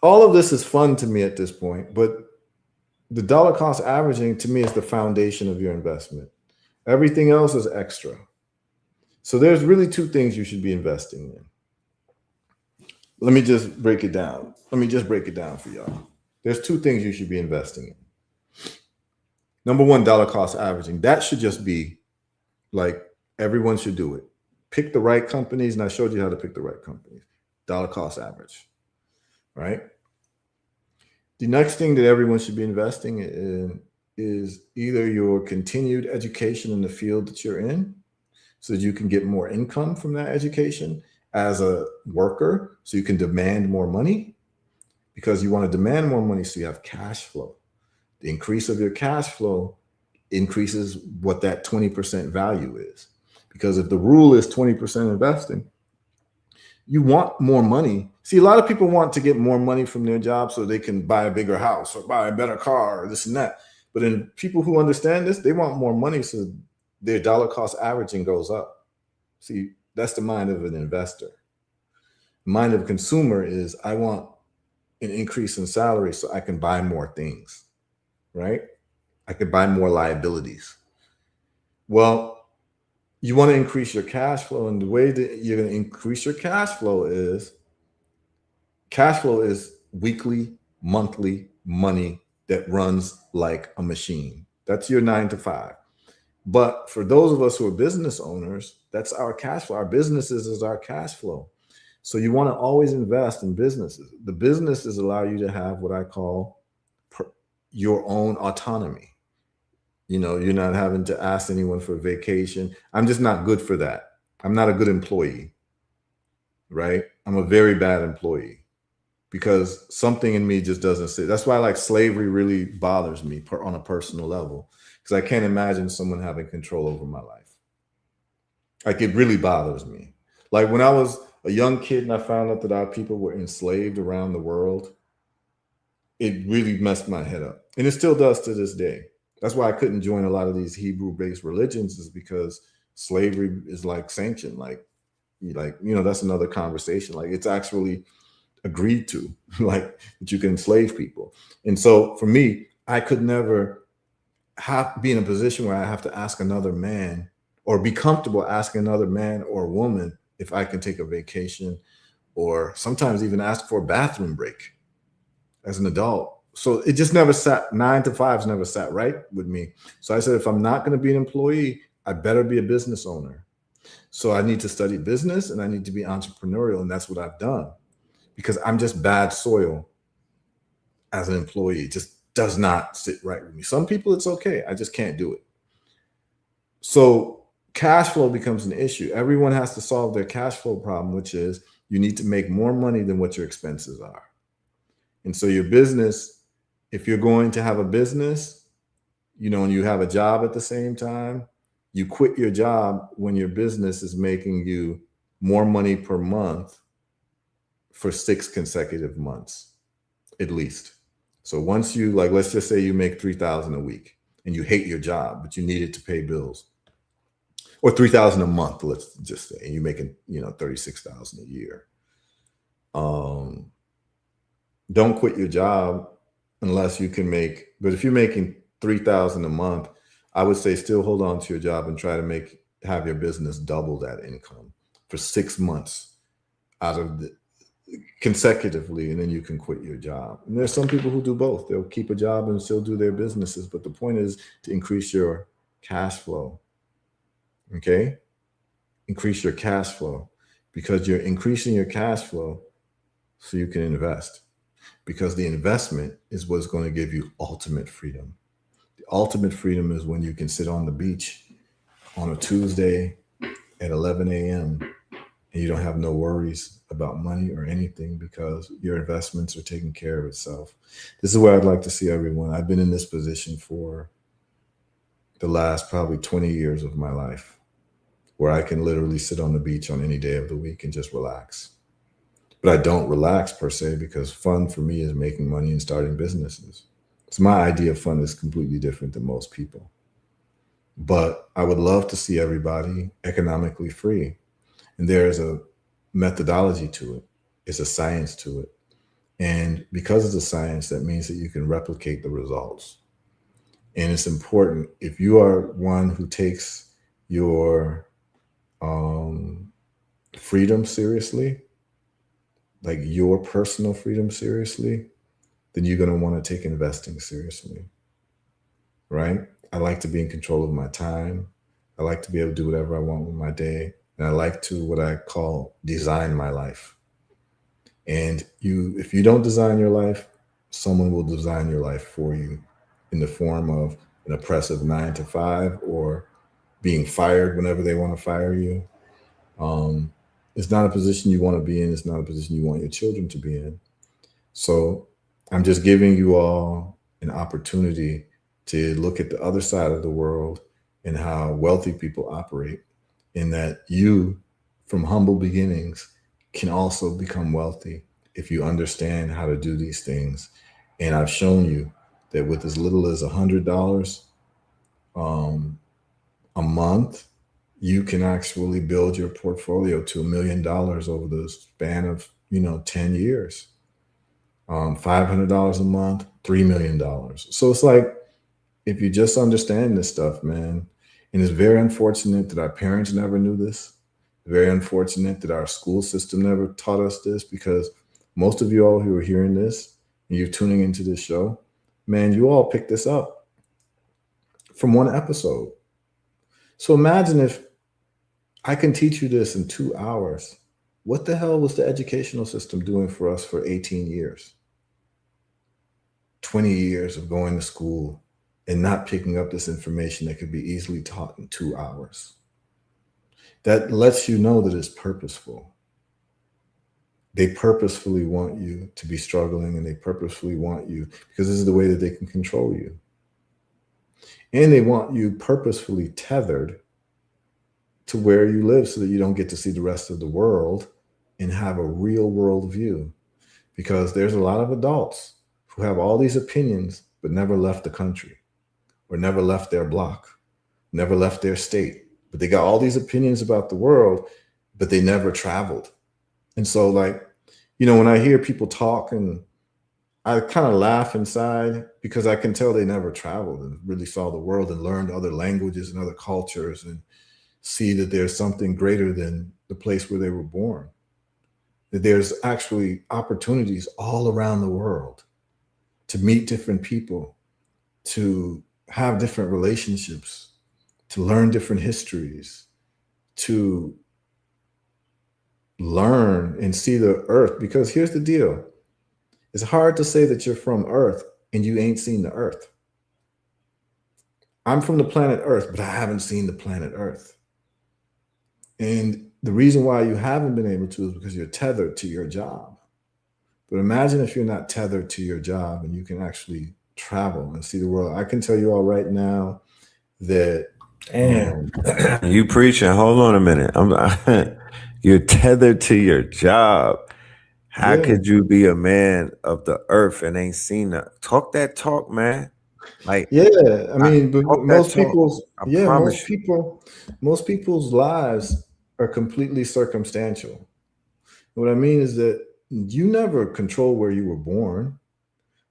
All of this is fun to me at this point, but the dollar cost averaging to me is the foundation of your investment. Everything else is extra. So there's really 2 things you should be investing in. Let me just break it down. For y'all. There's 2 things you should be investing in. Number 1, dollar cost averaging. That should just be everyone should do it. Pick the right companies, and I showed you how to pick the right companies. Dollar cost average, right? The next thing that everyone should be investing in is either your continued education in the field that you're in, so that you can get more income from that education as a worker, so you can demand more money, because you want to demand more money so you have cash flow. The increase of your cash flow increases what that 20% value is. Because if the rule is 20% investing, you want more money. See, a lot of people want to get more money from their job so they can buy a bigger house or buy a better car or this and that. But in people who understand this, they want more money so their dollar cost averaging goes up. See, that's the mind of an investor. The mind of a consumer is, I want an increase in salary so I can buy more things, right? I could buy more liabilities. Well, you want to increase your cash flow, and the way that you're going to increase your cash flow is weekly, monthly money that runs like a machine. That's your 9 to 5. But for those of us who are business owners, that's our cash flow. Our businesses is our cash flow. So you want to always invest in businesses. The businesses allow you to have what I call your own autonomy. You know, you're not having to ask anyone for a vacation. I'm just not good for that. I'm not a good employee, right? I'm a very bad employee because something in me just doesn't sit. That's why like slavery really bothers me on a personal level, because I can't imagine someone having control over my life. Like it really bothers me. Like when I was a young kid and I found out that our people were enslaved around the world, it really messed my head up. And it still does to this day. That's why I couldn't join a lot of these Hebrew-based religions, is because slavery is like sanctioned. Like, that's another conversation. Like it's actually agreed to, like that you can enslave people. And so for me, I could never be in a position where I have to ask another man or be comfortable asking another man or woman if I can take a vacation, or sometimes even ask for a bathroom break as an adult. So it just never sat, 9 to 5s never sat right with me. So I said, if I'm not going to be an employee, I better be a business owner. So I need to study business and I need to be entrepreneurial. And that's what I've done, because I'm just bad soil as an employee. It just does not sit right with me. Some people, it's okay. I just can't do it. So cash flow becomes an issue. Everyone has to solve their cash flow problem, which is you need to make more money than what your expenses are. And so your business, if you're going to have a business, and you have a job at the same time, you quit your job when your business is making you more money per month for 6 consecutive months, at least. So once you, like, let's just say you make $3,000 a week and you hate your job, but you need it to pay bills, or $3,000 a month, let's just say, and you're making, $36,000 a year. Don't quit your job unless you can make, but if you're making $3,000 a month, I would say still hold on to your job and try to have your business double that income for 6 months consecutively, and then you can quit your job. And there's some people who do both. They'll keep a job and still do their businesses, but the point is to increase your cash flow. Okay? Increase your cash flow, because you're increasing your cash flow so you can invest. Because the investment is what's going to give you ultimate freedom. The ultimate freedom is when you can sit on the beach on a Tuesday at 11 a.m. and you don't have no worries about money or anything, because your investments are taking care of itself. This is where I'd like to see everyone. I've been in this position for the last probably 20 years of my life, where I can literally sit on the beach on any day of the week and just relax. But I don't relax per se, because fun for me is making money and starting businesses. So my idea of fun is completely different than most people. But I would love to see everybody economically free. And there's a methodology to it. It's a science to it. And because it's a science, that means that you can replicate the results. And it's important, if you are one who takes your freedom seriously, like your personal freedom seriously, then you're going to want to take investing seriously, right? I like to be in control of my time. I like to be able to do whatever I want with my day. And I like to, what I call, design my life. And if you don't design your life, someone will design your life for you in the form of an oppressive 9 to 5, or being fired whenever they want to fire you. It's not a position you want to be in. It's not a position you want your children to be in. So I'm just giving you all an opportunity to look at the other side of the world and how wealthy people operate, in that you, from humble beginnings, can also become wealthy if you understand how to do these things. And I've shown you that with as little as $100 a month, you can actually build your portfolio to $1 million over the span of 10 years. $500 a month, $3 million. So it's like, if you just understand this stuff, man, and it's very unfortunate that our parents never knew this. Very unfortunate that our school system never taught us this, because most of you all who are hearing this and you're tuning into this show, man, you all picked this up from one episode. So imagine if I can teach you this in 2 hours. What the hell was the educational system doing for us for 18 years? 20 years of going to school and not picking up this information that could be easily taught in 2 hours. That lets you know that it's purposeful. They purposefully want you to be struggling, and they purposefully want you, because this is the way that they can control you. And they want you purposefully tethered to where you live so that you don't get to see the rest of the world and have a real world view. Because there's a lot of adults who have all these opinions but never left the country, or never left their block, never left their state. But they got all these opinions about the world, but they never traveled. And so, like, when I hear people talk, and I kind of laugh inside, because I can tell they never traveled and really saw the world and learned other languages and other cultures, and see that there's something greater than the place where they were born. That there's actually opportunities all around the world to meet different people, to have different relationships, to learn different histories, to learn and see the earth. Because here's the deal. It's hard to say that you're from Earth and you ain't seen the earth. I'm from the planet Earth, but I haven't seen the planet Earth. And the reason why you haven't been able to is because you're tethered to your job. But imagine if you're not tethered to your job and you can actually travel and see the world. I can tell you all right now that you preaching. Hold on a minute. You're tethered to your job. How could you be a man of the earth and ain't seen that? Talk that talk, man. Like, yeah, I mean, but most people's lives are completely circumstantial. What I mean is that you never control where you were born.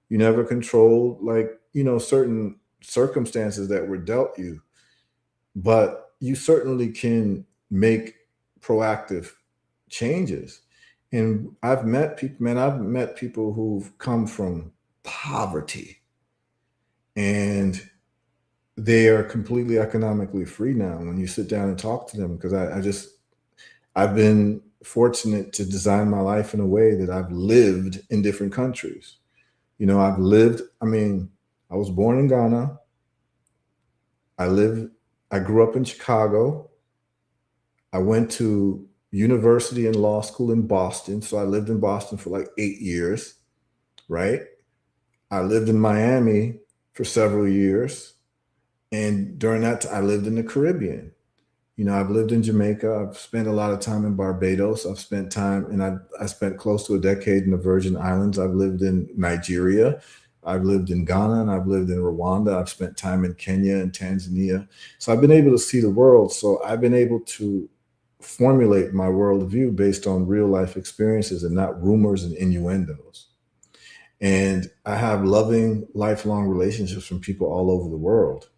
You never controlled, certain circumstances that were dealt you, but you certainly can make proactive changes. And I've met people, man, I've met people who've come from poverty, and they are completely economically free now when you sit down and talk to them. Because I've been fortunate to design my life in a way that I've lived in different countries. I was born in Ghana. I grew up in Chicago. I went to university and law school in Boston. So I lived in Boston for like 8 years, right? I lived in Miami for several years. And during that time, I lived in the Caribbean. I've lived in Jamaica. I've spent a lot of time in Barbados. I've spent time, and I spent close to a decade in the Virgin Islands. I've lived in Nigeria. I've lived in Ghana, and I've lived in Rwanda. I've spent time in Kenya and Tanzania. So I've been able to see the world. So I've been able to formulate my worldview based on real life experiences and not rumors and innuendos. And I have loving, lifelong relationships from people all over the world.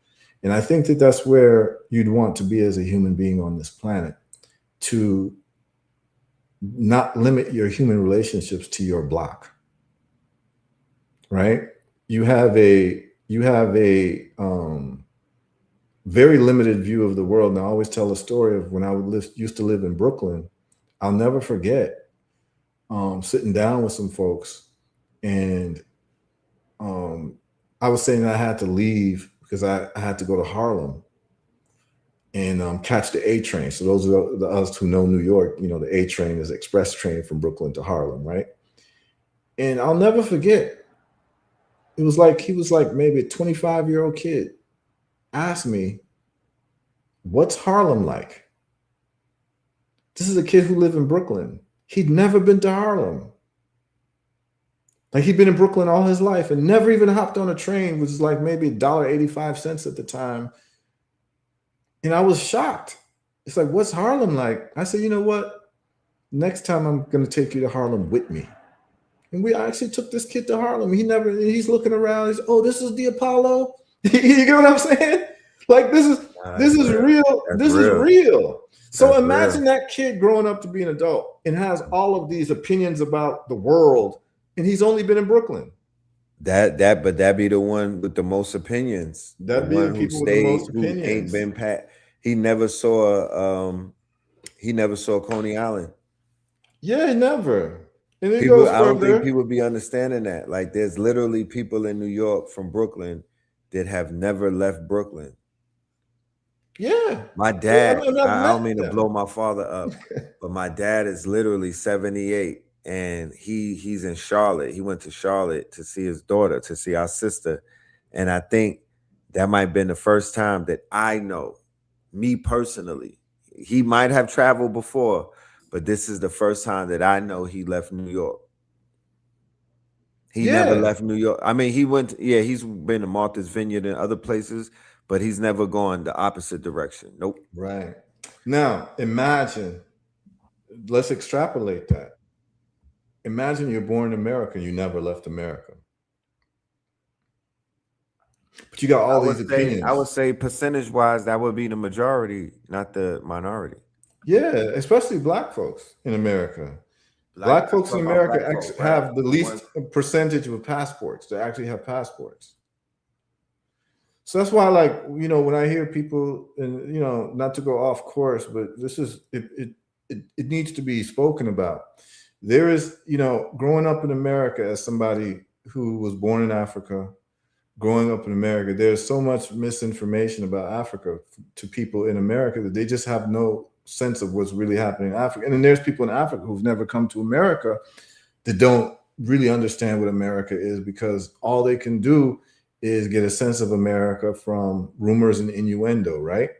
And I think that that's where you'd want to be as a human being on this planet, to not limit your human relationships to your block, right? You have a very limited view of the world. And I always tell a story of when I used to live in Brooklyn. I'll never forget sitting down with some folks, and I was saying that I had to leave because I had to go to Harlem and catch the A train. So those are the us who know New York, the A train is express train from Brooklyn to Harlem, right? And I'll never forget. He was like maybe a 25-year-old kid asked me, "What's Harlem like?" This is a kid who lived in Brooklyn. He'd never been to Harlem. Like, he'd been in Brooklyn all his life and never even hopped on a train, which is like maybe $1.85 at the time. And I was shocked. It's like, "What's Harlem like?" I said, "You know what? Next time I'm going to take you to Harlem with me. And we actually took this kid to Harlem. He's looking around. He's, oh, this is the Apollo. You get what I'm saying? Like this is real. That's This real. is real. So That's imagine real. that kid growing up to be an adult and has all of these opinions about the world, and he's only been in Brooklyn. But that be the one with the most opinions. That'd be the people with the most opinions. Who ain't been pat. He never saw Coney Island. Yeah, never. And it People, goes I don't think further. people be understanding that. Like, there's literally people in New York from Brooklyn that have never left Brooklyn. Yeah. My dad, I've I don't met mean to them. blow my father up, but my dad is literally 78 and he's in Charlotte. He went to Charlotte to see his daughter, to see our sister. And I think that might have been the first time that I know, me personally. He might have traveled before, but this is the first time that I know he left New York. He never left New York. I mean, he's been to Martha's Vineyard and other places, but he's never gone the opposite direction. Nope. Right. Now, imagine, let's extrapolate that. Imagine you're born in America and you never left America. But you got all these opinions. I would say percentage-wise, that would be the majority, not the minority. Yeah, especially black folks in America. Black folks in America have the least percentage of passports. They actually have passports. So that's why, like, when I hear people, and not to go off course, but this is it needs to be spoken about. There is, growing up in America as somebody who was born in Africa, growing up in America, there's so much misinformation about Africa to people in America that they just have no sense of what's really happening in Africa. And then there's people in Africa who've never come to America that don't really understand what America is, because all they can do is get a sense of America from rumors and innuendo, right?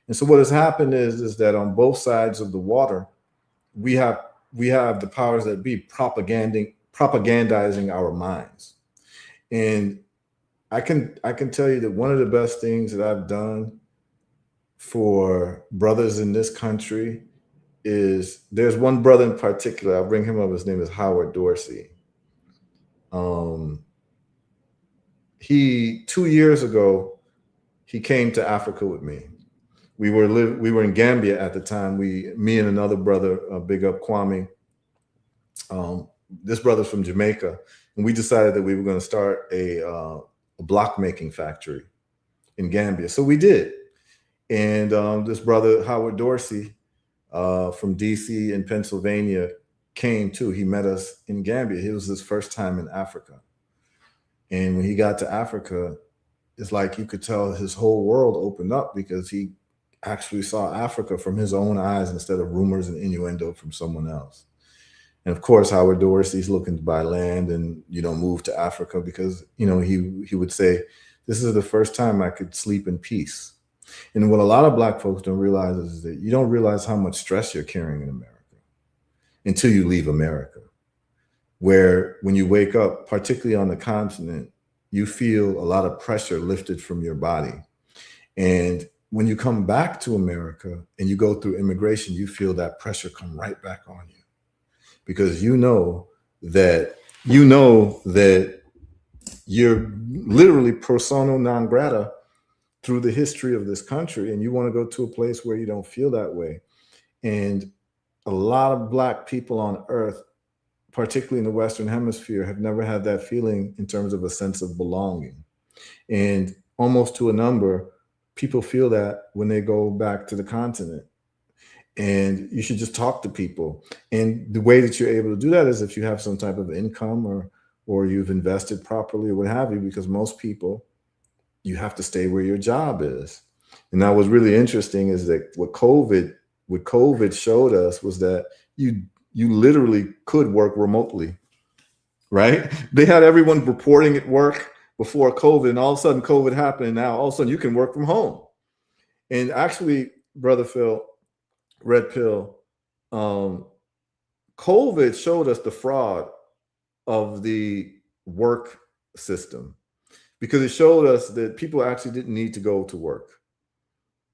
And so what has happened is that on both sides of the water, we have the powers that be propagandizing our minds. And I can tell you that one of the best things that I've done for brothers in this country is, there's one brother in particular, I'll bring him up. His name is Howard Dorsey. 2 years ago, he came to Africa with me. We were in Gambia at the time. Me and another brother, big up Kwame. This brother's from Jamaica, and we decided that we were going to start a block making factory in Gambia. So we did. And this brother, Howard Dorsey, from DC and Pennsylvania, came too. He met us in Gambia. It was his first time in Africa. And when he got to Africa, it's like you could tell his whole world opened up, because he actually saw Africa from his own eyes instead of rumors and innuendo from someone else. And of course, Howard Dorsey's looking to buy land and, move to Africa, because, he would say, this is the first time I could sleep in peace. And what a lot of Black folks don't realize is that you don't realize how much stress you're carrying in America until you leave America, where when you wake up, particularly on the continent, you feel a lot of pressure lifted from your body. And when you come back to America and you go through immigration, you feel that pressure come right back on you, because you know that you're literally persona non grata through the history of this country, and you want to go to a place where you don't feel that way. And a lot of Black people on earth, particularly in the Western Hemisphere, have never had that feeling in terms of a sense of belonging. And almost to a number, people feel that when they go back to the continent. And you should just talk to people. And the way that you're able to do that is if you have some type of income, or you've invested properly, or what have you, because most people, you have to stay where your job is. And that was really interesting, is that what COVID showed us was that you literally could work remotely, right? They had everyone reporting at work before COVID, and all of a sudden COVID happened, and now all of a sudden you can work from home. And actually, Brother Phil, Red Pill, COVID showed us the fraud of the work system, because it showed us that people actually didn't need to go to work.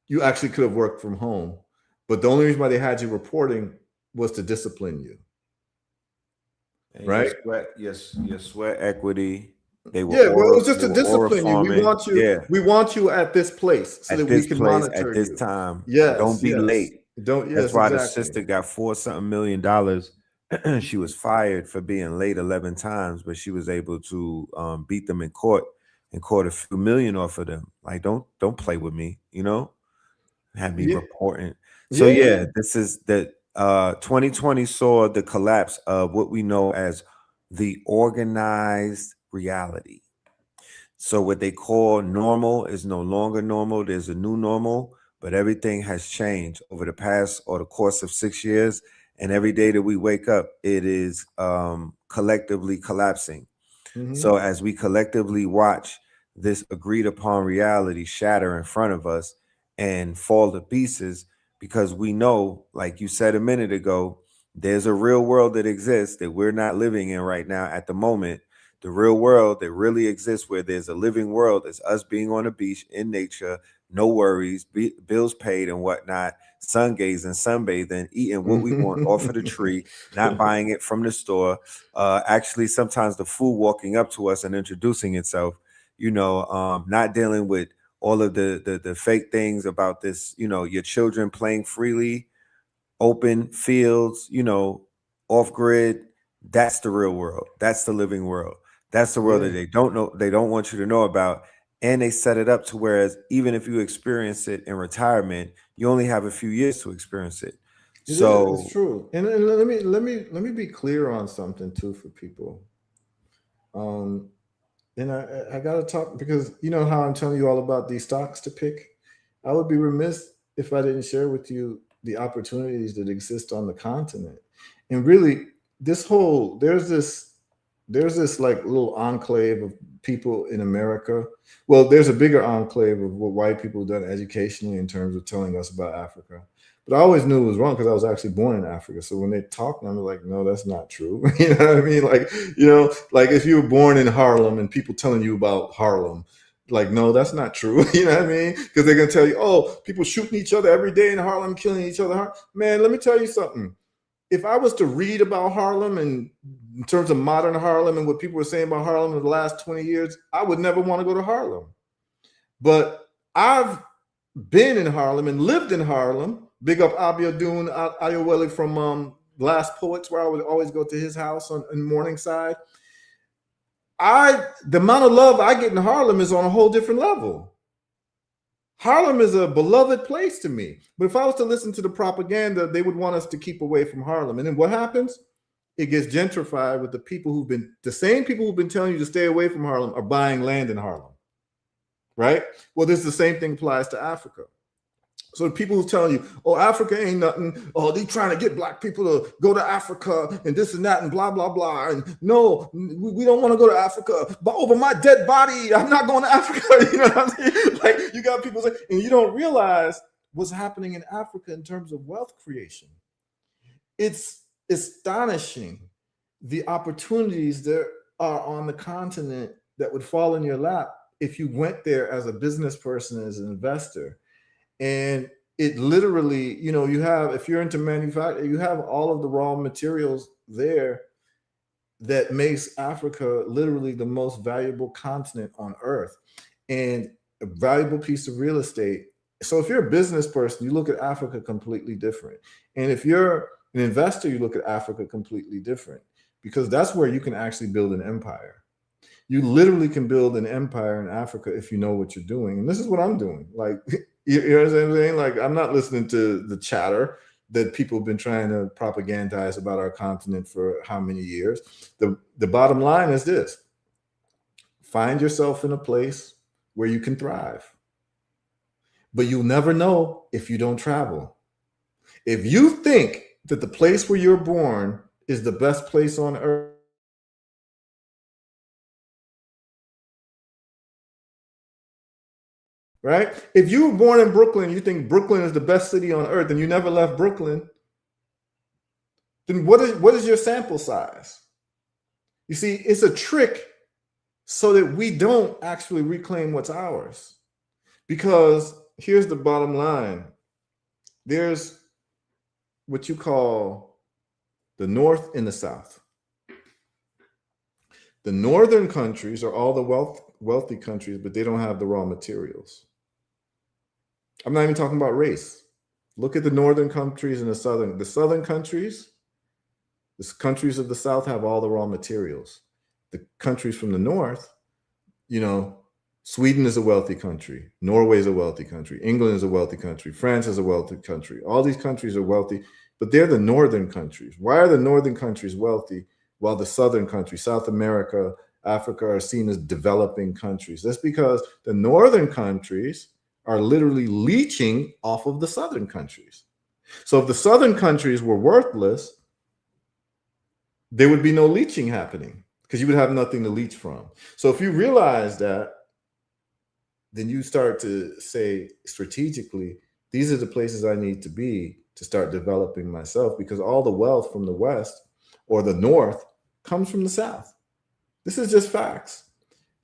You actually could have worked from home, but the only reason why they had you reporting was to discipline you. And right? your sweat equity. They were Yeah, well, it was just they to were aura discipline you. farming. Yeah, We want you at this place so that at we this can place at monitor this you. time. Yes, Don't be yes. late. Don't, That's yes, why the exactly. sister got $4 million. She was fired for being late 11 times, but she was able to beat them in court and caught a few million off of them. Like, don't play with me, Had me Yeah, reporting. So yeah, yeah, yeah. this is the 2020 saw the collapse of what we know as the organized reality. So what they call normal is no longer normal. There's a new normal, but everything has changed over the past or the course of 6 years. And every day that we wake up, it is collectively collapsing. Mhm. So as we collectively watch this agreed upon reality shatter in front of us and fall to pieces, because we know, like you said a minute ago, there's a real world that exists that we're not living in right now at the moment. The real world that really exists, where there's a living world, is us being on a beach in nature, no worries, bills paid and whatnot, sun gazing, sunbathing, eating what we want off of the tree, not buying it from the store. Actually, sometimes the food walking up to us and introducing itself, not dealing with all of the fake things about this, your children playing freely, open fields, off grid. That's the real world. That's the living world. That's the world that Yeah. they don't know, they don't want you to know about. And they set it up to whereas even if you experience it in retirement, you only have a few years to experience it. It is. It's So true. And let me be clear on something too for people. Um, and I gotta talk because you know how I'm telling you all about these stocks to pick. I would be remiss if I didn't share with you the opportunities that exist on the continent. And really, this whole there's this like little enclave of people in America. Well, there's a bigger enclave of what white people have done educationally in terms of telling us about Africa. But I always knew it was wrong because I was actually born in Africa. So when they talk, I'm like, no, that's not true. You know what I mean? Like if you were born in Harlem and people telling you about Harlem, like, no, that's not true. You know what I mean? Because they're gonna tell you, oh, people shooting each other every day in Harlem, killing each other. Man, let me tell you something. If I was to read about Harlem and in terms of modern Harlem and what people were saying about Harlem in the last 20 years, I would never want to go to Harlem. But I've been in Harlem and lived in Harlem. Big up Abiodun Ayowele from Glass Poets, where I would always go to his house in Morningside. The amount of love I get in Harlem is on a whole different level. Harlem is a beloved place to me. But if I was to listen to the propaganda, they would want us to keep away from Harlem. And then what happens? It gets gentrified with the same people who've been telling you to stay away from Harlem are buying land in Harlem. Right? Well, the same thing applies to Africa. So the people who tell you, oh, Africa ain't nothing. Oh, they trying to get black people to go to Africa and this and that and blah, blah, blah. And no, we don't want to go to Africa. But over my dead body, I'm not going to Africa. You know what I'm saying? Like you got people saying, and you don't realize what's happening in Africa in terms of wealth creation. It's astonishing the opportunities that are on the continent that would fall in your lap if you went there as a business person, as an investor. And it literally, you have, if you're into manufacturing, you have all of the raw materials there that makes Africa literally the most valuable continent on earth and a valuable piece of real estate. So if you're a business person, you look at Africa completely different. And if you're an investor, you look at Africa completely different because that's where you can actually build an empire. You literally can build an empire in Africa if you know what you're doing. And this is what I'm doing. Like, you know what I'm saying? Like, I'm not listening to the chatter that people have been trying to propagandize about our continent for how many years. The bottom line is this: find yourself in a place where you can thrive. But you'll never know if you don't travel. If you think that the place where you're born is the best place on earth, right? If you were born in Brooklyn, you think Brooklyn is the best city on earth, and you never left Brooklyn, then what is your sample size? You see, it's a trick so that we don't actually reclaim what's ours. Because here's the bottom line. There's what you call the North and the South. The northern countries are all the wealthy countries, but they don't have the raw materials. I'm not even talking about race. Look at the northern countries and the southern. The southern countries, the countries of the south have all the raw materials. The countries from the north, you know, Sweden is a wealthy country. Norway is a wealthy country. England is a wealthy country. France is a wealthy country. All these countries are wealthy, but they're the northern countries. Why are the northern countries wealthy while the southern countries, South America, Africa, are seen as developing countries? That's because the northern countries are literally leeching off of the southern countries. So if the southern countries were worthless, there would be no leeching happening because you would have nothing to leech from. So if you realize that, then you start to say strategically, these are the places I need to be to start developing myself, because all the wealth from the West or the North comes from the South. This is just facts.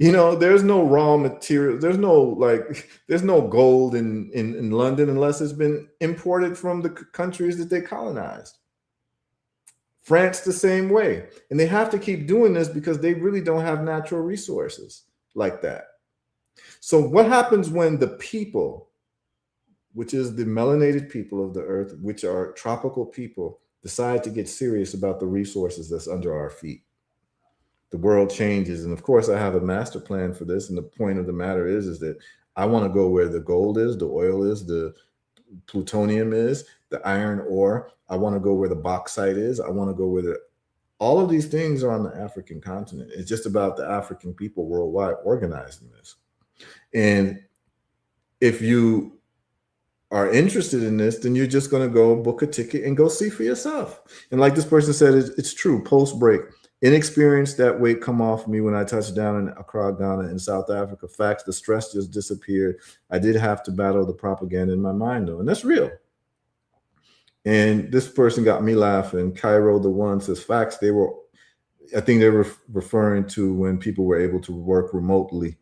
You know, there's no raw material. There's no gold in London unless it's been imported from the countries that they colonized. France the same way. And they have to keep doing this because they really don't have natural resources like that. So what happens when the people, which is the melanated people of the earth, which are tropical people, decide to get serious about the resources that's under our feet? The world changes. And of course, I have a master plan for this. And the point of the matter is that I want to go where the gold is, the oil is, the plutonium is, the iron ore. I want to go where the bauxite is. I want to go where all of these things are on the African continent. It's just about the African people worldwide organizing this. And if you are interested in this, then you're just going to go book a ticket and go see for yourself. And like this person said, it's true. Post break, inexperience, that weight come off me when I touched down in Accra, Ghana, in South Africa. Facts, the stress just disappeared. I did have to battle the propaganda in my mind, though, and that's real. And this person got me laughing. Cairo, the one, says facts. I think they were referring to when people were able to work remotely.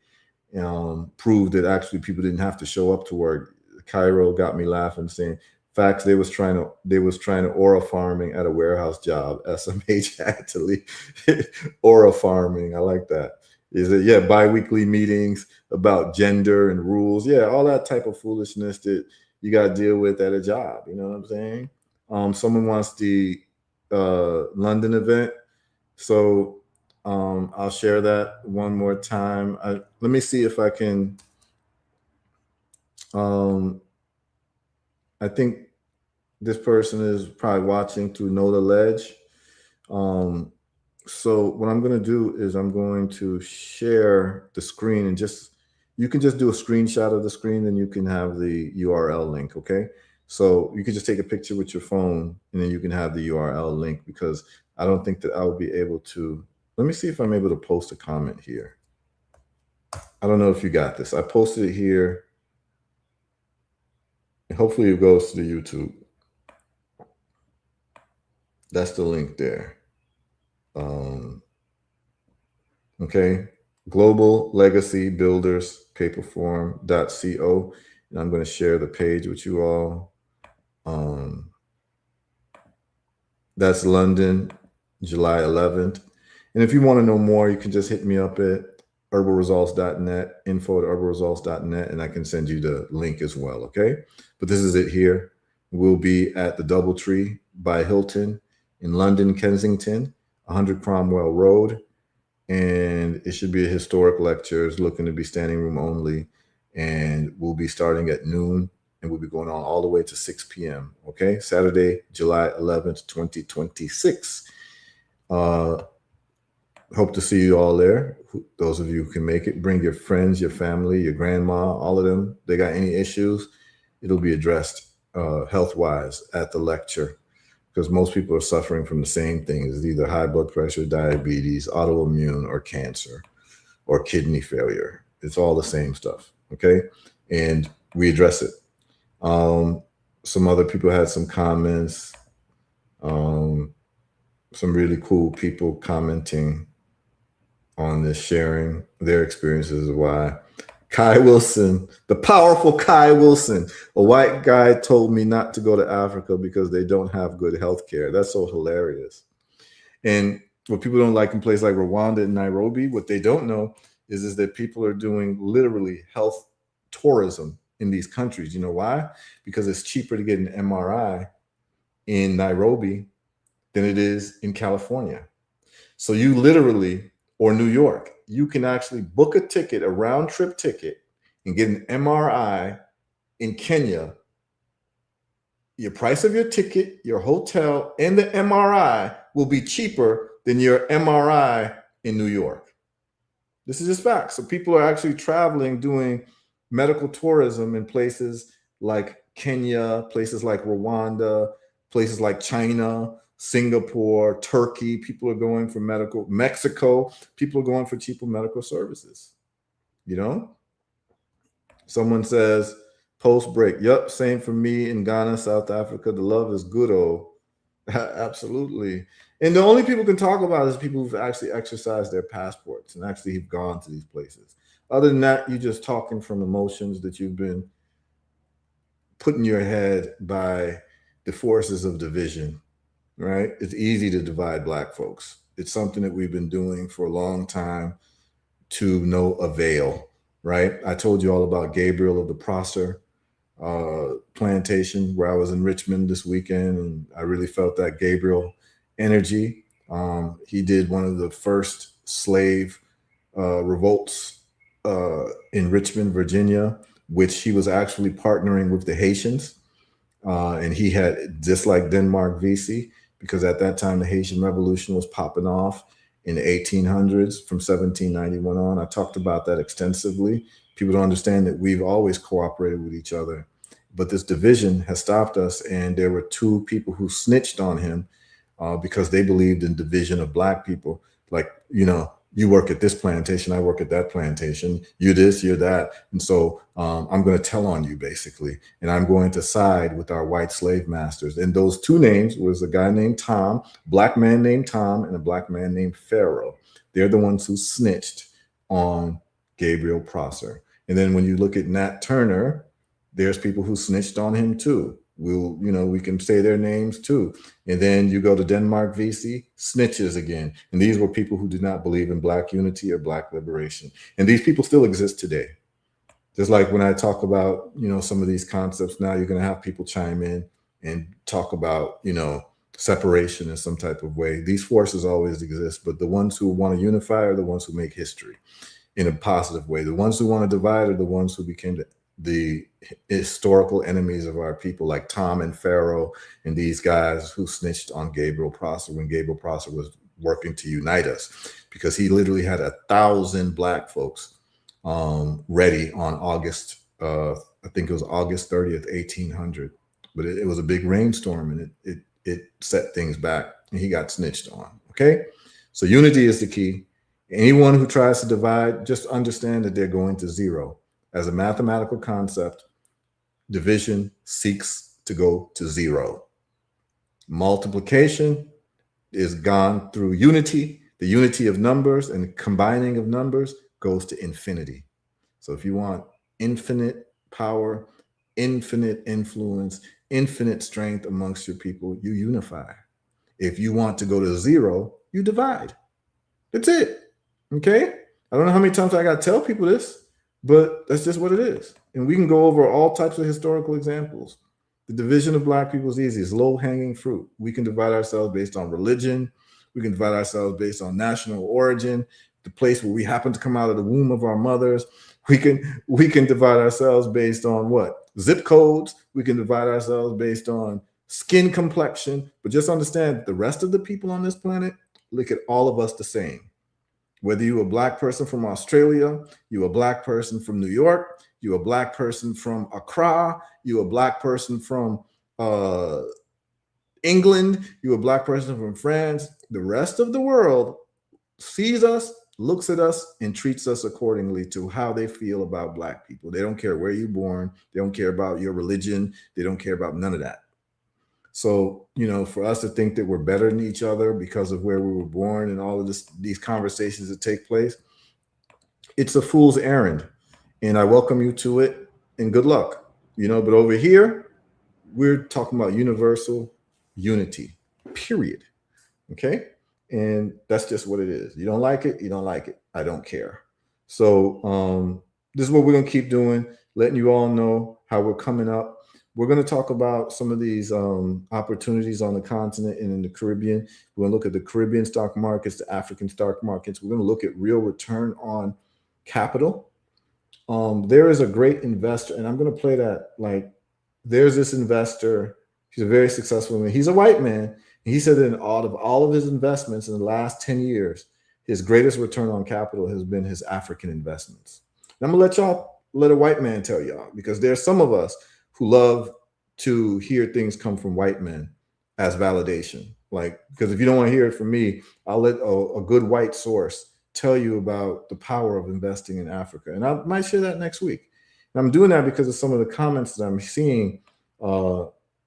Proved that actually people didn't have to show up to work. Cairo got me laughing, saying facts. They was trying to aura farming at a warehouse job. SMH had to leave. Aura farming, I like that. Is it? Yeah, bi-weekly meetings about gender and rules. Yeah, all that type of foolishness that you got to deal with at a job. You know what I'm saying? Someone wants the London event, so I'll share that one more time. Let me see if I can. I think this person is probably watching through Know the Ledge. So what I'm going to do is I'm going to share the screen, and you can just do a screenshot of the screen, and you can have the URL link. Okay. So you can just take a picture with your phone, and then you can have the URL link, because I don't think that I will be able to. Let me see if I'm able to post a comment here. I don't know if you got this. I posted it here. And hopefully it goes to the YouTube. That's the link there. Okay. Global Legacy Builders Paperform.co. And I'm going to share the page with you all. That's London, July 11th. And if you want to know more, you can just hit me up at herbalresults.net, info@herbalresults.net, and I can send you the link as well. Okay. But this is it here. We'll be at the Doubletree by Hilton in London, Kensington, 100 Cromwell Road. And it should be a historic lecture. It's looking to be standing room only. And we'll be starting at noon, and we'll be going on all the way to 6 p.m. Okay. Saturday, July 11th, 2026. Hope to see you all there. Those of you who can make it, bring your friends, your family, your grandma, all of them. They got any issues, it'll be addressed health-wise at the lecture, because most people are suffering from the same things. It's either high blood pressure, diabetes, autoimmune, or cancer, or kidney failure. It's all the same stuff, okay? And we address it. Some other people had some comments. Some really cool people commenting on this, sharing their experiences of why. Kai Wilson, the powerful Kai Wilson, a white guy told me not to go to Africa because they don't have good health care. That's so hilarious. And what people don't like in places like Rwanda and Nairobi, what they don't know is that people are doing literally health tourism in these countries. You know why? Because it's cheaper to get an MRI in Nairobi than it is in California. So you literally, or New York, you can actually book a ticket, a round trip ticket, and get an MRI in Kenya. Your price of your ticket, your hotel, and the MRI will be cheaper than your MRI in New York. This is just fact. So people are actually traveling, doing medical tourism in places like Kenya, places like Rwanda, places like China, Singapore, Turkey. People are going for medical, Mexico, people are going for cheaper medical services. You know, someone says, post break. Yep, same for me in Ghana, South Africa. The love is good. Oh, absolutely. And the only people can talk about is people who've actually exercised their passports and actually have gone to these places. Other than that, you're just talking from emotions that you've been put in your head by the forces of division, right? It's easy to divide Black folks. It's something that we've been doing for a long time to no avail, right? I told you all about Gabriel of the Prosser plantation where I was in Richmond this weekend, and I really felt that Gabriel energy. He did one of the first slave revolts in Richmond, Virginia, which he was actually partnering with the Haitians. And he had, just like Denmark Vesey, because at that time the Haitian Revolution was popping off in the 1800s from 1791 on. I talked about that extensively. People don't understand that we've always cooperated with each other, but this division has stopped us. And there were two people who snitched on him because they believed in division of Black people. Like, you know, you work at this plantation, I work at that plantation, you this, you're that. And so I'm going to tell on you, basically. And I'm going to side with our white slave masters. And those two names was a guy named Tom, Black man named Tom, and a Black man named Pharaoh. They're the ones who snitched on Gabriel Prosser. And then when you look at Nat Turner, there's people who snitched on him too. We can say their names too. And then you go to Denmark Vesey, snitches again. And these were people who did not believe in Black unity or Black liberation. And these people still exist today. Just like when I talk about, some of these concepts, now you're going to have people chime in and talk about, separation in some type of way. These forces always exist, but the ones who want to unify are the ones who make history in a positive way. The ones who want to divide are the ones who became the historical enemies of our people, like Tom and Pharaoh and these guys who snitched on Gabriel Prosser when Gabriel Prosser was working to unite us, because he literally had 1,000 Black folks ready on August, I think it was August 30th, 1800. But it was a big rainstorm, and it set things back, and he got snitched on. Okay, so unity is the key. Anyone who tries to divide, just understand that they're going to zero. As a mathematical concept, division seeks to go to zero. Multiplication is gone through unity. The unity of numbers and the combining of numbers goes to infinity. So if you want infinite power, infinite influence, infinite strength amongst your people, you unify. If you want to go to zero, you divide. That's it. Okay? I don't know how many times I got to tell people this, but that's just what it is. And we can go over all types of historical examples. The division of Black people is easy. It's low-hanging fruit. We can divide ourselves based on religion. We can divide ourselves based on national origin, the place where we happen to come out of the womb of our mothers. We can divide ourselves based on what? Zip codes. We can divide ourselves based on skin complexion. But just understand, the rest of the people on this planet look at all of us the same. Whether you're a Black person from Australia, you're a Black person from New York, you're a Black person from Accra, you're a Black person from England, you're a Black person from France, the rest of the world sees us, looks at us, and treats us accordingly to how they feel about Black people. They don't care where you're born. They don't care about your religion. They don't care about none of that. So, for us to think that we're better than each other because of where we were born and all of these conversations that take place, it's a fool's errand. And I welcome you to it, and good luck. But over here, we're talking about universal unity, period. Okay? and that's just what it is. You don't like it, you don't like it. I don't care. So this is what we're gonna keep doing, letting you all know how we're coming up. We're going to talk about some of these opportunities on the continent and in the Caribbean. We're going to look at the Caribbean stock markets, the African stock markets. We're going to look at real return on capital. There is a great investor, and I'm going to play that. Like, there's this investor. He's a very successful man. He's a white man. And he said that in all of his investments in the last 10 years, his greatest return on capital has been his African investments. And I'm going to let a white man tell y'all, because there's some of us who love to hear things come from white men as validation. Like, because if you don't want to hear it from me, I'll let a good white source tell you about the power of investing in Africa. And I might share that next week. And I'm doing that because of some of the comments that I'm seeing.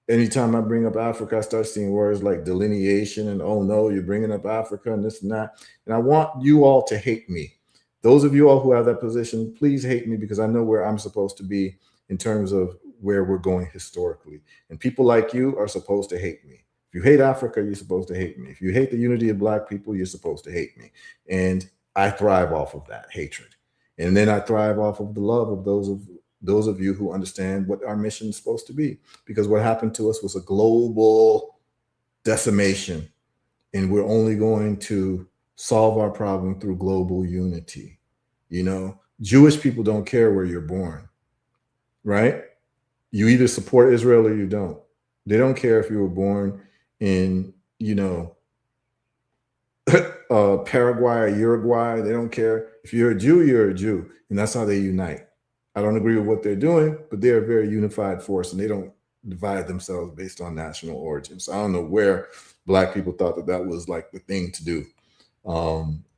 Anytime I bring up Africa, I start seeing words like delineation and, oh no, you're bringing up Africa and this and that. And I want you all to hate me. Those of you all who have that position, please hate me, because I know where I'm supposed to be in terms of where we're going historically. And people like you are supposed to hate me. If you hate Africa, you're supposed to hate me. If you hate the unity of Black people, you're supposed to hate me. And I thrive off of that hatred. And then I thrive off of the love of those of you who understand what our mission is supposed to be. Because what happened to us was a global decimation. And we're only going to solve our problem through global unity. You know, Jewish people don't care where you're born, right? You either support Israel or you don't. They don't care if you were born in, Paraguay or Uruguay. They don't care. If you're a Jew, you're a Jew. And that's how they unite. I don't agree with what they're doing, but they're a very unified force, and they don't divide themselves based on national origins. So I don't know where Black people thought that was like the thing to do.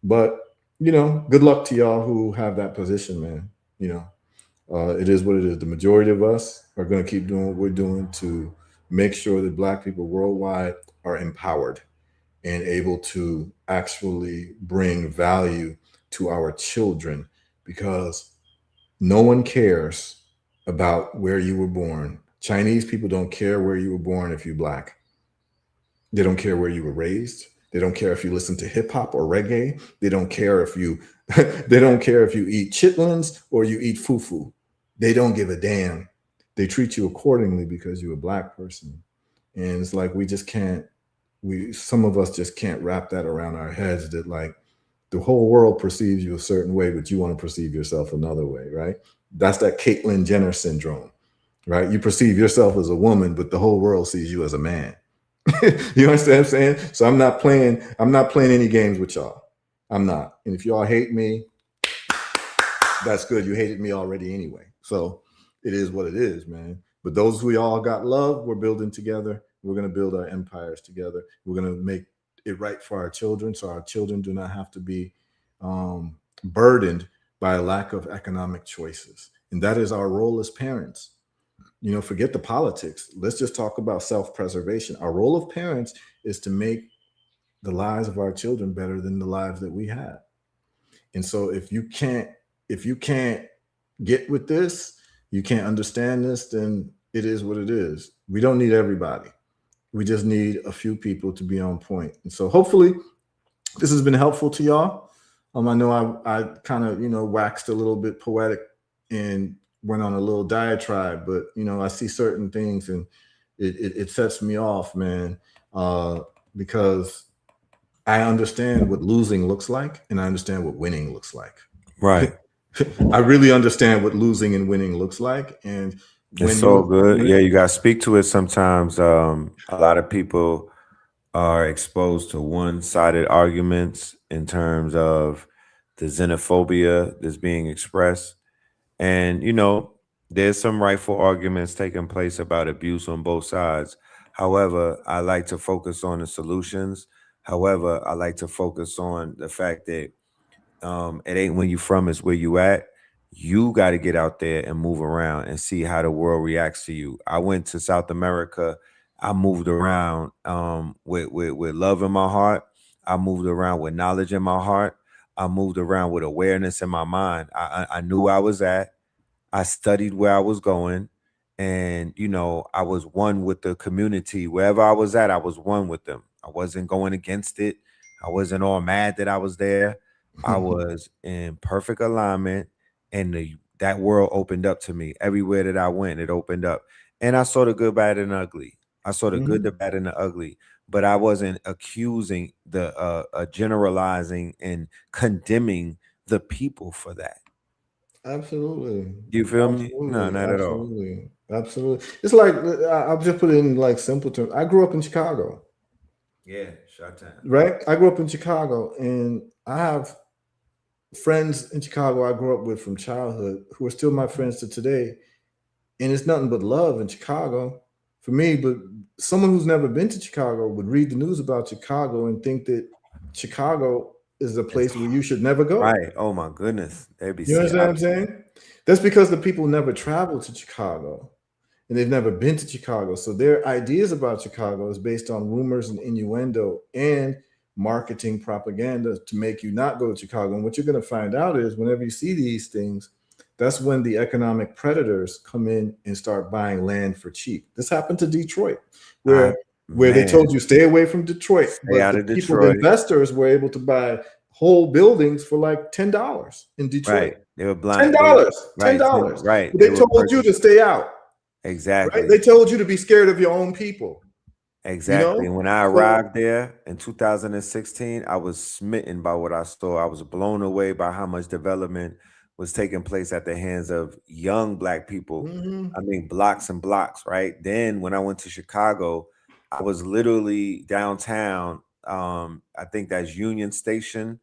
But, good luck to y'all who have that position, man. It is what it is. The majority of us are going to keep doing what we're doing to make sure that Black people worldwide are empowered and able to actually bring value to our children, because no one cares about where you were born. Chinese people don't care where you were born if you're Black. They don't care where you were raised. They don't care if you listen to hip hop or reggae. They don't care if you they don't care if you eat chitlins or you eat fufu. They don't give a damn. They treat you accordingly because you're a Black person. And it's like some of us just can't wrap that around our heads, that like the whole world perceives you a certain way, but you want to perceive yourself another way, right? That's that Caitlyn Jenner syndrome, right? You perceive yourself as a woman, but the whole world sees you as a man. You understand what I'm saying? So I'm not playing any games with y'all. I'm not. And if y'all hate me, that's good. You hated me already anyway. So it is what it is, man. But those who y'all got love, we're building together. We're going to build our empires together. We're going to make it right for our children, so our children do not have to be burdened by a lack of economic choices. And that is our role as parents. Forget the politics. Let's just talk about self-preservation. Our role of parents is to make the lives of our children better than the lives that we had. And so if you can't get with this, you can't understand this, then it is what it is. We don't need everybody. We just need a few people to be on point. And so hopefully this has been helpful to y'all. I know I kind of, waxed a little bit poetic and went on a little diatribe, but, I see certain things and it sets me off, man, because I understand what losing looks like and I understand what winning looks like. Right. I really understand what losing and winning looks like. And it's so good. Yeah, you got to speak to it sometimes. A lot of people are exposed to one-sided arguments in terms of the xenophobia that's being expressed. And, there's some rightful arguments taking place about abuse on both sides. However, I like to focus on the solutions. However, I like to focus on the fact that it ain't when you from, it's where you at. You got to get out there and move around and see how the world reacts to you. I went to South America. I moved around with love in my heart. I moved around with knowledge in my heart. I moved around with awareness in my mind. I knew where I was at. I studied where I was going. And, I was one with the community. Wherever I was at, I was one with them. I wasn't going against it. I wasn't all mad that I was there. I was in perfect alignment, and that world opened up to me. Everywhere that I went, it opened up. And I saw the good, bad, and ugly. I saw the good, the bad, and the ugly. But I wasn't accusing generalizing and condemning the people for that. Absolutely. You feel me? Absolutely. No, not at all. Absolutely. Absolutely. It's like, I'll just put it in like simple terms. I grew up in Chicago. Yeah, shot time. Right? I grew up in Chicago, and I have friends in Chicago I grew up with from childhood who are still my friends to today. And it's nothing but love in Chicago for me. But someone who's never been to Chicago would read the news about Chicago and think that Chicago is a place where you should never go. Right. Oh my goodness. They'd be You understand what I'm saying? That's because the people never traveled to Chicago and they've never been to Chicago. So their ideas about Chicago is based on rumors and innuendo and marketing propaganda to make you not go to Chicago. And what you're going to find out is whenever you see these things, that's when the economic predators come in and start buying land for cheap. This happened to Detroit, where they told you stay away from Detroit. Stay out of People, Detroit. investors were able to buy whole buildings for like $10 in Detroit. Right. They were blind. $10. Right. But they told you to stay out. Exactly. Right? They told you to be scared of your own people. Exactly. You know? When I arrived there in 2016, I was smitten by what I saw. I was blown away by how much development was taking place at the hands of young Black people. I mean, blocks and blocks, right? Then when I went to Chicago, I was literally downtown. I think that's Union Station.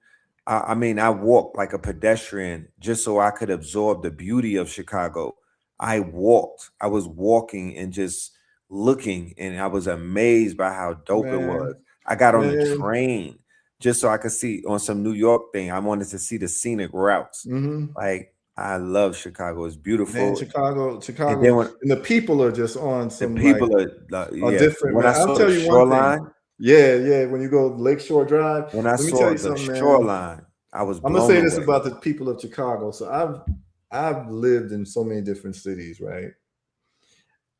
I mean, I walked like a pedestrian just so I could absorb the beauty of Chicago. I was walking and just looking, and I was amazed by how dope it was. I got on the train just so I could see on some New York thing. I wanted to see the scenic routes. Like, I love Chicago. It's beautiful. Man, Chicago, and the people are just on some. The people are different. When I saw the shoreline, yeah. When you go Lakeshore Drive, when I saw the shoreline, I was. I'm gonna say this about the people of Chicago. So I've lived in so many different cities, right?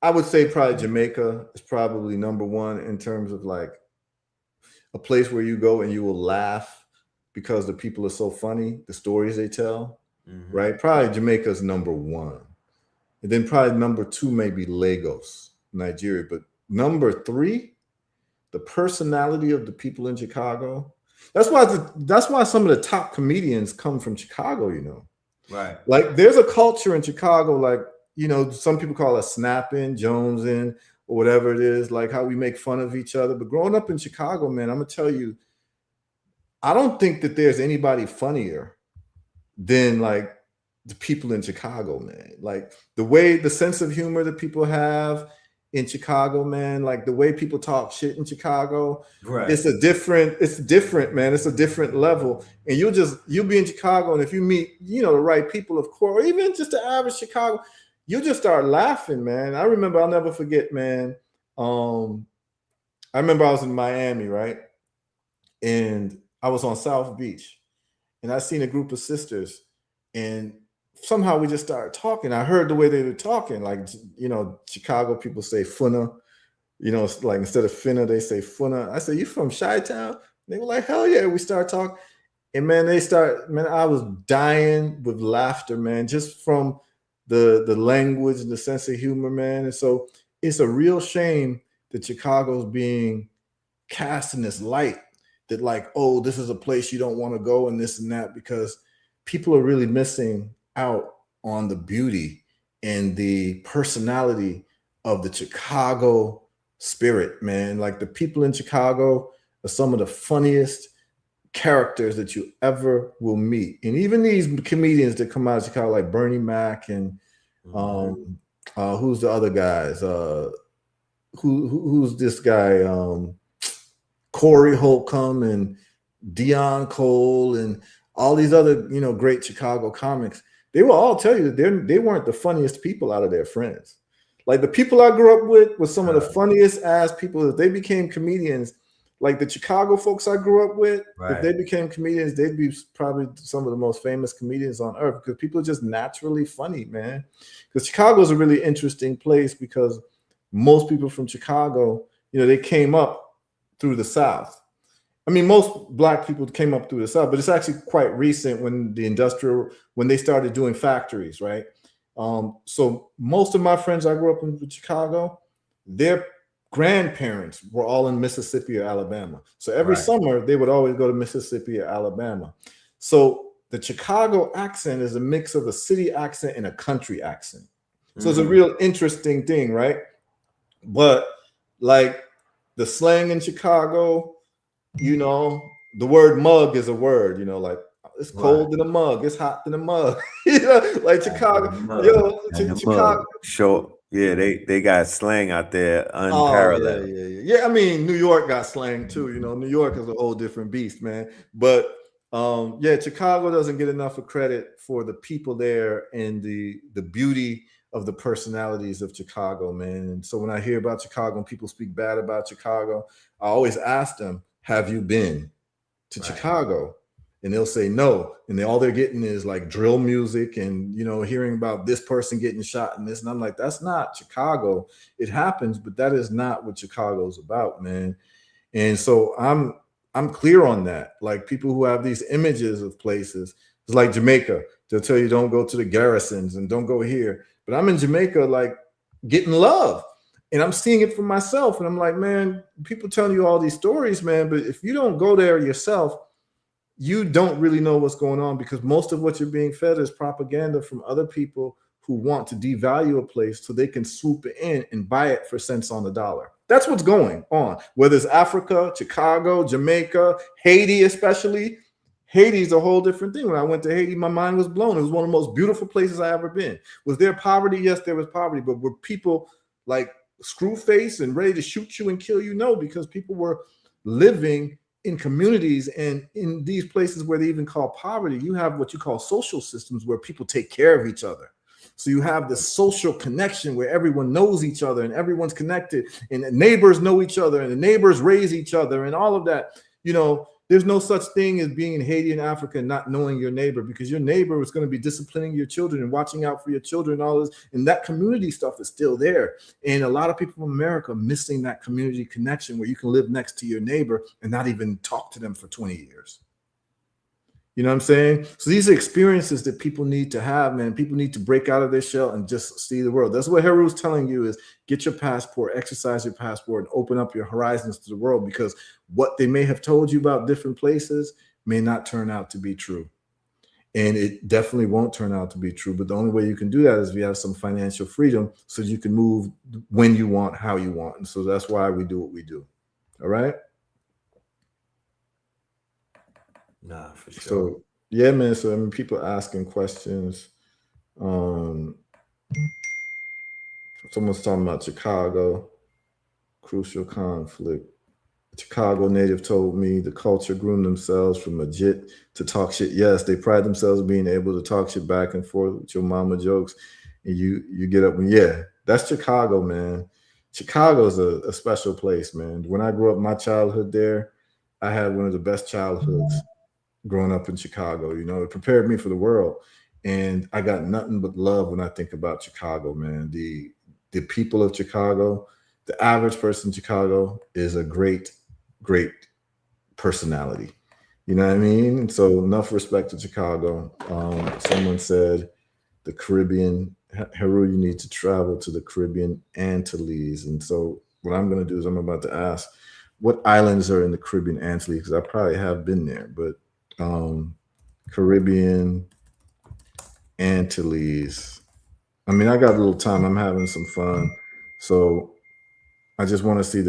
I would say probably Jamaica is probably number one in terms of like a place where you go and you will laugh because the people are so funny, the stories they tell, right? Probably Jamaica's number one. And then probably number two, maybe Lagos, Nigeria. But number three, the personality of the people in Chicago. That's why some of the top comedians come from Chicago, you know. Right. Like there's a culture in Chicago, like, you know, some people call it snapping, jonesing, or whatever it is, like how we make fun of each other. But growing up in Chicago, man, I'm gonna tell you, I don't think that there's anybody funnier than like the people in Chicago, man. Like the sense of humor that people have in Chicago, man, like the way people talk shit in Chicago, right. It's different, man. It's a different level. And you'll be in Chicago, and if you meet, you know, the right people, of course, or even just the average Chicago, you'll just start laughing, man. I remember, I'll never forget, man. I remember I was in Miami, right? And I was on South Beach, and I seen a group of sisters, and somehow we just started talking. I heard the way they were talking, like, you know, Chicago people say funna, you know, like instead of finna, they say funna. I said, you from Chi-Town? They were like, hell yeah. We started talking, and man, I was dying with laughter, man, just from the language and the sense of humor, man. And so it's a real shame that Chicago's being cast in this light that like, oh, this is a place you don't want to go and this and that, because people are really missing out on the beauty and the personality of the Chicago spirit, man. Like the people in Chicago are some of the funniest characters that you ever will meet. And even these comedians that come out of Chicago, like Bernie Mac and who's the other guys? Who's this guy? Corey Holcomb and Dion Cole and all these other, you know, great Chicago comics. They will all tell you that they weren't the funniest people out of their friends. Like the people I grew up with were some of the funniest ass people. If they became comedians, like the Chicago folks I grew up with, if they became comedians, they'd be probably some of the most famous comedians on earth, because people are just naturally funny, man. Because Chicago is a really interesting place, because most people from Chicago, you know, they came up through the South. I mean, most black people came up through the South, but it's actually quite recent when when they started doing factories, right? So most of my friends I grew up in Chicago, their grandparents were all in Mississippi or Alabama. So every Right. summer they would always go to Mississippi or Alabama. So the Chicago accent is a mix of a city accent and a country accent. So it's a real interesting thing, right? But like the slang in Chicago, you know, the word mug is a word, you know, like it's cold in a mug, it's hot in a mug. You know, like Chicago, Chicago. Sure. Yeah, they got slang out there Oh unparalleled. yeah. I mean, New York got slang too. You know, New York is a whole different beast, man. But yeah, Chicago doesn't get enough of credit for the people there and the beauty of the personalities of Chicago, man. And so when I hear about Chicago and people speak bad about Chicago, I always ask them, "Have you been to Chicago?" And they'll say no, and all they're getting is like drill music and, you know, hearing about this person getting shot and this. And I'm like, that's not Chicago. It happens, but that is not what Chicago's about, man. And so I'm clear on that. Like people who have these images of places, it's like Jamaica. They'll tell you don't go to the garrisons and don't go here. But I'm in Jamaica, like getting love. And I'm seeing it for myself. And I'm like, man, people telling you all these stories, man. But if you don't go there yourself, you don't really know what's going on, because most of what you're being fed is propaganda from other people who want to devalue a place so they can swoop it in and buy it for cents on the dollar. That's what's going on. Whether it's Africa, Chicago, Jamaica, Haiti, especially. Haiti's a whole different thing. When I went to Haiti, my mind was blown. It was one of the most beautiful places I ever been. Was there poverty? Yes, there was poverty. But were people like screw face and ready to shoot you and kill you? No, because people were living in communities and in these places where they even call poverty, you have what you call social systems where people take care of each other. So you have this social connection where everyone knows each other and everyone's connected and the neighbors know each other and the neighbors raise each other and all of that. You know, there's no such thing as being in Haiti and Africa and not knowing your neighbor, because your neighbor is going to be disciplining your children and watching out for your children and all this. And that community stuff is still there. And a lot of people from America are missing that community connection where you can live next to your neighbor and not even talk to them for 20 years. You know what I'm saying? So these are experiences that people need to have, man. People need to break out of their shell and just see the world. That's what Heru's telling you is get your passport, exercise your passport, and open up your horizons to the world, because what they may have told you about different places may not turn out to be true. And it definitely won't turn out to be true. But the only way you can do that is if you have some financial freedom so you can move when you want, how you want. And so that's why we do what we do. All right? Nah, for sure. So yeah, man. So I mean, people asking questions. Someone's talking about Chicago, crucial conflict. Chicago native told me the culture groomed themselves from legit to talk shit. Yes, they pride themselves on being able to talk shit back and forth with your mama jokes, and you get up and yeah, that's Chicago, man. Chicago's a special place, man. When I grew up, my childhood there, I had one of the best childhoods growing up in Chicago. You know, it prepared me for the world. And I got nothing but love when I think about Chicago, man. The people of Chicago, the average person in Chicago is a great personality. You know what I mean? So enough respect to Chicago. Someone said the Caribbean, Heru, you need to travel to the Caribbean Antilles. And so what I'm going to do is I'm about to ask what islands are in the Caribbean Antilles, because I probably have been there, but Caribbean Antilles. I mean, I got a little time. I'm having some fun. So I just want to see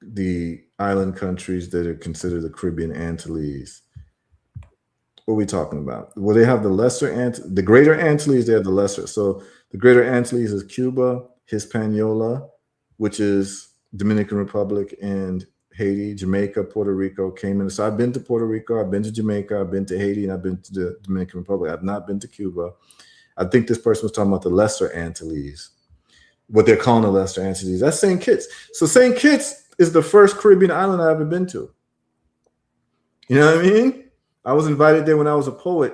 the island countries that are considered the Caribbean Antilles. What are we talking about? Well, they have the Greater Antilles, they have the lesser. So the Greater Antilles is Cuba, Hispaniola, which is Dominican Republic and Haiti, Jamaica, Puerto Rico, Cayman. So I've been to Puerto Rico, I've been to Jamaica, I've been to Haiti, and I've been to the Dominican Republic. I've not been to Cuba. I think this person was talking about the Lesser Antilles, what they're calling the Lesser Antilles. That's St. Kitts. So St. Kitts is the first Caribbean island I've ever been to. You know what I mean? I was invited there when I was a poet.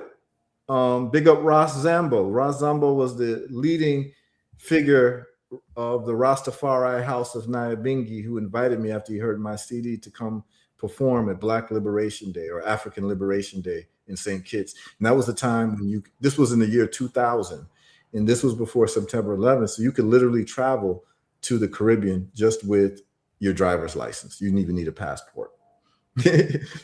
Big up Ras Zambo. Ras Zambo was the leading figure of the Rastafari House of Nyabingi, who invited me after he heard my CD to come perform at Black Liberation Day or African Liberation Day in St. Kitts. And that was the time when this was in the year 2000. And this was before September 11th. So you could literally travel to the Caribbean just with your driver's license. You didn't even need a passport.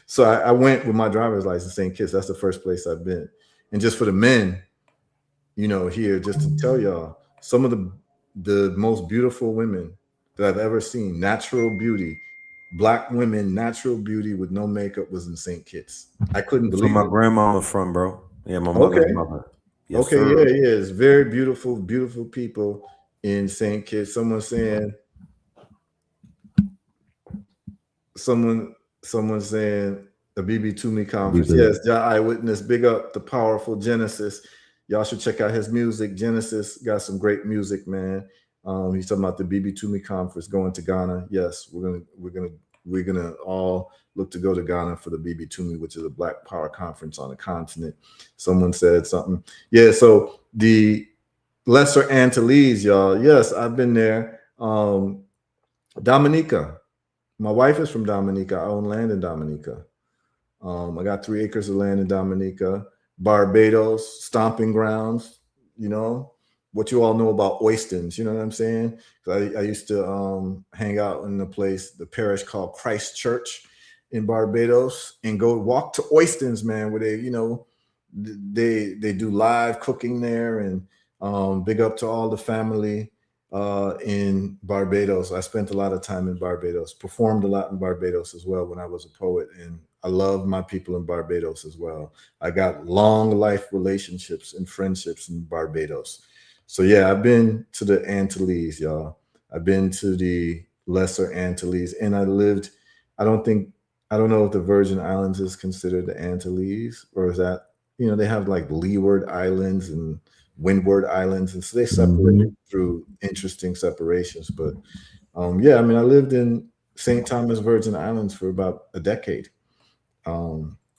So I went with my driver's license, St. Kitts. That's the first place I've been. And just for the men, you know, here, just to tell y'all, some of the most beautiful women that I've ever seen, natural beauty, Black women, natural beauty with no makeup, was in St. Kitts. I couldn't believe my it. grandmama from, bro. Yeah, my mother's mother. Yes, Okay, sir. yeah, it's very beautiful, beautiful people in St. Kitts. Someone saying the BB Toomey conference. Yes, Ja Eyewitness, big up the powerful Genesis. Y'all should check out his music. Genesis got some great music, man. He's talking about the BB Toomey conference going to Ghana. Yes, we're gonna all look to go to Ghana for the BB Toomey, which is a Black Power conference on the continent. Someone said something. Yeah, so the Lesser Antilles, y'all. Yes, I've been there. Dominica. My wife is from Dominica. I own land in Dominica. I got 3 acres of land in Dominica. Barbados, stomping grounds, you know, what you all know about Oistins, you know what I'm saying? I used to hang out in the parish called Christ Church in Barbados, and go walk to Oistins, man, where they, you know, they do live cooking there. And big up to all the family in Barbados. I spent a lot of time in Barbados, performed a lot in Barbados as well when I was a poet, and I love my people in Barbados as well. I got long life relationships and friendships in Barbados. So yeah, I've been to the Antilles, y'all. I've been to the Lesser Antilles, and I don't know if the Virgin Islands is considered the Antilles, or is that, you know, they have like Leeward Islands and Windward Islands, and so they separate through interesting separations. But yeah, I mean, I lived in St. Thomas Virgin Islands for about a decade.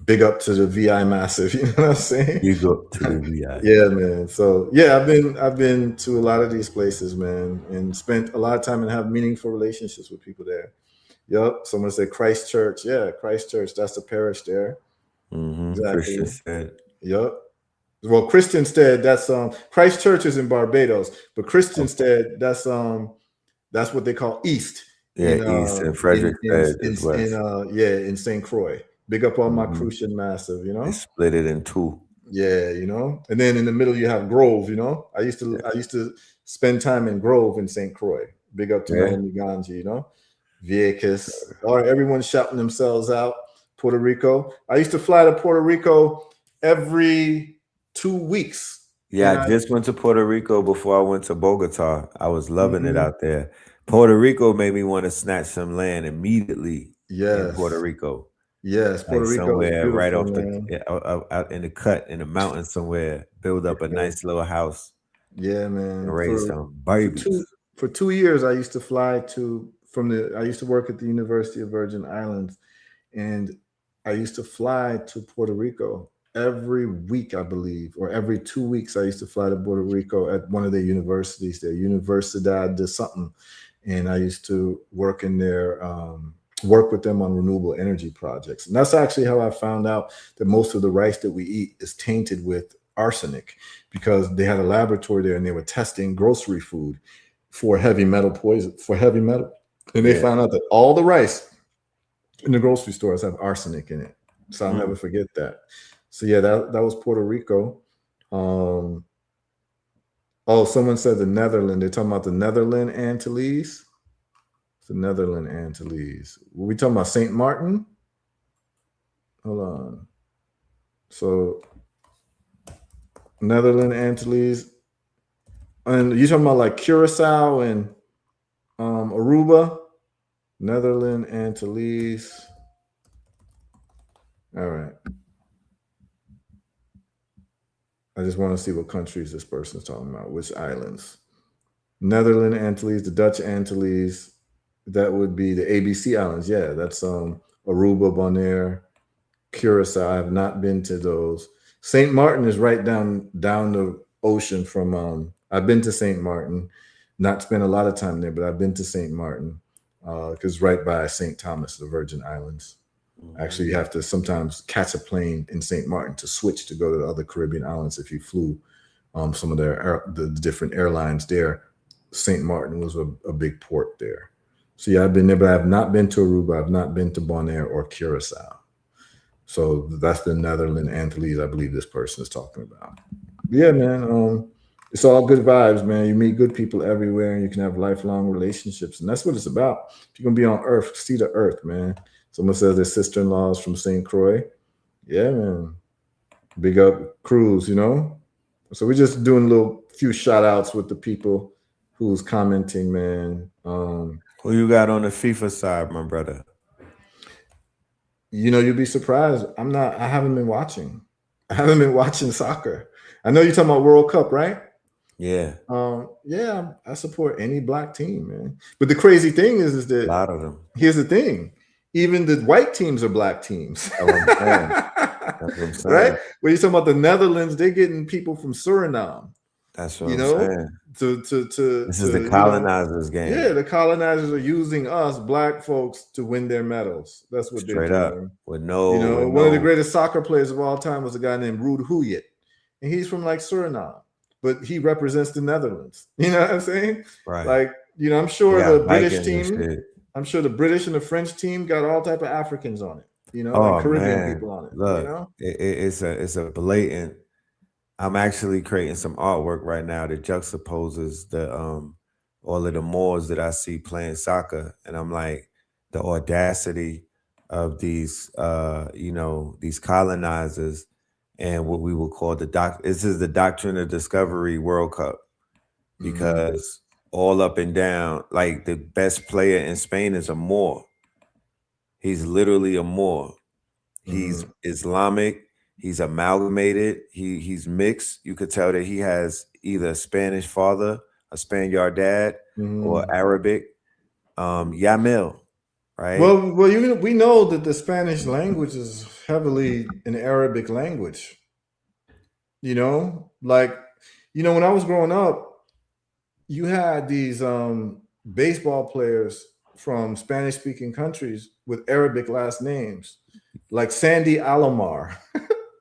Big up to the VI Massive, you know what I'm saying? You go to the VI. Yeah, man. So yeah, I've been to a lot of these places, man, and spent a lot of time and have meaningful relationships with people there. Yep. Someone said Christ Church. Yeah, Christ Church. That's the parish there. Exactly. Christianstead. Yep. Well, Christianstead, that's Christ Church is in Barbados, but Christianstead, that's what they call East. Yeah, East and Frederickstead as well. In St. Croix. Big up on my Crucian Massive, you know. They split it in 2. Yeah, you know. And then in the middle you have Grove, you know. I used to spend time in Grove in St. Croix. Big up to Naomi Ganji, you know. Vieques. All right, everyone's shouting themselves out. Puerto Rico. I used to fly to Puerto Rico every 2 weeks. Yeah, I just went to Puerto Rico before I went to Bogota. I was loving it out there. Puerto Rico made me want to snatch some land immediately. In Puerto Rico. Yes, Puerto Rico, somewhere right off out in the cut in the mountains somewhere. Build up a nice little house. Yeah, man. And raise some babies. For 2 years, I used to fly I used to work at the University of Virgin Islands, and I used to fly to Puerto Rico every week, I believe, or every 2 weeks. I used to fly to Puerto Rico at one of their universities there, Universidad de something, and I used to work in their work with them on renewable energy projects. And that's actually how I found out that most of the rice that we eat is tainted with arsenic, because they had a laboratory there and they were testing grocery food for heavy metal poison, And they found out that all the rice in the grocery stores have arsenic in it. So I'll never forget that. So yeah, that was Puerto Rico. Someone said the Netherlands. They're talking about the Netherlands Antilles. The Netherlands Antilles. Were we talking about St. Martin? Hold on. So Netherlands Antilles. And you're talking about like Curacao and Aruba? Netherlands Antilles. All right. I just want to see what countries this person's talking about, which islands. Netherlands Antilles, the Dutch Antilles. That would be the ABC Islands. Yeah, that's Aruba, Bonaire, Curacao. I have not been to those. St. Martin is right down the ocean from. I've been to St. Martin, not spent a lot of time there, but I've been to St. Martin because right by St. Thomas, the Virgin Islands. Actually, you have to sometimes catch a plane in St. Martin to switch to go to the other Caribbean islands if you flew some of the different airlines there. St. Martin was a big port there. So yeah, I've been there, but I have not been to Aruba. I've not been to Bonaire or Curacao. So that's the Netherlands Antilles, I believe this person is talking about. Yeah, man. It's all good vibes, man. You meet good people everywhere, and you can have lifelong relationships, and that's what it's about. If you're gonna be on Earth, see the Earth, man. Someone says their sister-in-law is from St. Croix. Yeah, man. Big up Cruz, you know. So we're just doing a little few shout outs with the people who's commenting, man. Who you got on the FIFA side, my brother? You know, you'll be surprised. I haven't been watching. I haven't been watching soccer. I know you're talking about World Cup, right? Yeah. Yeah, I support any black team, man. But the crazy thing is A that lot of them. here's the thing. Even the white teams are black teams. That's what I'm saying. That's what I'm saying. Right? When you're talking about the Netherlands, they're getting people from Suriname. That's what You I'm know, saying. This is the you know, colonizers game. yeah, the colonizers are using us black folks to win their medals. That's what Straight they're up. doing. With no, You know, with one of the no- greatest soccer players of all time was a guy named Ruud Gullit, and he's from like Suriname, but he represents the Netherlands. You know what I'm saying? right. Like, you know, I'm sure They the got British Vikings and team, shit. I'm sure the British and the French team got all type of Africans on it. You know, Oh, like Caribbean man. people on it. Look, You know, it's a blatant. I'm actually creating some artwork right now that juxtaposes the all of the Moors that I see playing soccer, and I'm like, the audacity of these these colonizers and what we would call this is the Doctrine of Discovery World Cup, because all up and down, like the best player in Spain is a Moor. He's literally a Moor. He's Islamic. He's amalgamated. He's mixed. You could tell that he has either a Spanish father, a Spaniard dad, or Arabic. Yamil, right? Well, we know that the Spanish language is heavily an Arabic language. You know, like, you know, when I was growing up, you had these baseball players from Spanish-speaking countries with Arabic last names, like Sandy Alomar,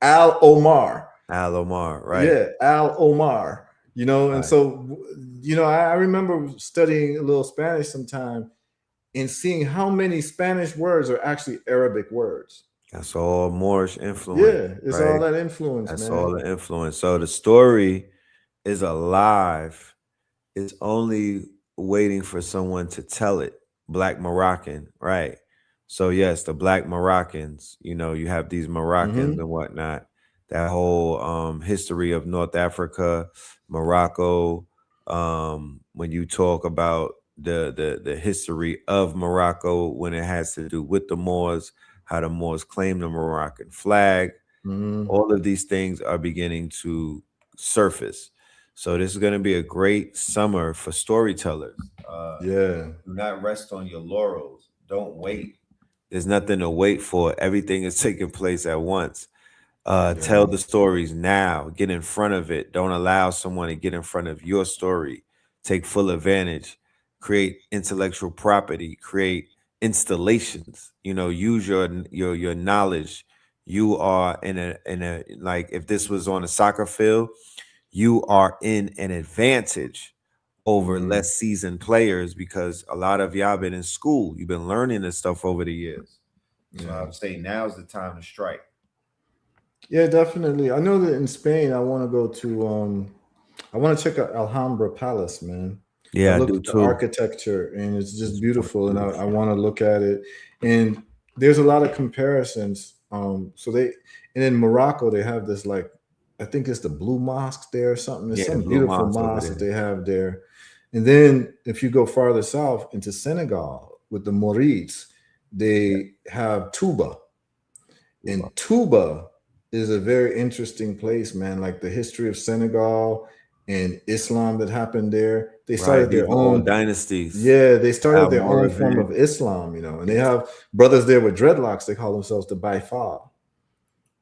Al Omar. Al Omar, right? Yeah, Al Omar. You know, and Right. so, you know, I remember studying a little Spanish sometime and seeing how many Spanish words are actually Arabic words. That's all Moorish influence. Yeah, it's right? all that influence, That's man. all the influence. So the story is alive. It's only waiting for someone to tell it. Black Moroccan, right? So yes, the Black Moroccans, you know, you have these Moroccans and whatnot. That whole history of North Africa, Morocco. When you talk about the history of Morocco, when it has to do with the Moors, how the Moors claim the Moroccan flag, all of these things are beginning to surface. So this is going to be a great summer for storytellers. Yeah. Do not rest on your laurels. Don't wait. There's nothing to wait for. Everything is taking place at once. Tell the stories now. Get in front of it. Don't allow someone to get in front of your story. Take full advantage. Create intellectual property. Create installations. You know, use your knowledge. You are in a like, if this was on a soccer field, you are in an advantage over less seasoned players, because a lot of y'all been in school. You've been learning this stuff over the years. So I would say now's the time to strike. Yeah, definitely. I know that in Spain, I want to go to I want to check out Alhambra Palace, man. Yeah, I looked do at the too. architecture, and it's just beautiful, and I want to look at it. And there's a lot of comparisons. And in Morocco, they have this, like, I think it's the Blue Mosque there or something. There's some Blue beautiful Mosque over mosques that there. they have there. And then if you go farther south into Senegal with the Maurides, they have Touba. And Touba is a very interesting place, man. Like the history of Senegal and Islam that happened there. They started These their are all own dynasties. Yeah, they started their own Almoravid. form of Islam, you know, and they have brothers there with dreadlocks. They call themselves the Baifal.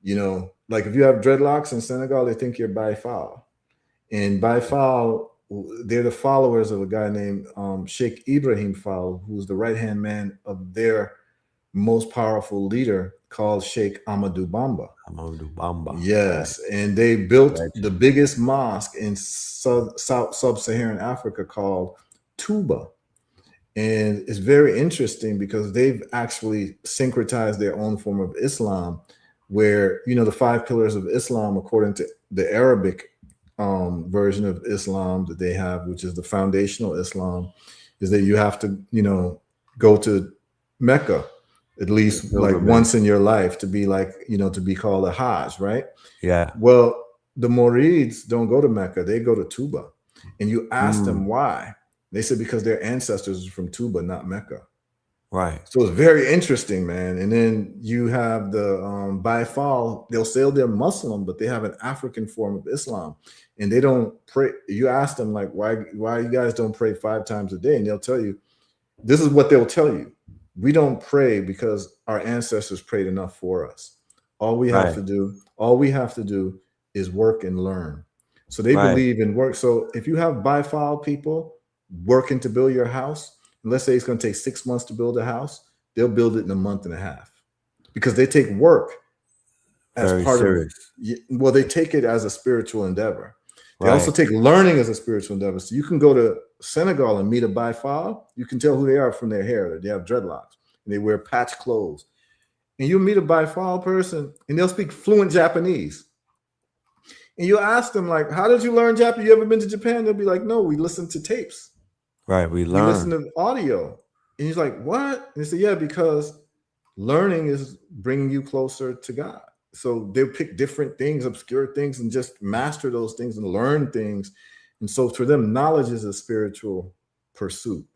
You know, like if you have dreadlocks in Senegal, they think you're Baifal. And Baifal, they're the followers of a guy named Sheikh Ibrahim Fall, who's the right-hand man of their most powerful leader called Sheikh Ahmadou Bamba. Amadou Bamba. Yes, and they built Legend. the biggest mosque in sub-Saharan Africa called Tuba. And it's very interesting because they've actually syncretized their own form of Islam, where, you know, the 5 pillars of Islam, according to the Arabic version of Islam that they have, which is the foundational Islam, is that you have to, you know, go to Mecca at least like once in your life to be like, you know, to be called a Hajj, right? Yeah. Well, the Murids don't go to Mecca, they go to Tuba. And you ask them why. They said because their ancestors are from Tuba, not Mecca. Right. So it's very interesting, man. And then you have the Baifal, they'll say they're Muslim, but they have an African form of Islam. And they don't pray. You ask them, like, why you guys don't pray 5 times a day? And they'll tell you, this is what they'll tell you. We don't pray because our ancestors prayed enough for us. All we have to do is work and learn. So they believe in work. So if you have Baifal people working to build your house, and let's say it's going to take 6 months to build a house, they'll build it in a month and a half because they take work as Very part serious. of, well, they take it as a spiritual endeavor. They also take learning as a spiritual endeavor. So you can go to Senegal and meet a Baifal. You can tell who they are from their hair. They have dreadlocks and they wear patch clothes. And you meet a Baifal person and they'll speak fluent Japanese. And you ask them, like, how did you learn Japanese? You ever been to Japan? They'll be like, no, we listen to tapes. Right. We We listen to audio. And he's like, what? And they say, yeah, because learning is bringing you closer to God. So they'll pick different things, obscure things, and just master those things and learn things. And so for them, knowledge is a spiritual pursuit.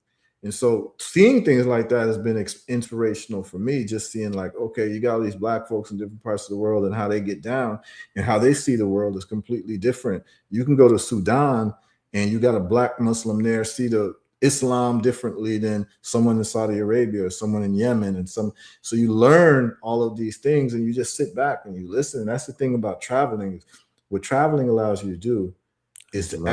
And so seeing things like that has been inspirational for me, just seeing like, okay, you got all these Black folks in different parts of the world and how they get down and how they see the world is completely different. You can go to Sudan and you got a Black Muslim there, see the Islam differently than someone in Saudi Arabia or someone in Yemen and so you learn all of these things and you just sit back and you listen. And that's the thing about traveling. What traveling allows you to do is to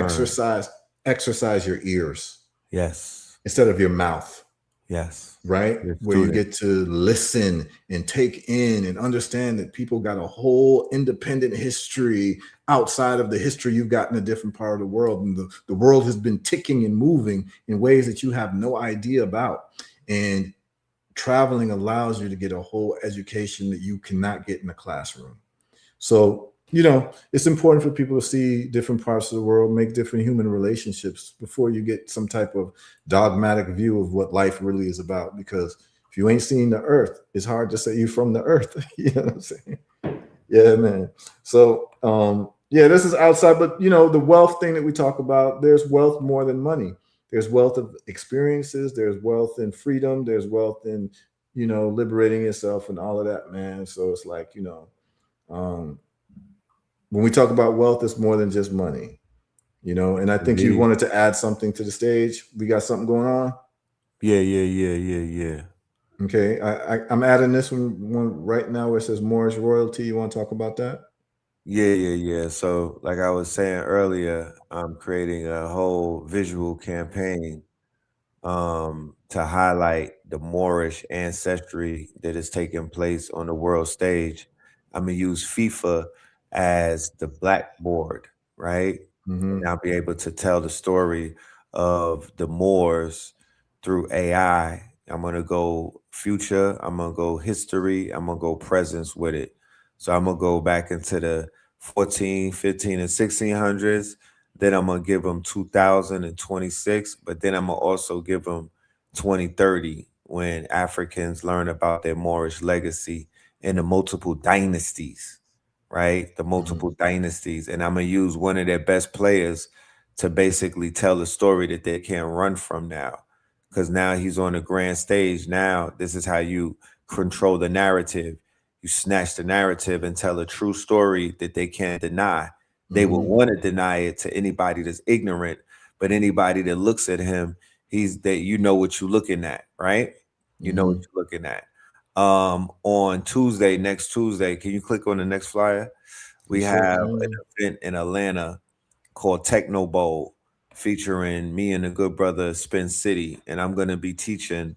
exercise your ears. Yes. Instead of your mouth. Yes. Right? Where you get to listen and take in and understand that people got a whole independent history outside of the history you've got in a different part of the world. And the world has been ticking and moving in ways that you have no idea about. And traveling allows you to get a whole education that you cannot get in a classroom. So, you know, it's important for people to see different parts of the world, make different human relationships before you get some type of dogmatic view of what life really is about. Because if you ain't seen the earth, it's hard to say you're from the earth. You know what I'm saying? Yeah, man. So, yeah, this is outside, but you know, the wealth thing that we talk about, there's wealth more than money. There's wealth of experiences. There's wealth in freedom. There's wealth in, you know, liberating yourself and all of that, man. So it's like, you know, when we talk about wealth, it's more than just money, you know. And I think you wanted to add something to the stage. We got something going on. Yeah. Okay, I'm adding this one right now where it says Moorish royalty. You want to talk about that? Yeah. So, like I was saying earlier, I'm creating a whole visual campaign to highlight the Moorish ancestry that is taking place on the world stage. I'm gonna use FIFA as the blackboard, right? And I'll be able to tell the story of the Moors through AI. I'm gonna go future, I'm gonna go history, I'm gonna go presence with it. So I'm gonna go back into the 14, 15, and 1600s. Then I'm gonna give them 2026, but then I'm gonna also give them 2030 when Africans learn about their Moorish legacy and the multiple dynasties. Right? The multiple dynasties. And I'm going to use one of their best players to basically tell a story that they can't run from now. Because now he's on the grand stage. Now, this is how you control the narrative. You snatch the narrative and tell a true story that they can't deny. They will want to deny it to anybody that's ignorant, but anybody that looks at him, he's that you know what you're looking at, right? You know what you're looking at. On Tuesday, next Tuesday, can you click on the next flyer? We have an event in Atlanta called Techno Bowl featuring me and the good brother Spin City. And I'm going to be teaching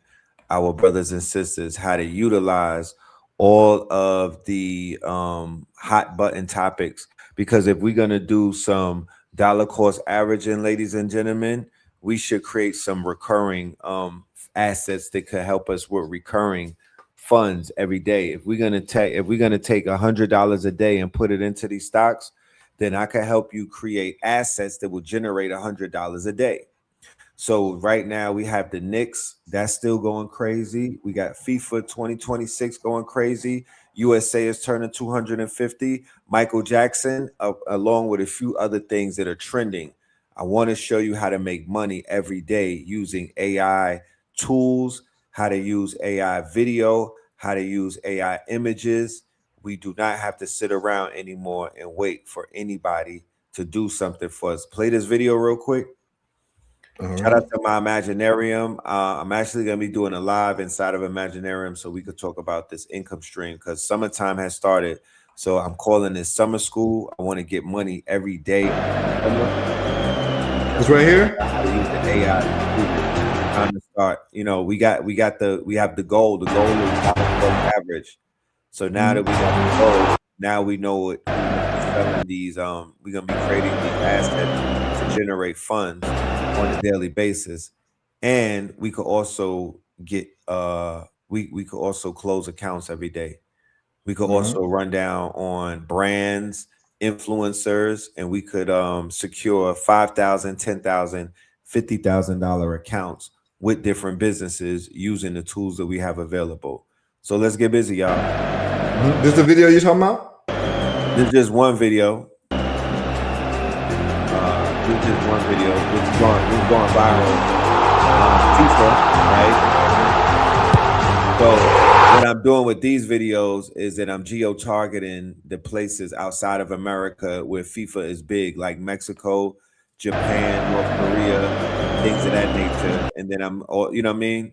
our brothers and sisters how to utilize all of the hot button topics. Because if we're going to do some dollar cost averaging, ladies and gentlemen, we should create some recurring assets that could help us with recurring funds every day. If we're going to take $100 a day and put it into these stocks, then I can help you create assets that will generate $100 a day. So right now we have the Knicks, that's still going crazy. We got FIFA 2026 going crazy. USA is turning 250. Michael Jackson, along with a few other things that are trending. I want to show you how to make money every day using AI tools, how to use AI video, how to use AI images. We do not have to sit around anymore and wait for anybody to do something for us. Play this video real quick. Shout out to my Imaginarium. I'm actually going to be doing a live inside of Imaginarium so we could talk about this income stream because summertime has started. So I'm calling this summer school. I want to get money every day. It's right here. How to use the AI. Time to start. You know, we have the goal. The goal is average. So now that we got the goal, now we know what selling these. We're gonna be creating these assets to generate funds on a daily basis, and we could also get we could also close accounts every day. We could also run down on brands, influencers, and we could secure $5,000, $10,000, $50,000 accounts with different businesses using the tools that we have available. So let's get busy, y'all. This is the video you're talking about? This is just one video. This is just one video. This is going viral. FIFA, right? So what I'm doing with these videos is that I'm geo-targeting the places outside of America where FIFA is big, like Mexico, Japan, North Korea, things of that nature. And then you know what I mean?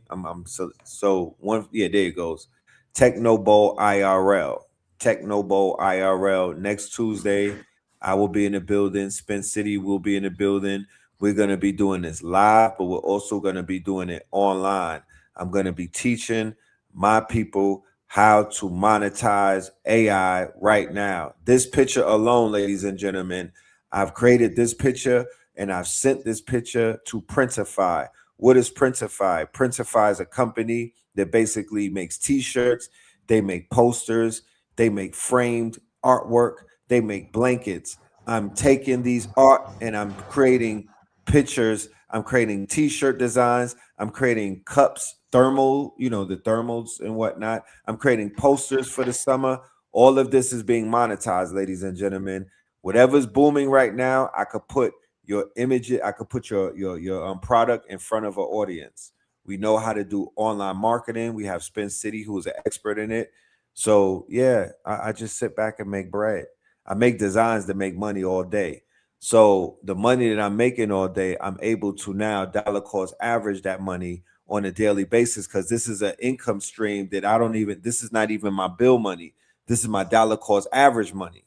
There it goes. Technobowl IRL. Technobowl IRL. Next Tuesday, I will be in the building. Spence City will be in the building. We're going to be doing this live, but we're also going to be doing it online. I'm going to be teaching my people how to monetize AI right now. This picture alone, ladies and gentlemen, I've created this picture and I've sent this picture to Printify. What is Printify? Printify is a company that basically makes t-shirts, they make posters, they make framed artwork, they make blankets. I'm taking these art and I'm creating pictures, I'm creating t-shirt designs, I'm creating cups, thermal, you know, the thermals and whatnot. I'm creating posters for the summer. All of this is being monetized, ladies and gentlemen. Whatever's booming right now, I could put your image, I could put your product in front of an audience. We know how to do online marketing. We have Spence City, who is an expert in it. So yeah, I just sit back and make bread. I make designs that make money all day. So the money that I'm making all day, I'm able to now dollar cost average that money on a daily basis because this is an income stream that this is not even my bill money. This is my dollar cost average money.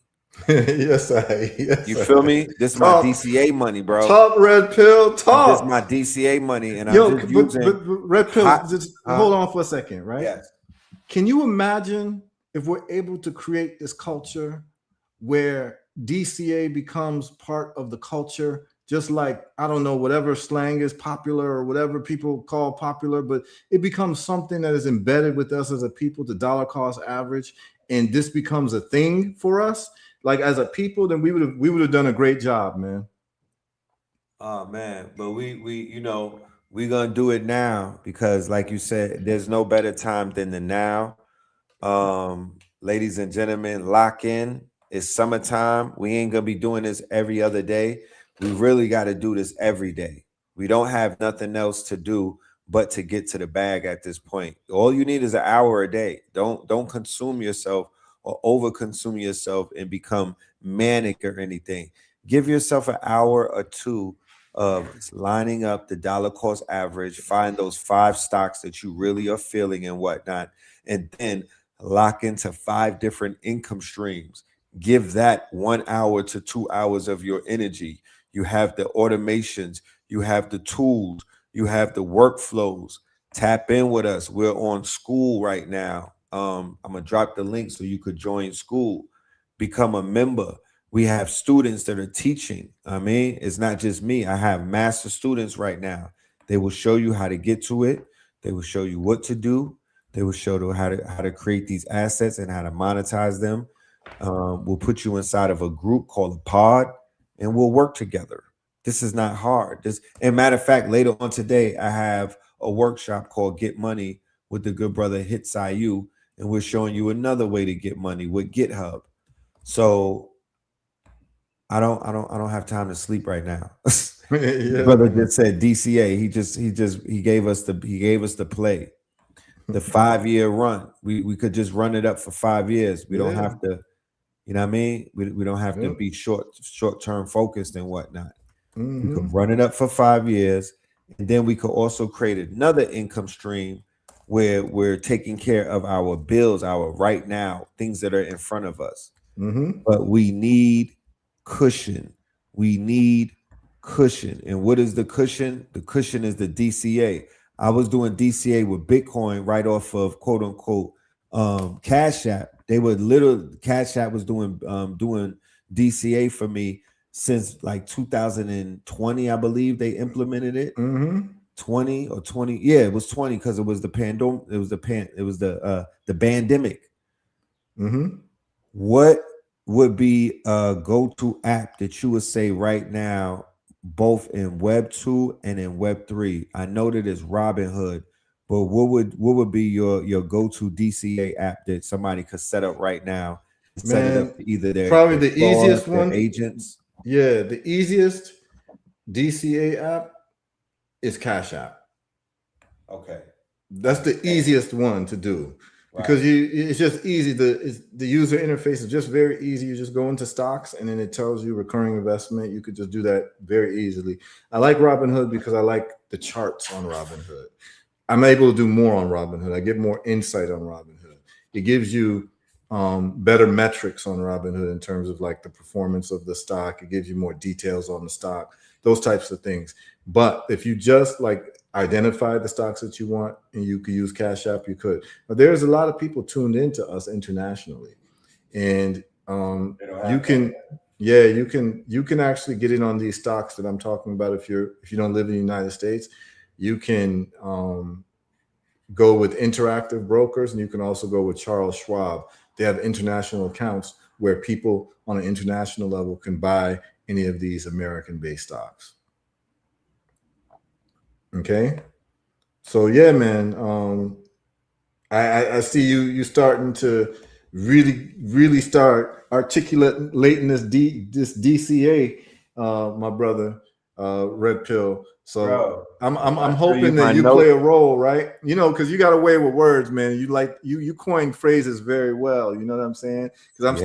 Yes, you feel me? This is my DCA money, bro. Talk, Red Pill, talk. This is my DCA money, and but Red Pill. Just hold on for a second, right? Yes. Can you imagine if we're able to create this culture where DCA becomes part of the culture, just like, I don't know, whatever slang is popular or whatever people call popular, but it becomes something that is embedded with us as a people, the dollar cost average, and this becomes a thing for us, like as a people, then we would have done a great job, man. Oh man, but we're gonna do it now because, like you said, there's no better time than the now. Ladies and gentlemen, lock in. It's summertime. We ain't gonna be doing this every other day. We really got to do this every day. We don't have nothing else to do but to get to the bag at this point. All you need is an hour a day. Don't consume yourself or over-consume yourself and become manic or anything. Give yourself an hour or two of lining up the dollar cost average, find those 5 stocks that you really are feeling and whatnot, and then lock into 5 different income streams. Give that 1 hour to 2 hours of your energy. You have the automations, you have the tools, you have the workflows. Tap in with us. We're on school right now. I'm gonna drop the link so you could join school, become a member. We have students that are teaching. I mean, it's not just me. I have master students right now. They will show you how to get to it. They will show you what to do. They will show you how to create these assets and how to monetize them. We'll put you inside of a group called a pod, and we'll work together. This is not hard. And matter of fact, later on today, I have a workshop called Get Money with the good brother Hit Sayu, and we're showing you another way to get money with GitHub. So I don't have time to sleep right now. Yeah, Brother just said DCA. He gave us the play, the 5-year run. We could just run it up for 5 years. We don't have to, you know what I mean? We don't have to be short-term focused and whatnot. We could run it up for 5 years, and then we could also create another income stream where we're taking care of our bills, our right now, things that are in front of us. But we need cushion. We need cushion. And what is the cushion? The cushion is the DCA. I was doing DCA with Bitcoin right off of quote unquote Cash App. They would literally, Cash App was doing DCA for me since like 2020, I believe they implemented it. 20 or 20, yeah, it was 20 because it was the pandemic. It was the pandemic. What would be a go-to app that you would say right now, both in Web 2 and in Web 3? I know that it's Robinhood, but what would be your go-to DCA app that somebody could set up right now? Set it up to either their probably the easiest their one. Agents. Yeah, the easiest DCA app is Cash App. Okay, that's the easiest one to do. Because it's just easy. The user interface is just very easy. You just go into stocks and then it tells you recurring investment. You could just do that very easily. I like Robinhood because I like the charts on Robinhood. I'm able to do more on Robinhood. I get more insight on Robinhood. It gives you better metrics on Robinhood in terms of like the performance of the stock. It gives you more details on the stock, those types of things. But if you just like identify the stocks that you want and you could use Cash App, you could. But there's a lot of people tuned into us internationally, and you can actually get in on these stocks that I'm talking about. If you don't live in the United States, you can go with Interactive Brokers, and you can also go with Charles Schwab. They have international accounts where people on an international level can buy any of these American-based stocks. Okay, so yeah, man. I see you starting to really start articulating this DCA, my brother, Red Pill. So bro, I'm hoping that you play a role, right? You know, because you got a way with words, man. You coin phrases very well. You know what I'm saying? Because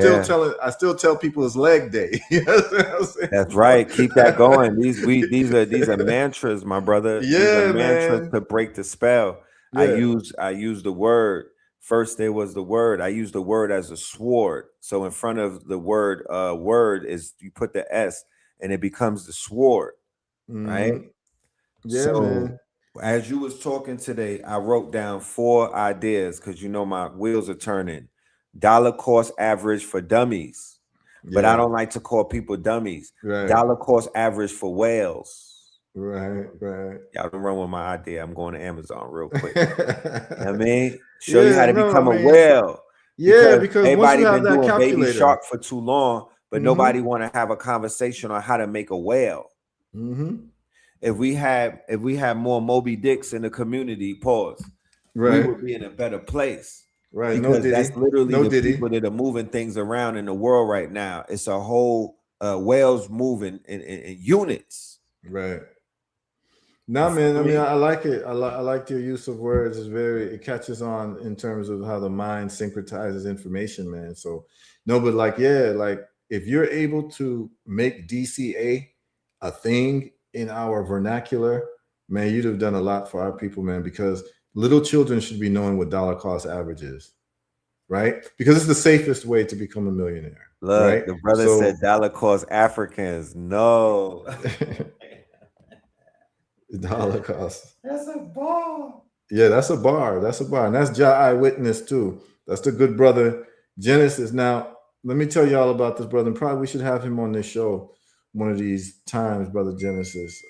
I still tell people it's leg day. You know what I'm saying? That's right. Keep that going. These are mantras, my brother. Yeah, these are mantras man. to break the spell. Yeah. I use the word. First there was the word. I use the word as a sword. So in front of the word is you put the S and it becomes the sword. Right? Yeah, so man. As you was talking today, I wrote down 4 ideas because you know my wheels are turning. Dollar cost average for dummies. Yeah. But I don't like to call people dummies. Right. Dollar cost average for whales. Right. Y'all can run with my idea. I'm going to Amazon real quick. You know what I mean? Show you how to become a whale. Yeah, because everybody been doing calculator. Baby Shark for too long, but nobody want to have a conversation on how to make a whale. If we had more Moby Dicks in the community, we would be in a better place. Right. Because that's literally the people that are moving things around in the world right now. It's a whole whales moving in units. Right. No, man. I mean, I like it. I like your use of words. It catches on in terms of how the mind syncretizes information, man. So no, but like if you're able to make DCA a thing in our vernacular, man, you'd have done a lot for our people, man, because little children should be knowing what dollar cost average is, right? Because it's the safest way to become a millionaire. Look, right? The brother said dollar cost Africans. No. Dollar cost. That's a ball. Yeah, that's a bar. That's a bar. And that's Jah Eyewitness too. That's the good brother Genesis. Now, let me tell you all about this brother. And probably we should have him on this show one of these times, brother Genesis.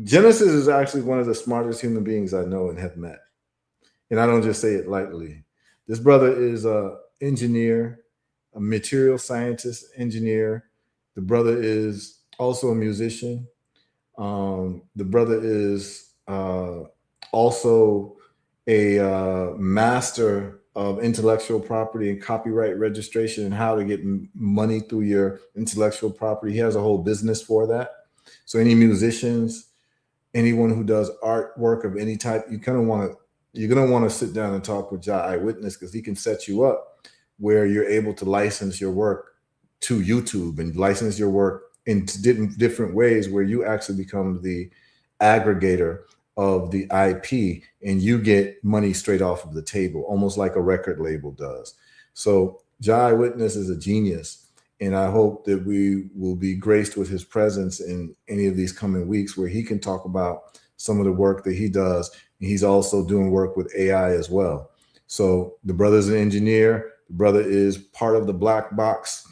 Genesis is actually one of the smartest human beings I know and have met. And I don't just say it lightly. This brother is a engineer, a material scientist, engineer. The brother is also a musician. The brother is also a master of intellectual property and copyright registration and how to get money through your intellectual property. He has a whole business for that. So any musicians, anyone who does artwork of any type, you're gonna want to sit down and talk with Jah Eyewitness, because he can set you up where you're able to license your work to YouTube and license your work in different ways, where you actually become the aggregator of the IP and you get money straight off of the table, almost like a record label does. So Jah Eyewitness is a genius, and I hope that we will be graced with his presence in any of these coming weeks where he can talk about some of the work that he does. And he's also doing work with AI as well. So the brother's an engineer. The brother is part of the black box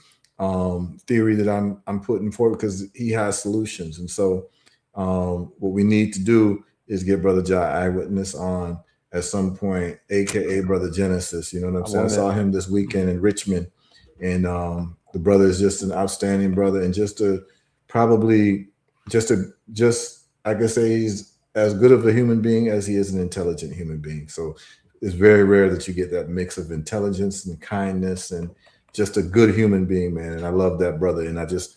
theory that I'm putting forward, because he has solutions. And so what we need to do is get brother Jah Eyewitness on at some point, aka brother Genesis. You know what I'm saying? I saw him this weekend in Richmond, and the brother is just an outstanding brother, and I could say he's as good of a human being as he is an intelligent human being. So it's very rare that you get that mix of intelligence and kindness and just a good human being, man. And I love that brother. And I just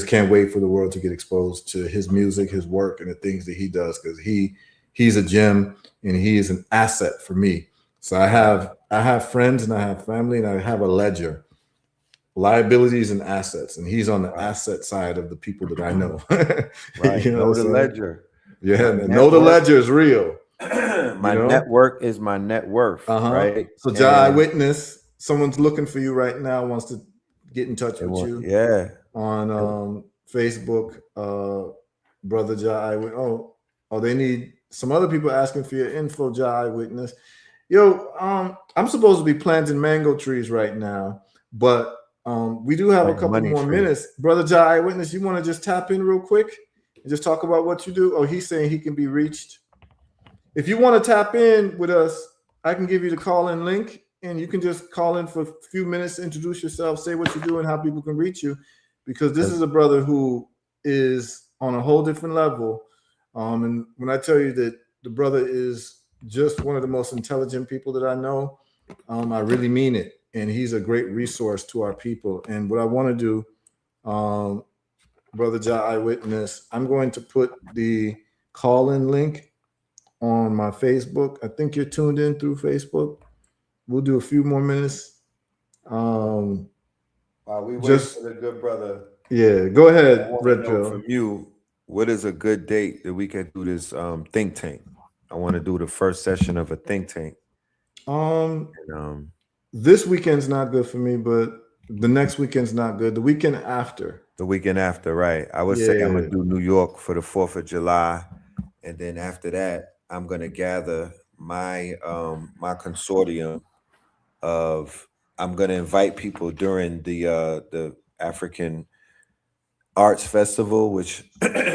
can't wait for the world to get exposed to his music, his work, and the things that he does, because he's a gem and he is an asset for me. So I have friends and I have family and I have a ledger, liabilities and assets, and he's on the asset side of the people that I know. Right. You know the ledger. Yeah, know the ledger is real. My network is my net worth. Right. So Jah Eyewitness, someone's looking for you right now, wants to get in touch with you. Yeah. On Facebook, brother Jah Eyewitness. Oh, they need some other people asking for your info, Jah Eyewitness. Yo, I'm supposed to be planting mango trees right now, but we do have a couple more minutes. Brother Jah Eyewitness, you want to just tap in real quick and just talk about what you do? Oh, he's saying he can be reached. If you want to tap in with us, I can give you the call-in link, and you can just call in for a few minutes, introduce yourself, say what you do, and how people can reach you, because this is a brother who is on a whole different level. And when I tell you that the brother is just one of the most intelligent people that I know, I really mean it. And he's a great resource to our people. And what I want to do, brother Jah Eyewitness, I'm going to put the call-in link on my Facebook. I think you're tuned in through Facebook. We'll do a few more minutes. While we wait for the good brother. Yeah, go ahead, Red Pill. From you, what is a good date that we can do this think tank? I want to do the first session of a think tank. This weekend's not good for me, but the next weekend's not good. The weekend after. The weekend after, right? I would say I'm gonna do New York for the 4th of July, and then after that, I'm gonna gather my my consortium of. I'm gonna invite people during the African Arts Festival, which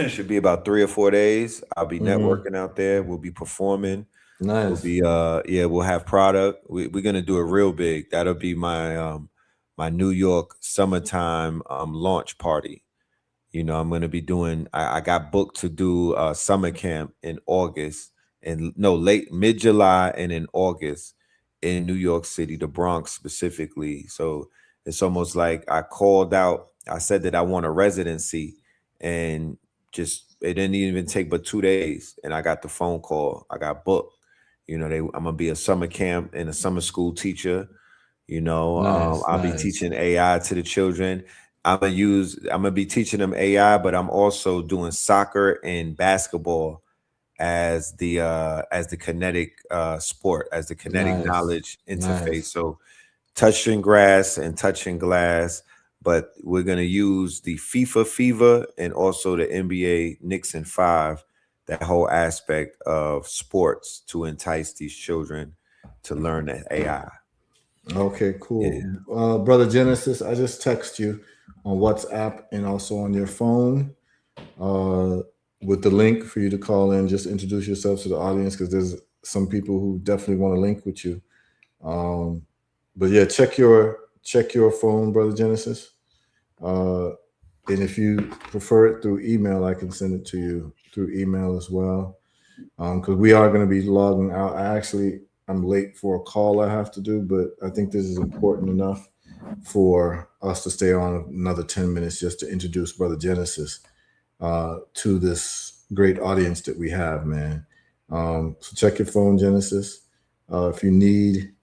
should be about 3 or 4 days. I'll be networking out there. We'll be performing. Nice. We'll be we'll have product. We're gonna do it real big. That'll be my my New York summertime launch party. You know, I'm gonna be doing. I got booked to do summer camp in August, and no, mid-July and in August in New York City, the Bronx specifically. So it's almost like I called out. I said that I want a residency, and just it didn't even take but 2 days, and I got the phone call. I got booked. You know, I'm gonna be a summer camp and a summer school teacher. You know, I'll be teaching AI to the children. I'm gonna be teaching them AI, but I'm also doing soccer and basketball as the kinetic sport, as the kinetic knowledge interface. So touching grass and touching glass, but we're gonna use the FIFA Fever and also the NBA Knicks and 5 that whole aspect of sports to entice these children to learn the AI. Okay, cool. Yeah. Brother Genesis, I just text you on WhatsApp and also on your phone with the link for you to call in. Just introduce yourself to the audience because there's some people who definitely want to link with you. But yeah, check your phone, Brother Genesis. And if you prefer it through email, I can send it to you through email as well. Because we are going to be logging out. I'm late for a call I have to do, but I think this is important enough for us to stay on another 10 minutes just to introduce Brother Genesis to this great audience that we have, man. So check your phone, Genesis. If you need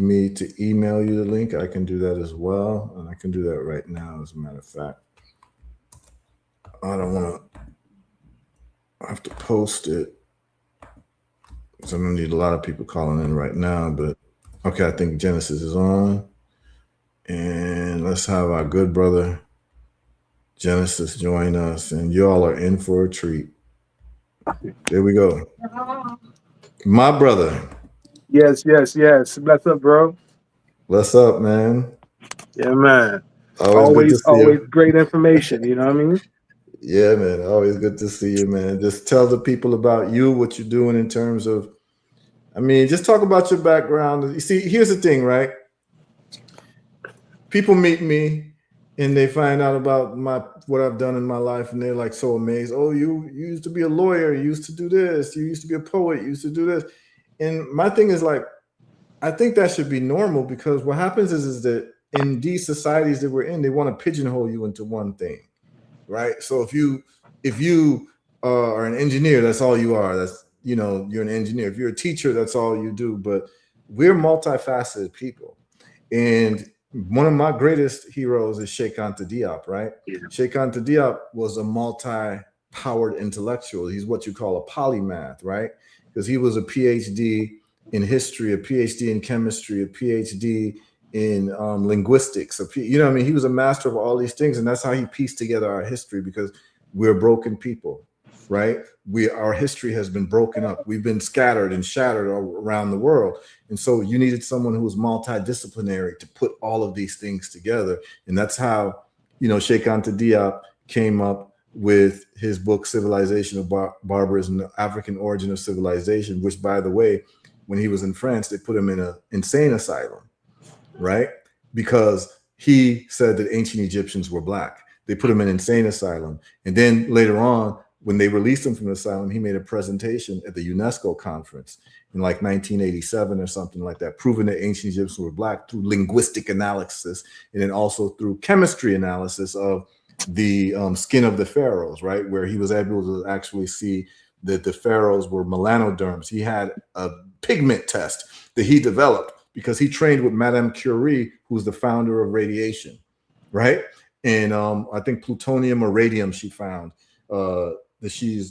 me to email you the link, I can do that as well. And I can do that right now, as a matter of fact. I don't want to have to post it. So I'm gonna need a lot of people calling in right now, but okay, I think Genesis is on. And let's have our good brother Genesis join us. And y'all are in for a treat. There we go. My brother. Yes. Bless up, bro. What's up, man? Yeah, man. Always Great information. You know what I mean? Yeah, man. Always good to see you, man. Just tell the people about you, what you're doing in terms of, just talk about your background. You see, here's the thing, right? People meet me and they find out about what I've done in my life, and they're like so amazed. Oh, you used to be a lawyer, you used to do this, you used to be a poet, you used to do this. And my thing is like, I think that should be normal, because what happens is that in these societies that we're in, they want to pigeonhole you into one thing. Right. So if you are an engineer, that's all you are. That's, you're an engineer. If you're a teacher, that's all you do. But we're multifaceted people. And one of my greatest heroes is Cheikh Anta Diop, right? Yeah. Cheikh Anta Diop was a multi-powered intellectual. He's what you call a polymath, right? Because he was a PhD in history, a PhD in chemistry, a PhD in linguistics. He was a master of all these things, and that's how he pieced together our history, because we're broken people, right? Our history has been broken up. We've been scattered and shattered around the world, and so you needed someone who was multidisciplinary to put all of these things together, and that's how Cheikh Anta Diop came up with his book Civilization of Barbarism, the African Origin of Civilization, which, by the way, when he was in France, they put him in an insane asylum. Right? Because he said that ancient Egyptians were black. They put him in an insane asylum. And then later on, when they released him from the asylum, he made a presentation at the UNESCO conference in like 1987 or something like that, proving that ancient Egyptians were black through linguistic analysis, and then also through chemistry analysis of the skin of the pharaohs, right? Where he was able to actually see that the pharaohs were melanoderms. He had a pigment test that he developed, because he trained with Madame Curie, who's the founder of radiation, right? And I think plutonium or radium she found she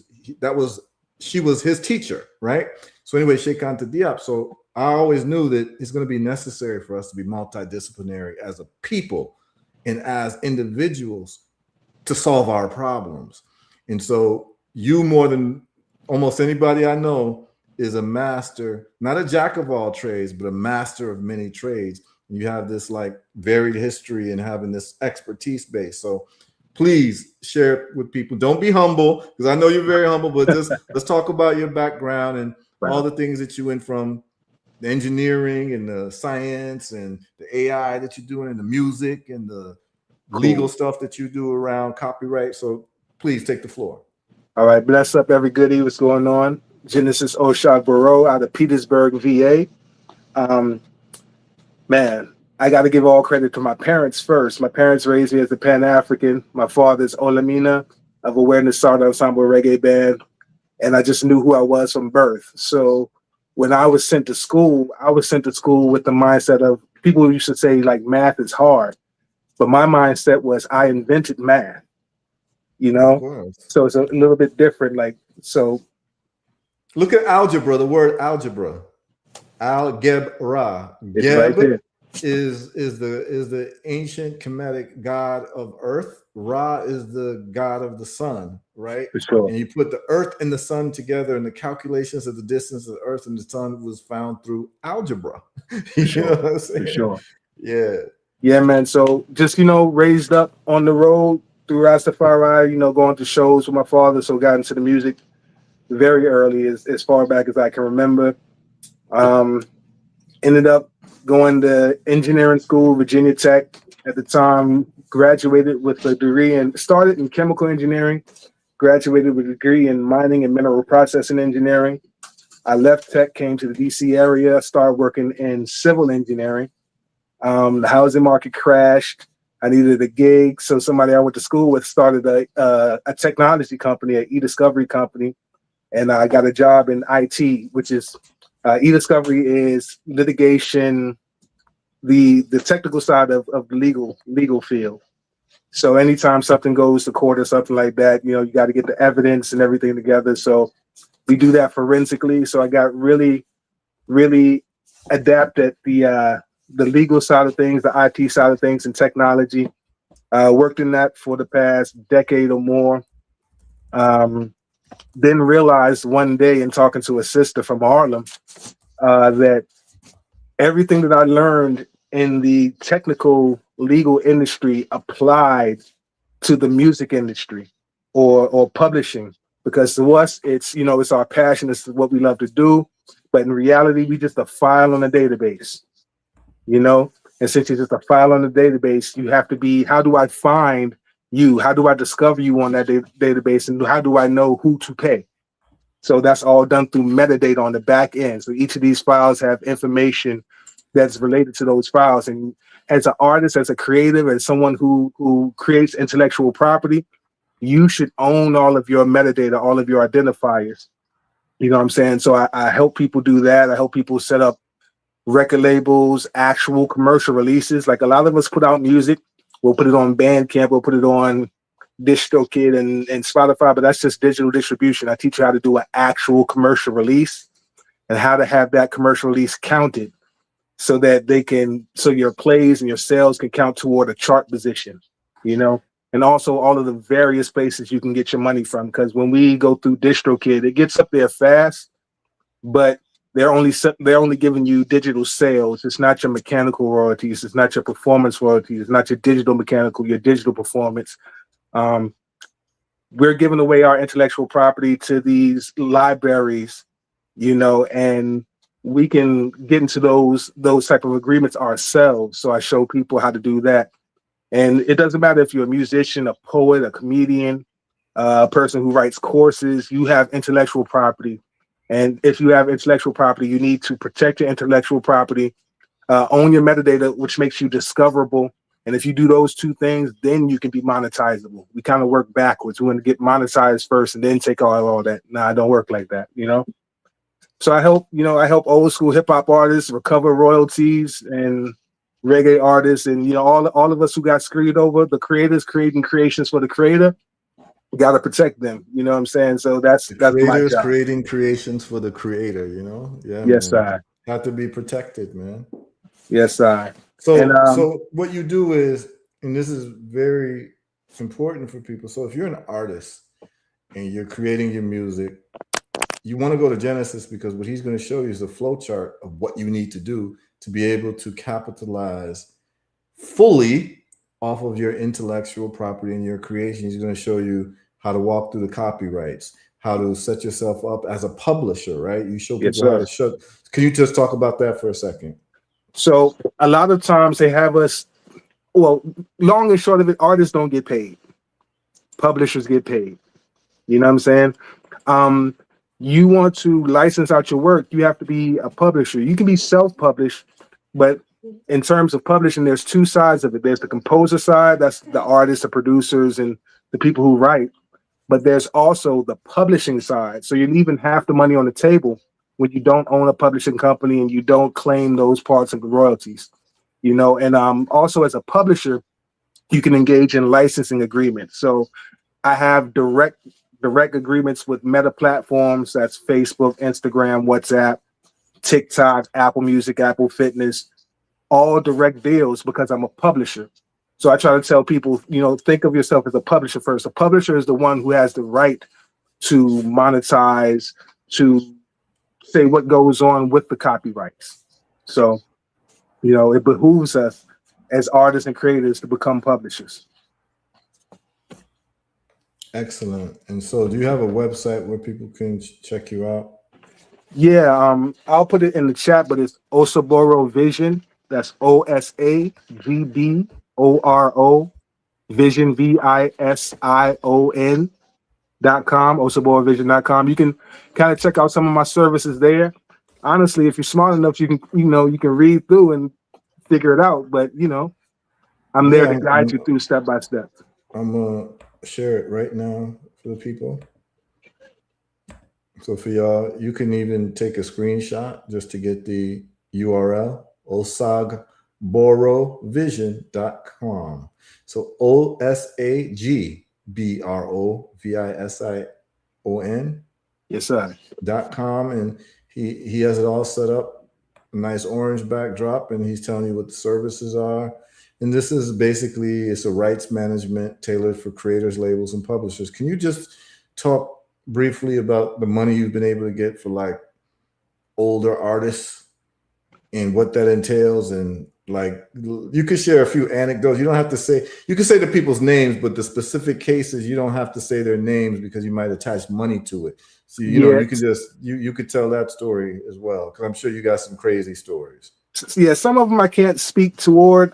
was his teacher, right? So anyway, Cheikh Anta Diop. So I always knew that it's going to be necessary for us to be multidisciplinary as a people and as individuals to solve our problems. And so you, more than almost anybody I know, is a master, not a jack of all trades, but a master of many trades. You have this like varied history and having this expertise base. So please share it with people. Don't be humble, because I know you're very humble, but just let's talk about your background and all the things that you went from, the engineering and the science and the AI that you're doing and the music and the legal stuff that you do around copyright. So please take the floor. All right. Bless up, every goodie. What's going on? Genesis Oshak Barrow out of Petersburg, VA. Man, I got to give all credit to my parents first. My parents raised me as a Pan-African. My father's Olamina of Awareness Sarda Ensemble Reggae Band, and I just knew who I was from birth. So when I was sent to school with the mindset of, people used to say like math is hard, but my mindset was I invented math, So it's a little bit different. Look at algebra, the word algebra. Algebra. Geb right is the ancient Kemetic god of earth. Ra is the god of the sun, right? For sure. And you put the Earth and the sun together, and the calculations of the distance of the Earth and the sun was found through algebra. You Sure. know what I'm saying? For sure. Yeah. Yeah, man. So just, raised up on the road through Rastafari, going to shows with my father. So got into the music very early, as far back as I can remember. Ended up going to engineering school, Virginia Tech at the time, graduated with a degree and started in chemical engineering, graduated with a degree in mining and mineral processing engineering. I left Tech, came to the DC area, started working in civil engineering. The housing market crashed. I needed a gig. So somebody I went to school with started a technology company, an e-discovery company. And I got a job in IT, which is e-discovery is litigation, the technical side of the legal field. So anytime something goes to court or something like that, you got to get the evidence and everything together. So we do that forensically. So I got really, really adept at the legal side of things, the IT side of things, and technology. Worked in that for the past decade or more. Then realized one day in talking to a sister from Harlem that everything that I learned in the technical legal industry applied to the music industry or publishing, because to us it's it's our passion, it's what we love to do, but in reality we just a file on a database, and since you're just a file on the database, you have to be, how do I find you, how do I discover you on that database, and how do I know who to pay? So that's all done through metadata on the back end. So each of these files have information that's related to those files. And as an artist, as a creative, as someone who creates intellectual property, you should own all of your metadata, all of your identifiers. You know what I'm saying? So I help people do that. I help people set up record labels, actual commercial releases. Like a lot of us put out music. We'll put it on Bandcamp, we'll put it on DistroKid and Spotify, but that's just digital distribution. I teach you how to do an actual commercial release and how to have that commercial release counted so that so your plays and your sales can count toward a chart position, and also all of the various places you can get your money from. Because when we go through DistroKid, it gets up there fast, but they're only giving you digital sales. It's not your mechanical royalties. It's not your performance royalties. It's not your digital mechanical, your digital performance. We're giving away our intellectual property to these libraries, and we can get into those type of agreements ourselves. So I show people how to do that. And it doesn't matter if you're a musician, a poet, a comedian, a person who writes courses, you have intellectual property. And if you have intellectual property, you need to protect your intellectual property, own your metadata, which makes you discoverable. And if you do those two things, then you can be monetizable. We kind of work backwards. We want to get monetized first and then take all that. Nah, it don't work like that, So I help old school hip hop artists recover royalties, and reggae artists, and all of us who got screwed over, the creators creating creations for the creator. We got to protect them. You know what I'm saying? So that's my job. Creating creations for the creator, Yeah. Yes, man. Have to be protected, man. Yes, I. So what you do is, and this is very important for people. So if you're an artist and you're creating your music, you want to go to Genesis, because what he's going to show you is a flow chart of what you need to do to be able to capitalize fully off of your intellectual property and your creation. He's going to show you how to walk through the copyrights, how to set yourself up as a publisher, right? You show people how to show. Can you just talk about that for a second? So a lot of times they have us, long and short of it, artists don't get paid. Publishers get paid. You know what I'm saying? You want to license out your work, you have to be a publisher. You can be self-published, but in terms of publishing, there's two sides of it. There's the composer side, that's the artists, the producers, and the people who write. But there's also the publishing side. So you're leaving half the money on the table when you don't own a publishing company and you don't claim those parts of the royalties. And also as a publisher, you can engage in licensing agreements. So I have direct agreements with meta platforms. That's Facebook, Instagram, WhatsApp, TikTok, Apple Music, Apple Fitness, all direct deals because I'm a publisher. So I try to tell people, think of yourself as a publisher first. A publisher is the one who has the right to monetize, to say what goes on with the copyrights. So, it behooves us as artists and creators to become publishers. Excellent. And so, do you have a website where people can check you out? Yeah, I'll put it in the chat, but it's Osoboro Vision. That's OSAGBORO Vision VISION.com, OsoboroVision.com. You can kind of check out some of my services there. Honestly, if you're smart enough, you can read through and figure it out. But I'm there to guide you through step by step. I'm gonna share it right now for the people. So for y'all, you can even take a screenshot just to get the URL, OSAGBOROVision.com. So OSAGBROVISION. Yes, sir. .com, and he has it all set up, a nice orange backdrop, and he's telling you what the services are. And this is basically, it's a rights management tailored for creators, labels, and publishers. Can you just talk briefly about the money you've been able to get for like older artists and what that entails? And like, you could share a few anecdotes. You don't have to say, you can say the people's names, but the specific cases, you don't have to say their names because you might attach money to it. So, you can just, you could tell that story as well. Cause I'm sure you got some crazy stories. Yeah. Some of them I can't speak toward.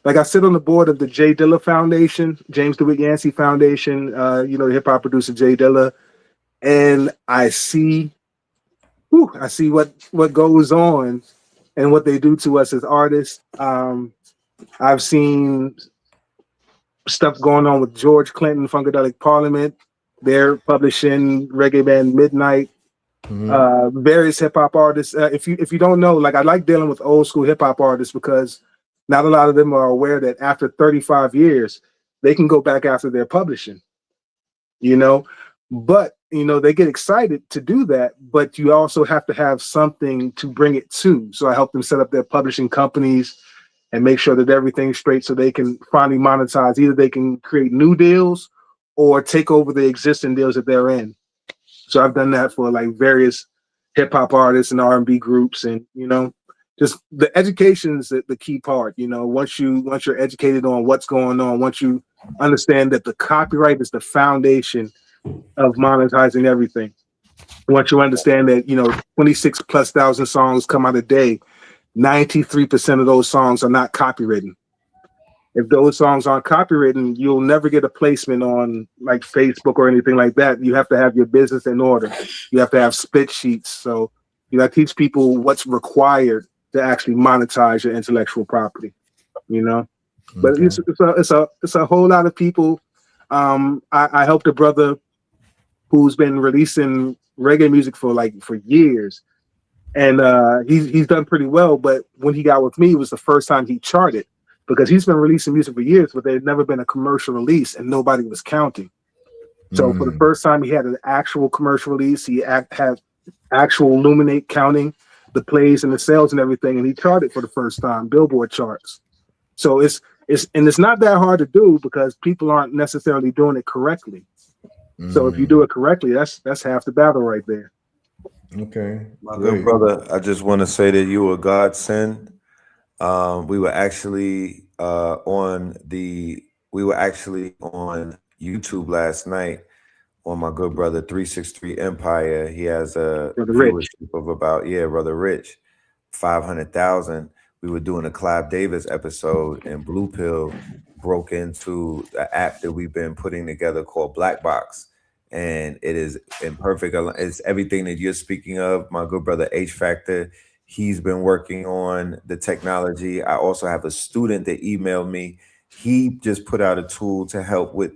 Like I sit on the board of the Jay Dilla Foundation, James DeWitt Yancey Foundation, the hip hop producer Jay Dilla, and I see what goes on and what they do to us as artists. I've seen stuff going on with George Clinton, Funkadelic Parliament. They're publishing reggae band Midnight. Various hip hop artists. If you don't know, like I like dealing with old school hip hop artists because not a lot of them are aware that after 35 years, they can go back after their publishing, but, they get excited to do that, but you also have to have something to bring it to. So I help them set up their publishing companies and make sure that everything's straight so they can finally monetize. Either they can create new deals or take over the existing deals that they're in. So I've done that for like various hip hop artists and R&B groups, and, just the education is the key part. Once you're educated on what's going on, once you understand that the copyright is the foundation of monetizing everything. Once you understand that, 26,000+ songs come out a day, 93% of those songs are not copywritten. If those songs aren't copywritten, you'll never get a placement on like Facebook or anything like that. You have to have your business in order. You have to have split sheets. So, I teach people what's required to actually monetize your intellectual property, But it's a whole lot of people. I helped a brother who's been releasing reggae music for years, and he's done pretty well. But when he got with me, it was the first time he charted, because he's been releasing music for years, but there had never been a commercial release, and nobody was counting. So for the first time, he had an actual commercial release. He had actual Luminate counting the plays and the sales and everything, and he charted for the first time, Billboard charts. So it's not that hard to do because people aren't necessarily doing it correctly. So if you do it correctly, that's half the battle right there. Okay, my good brother, I just want to say that you were a godsend. We were actually on YouTube last night on my good brother 363 Empire. He has a viewership of about Brother Rich, 500,000. We were doing a Clive Davis episode, and Blue Pill broke into the app that we've been putting together called Black Box, and it is in perfect. It's everything that you're speaking of. My good brother H Factor, he's been working on the technology. I also have a student that emailed me. He just put out a tool to help with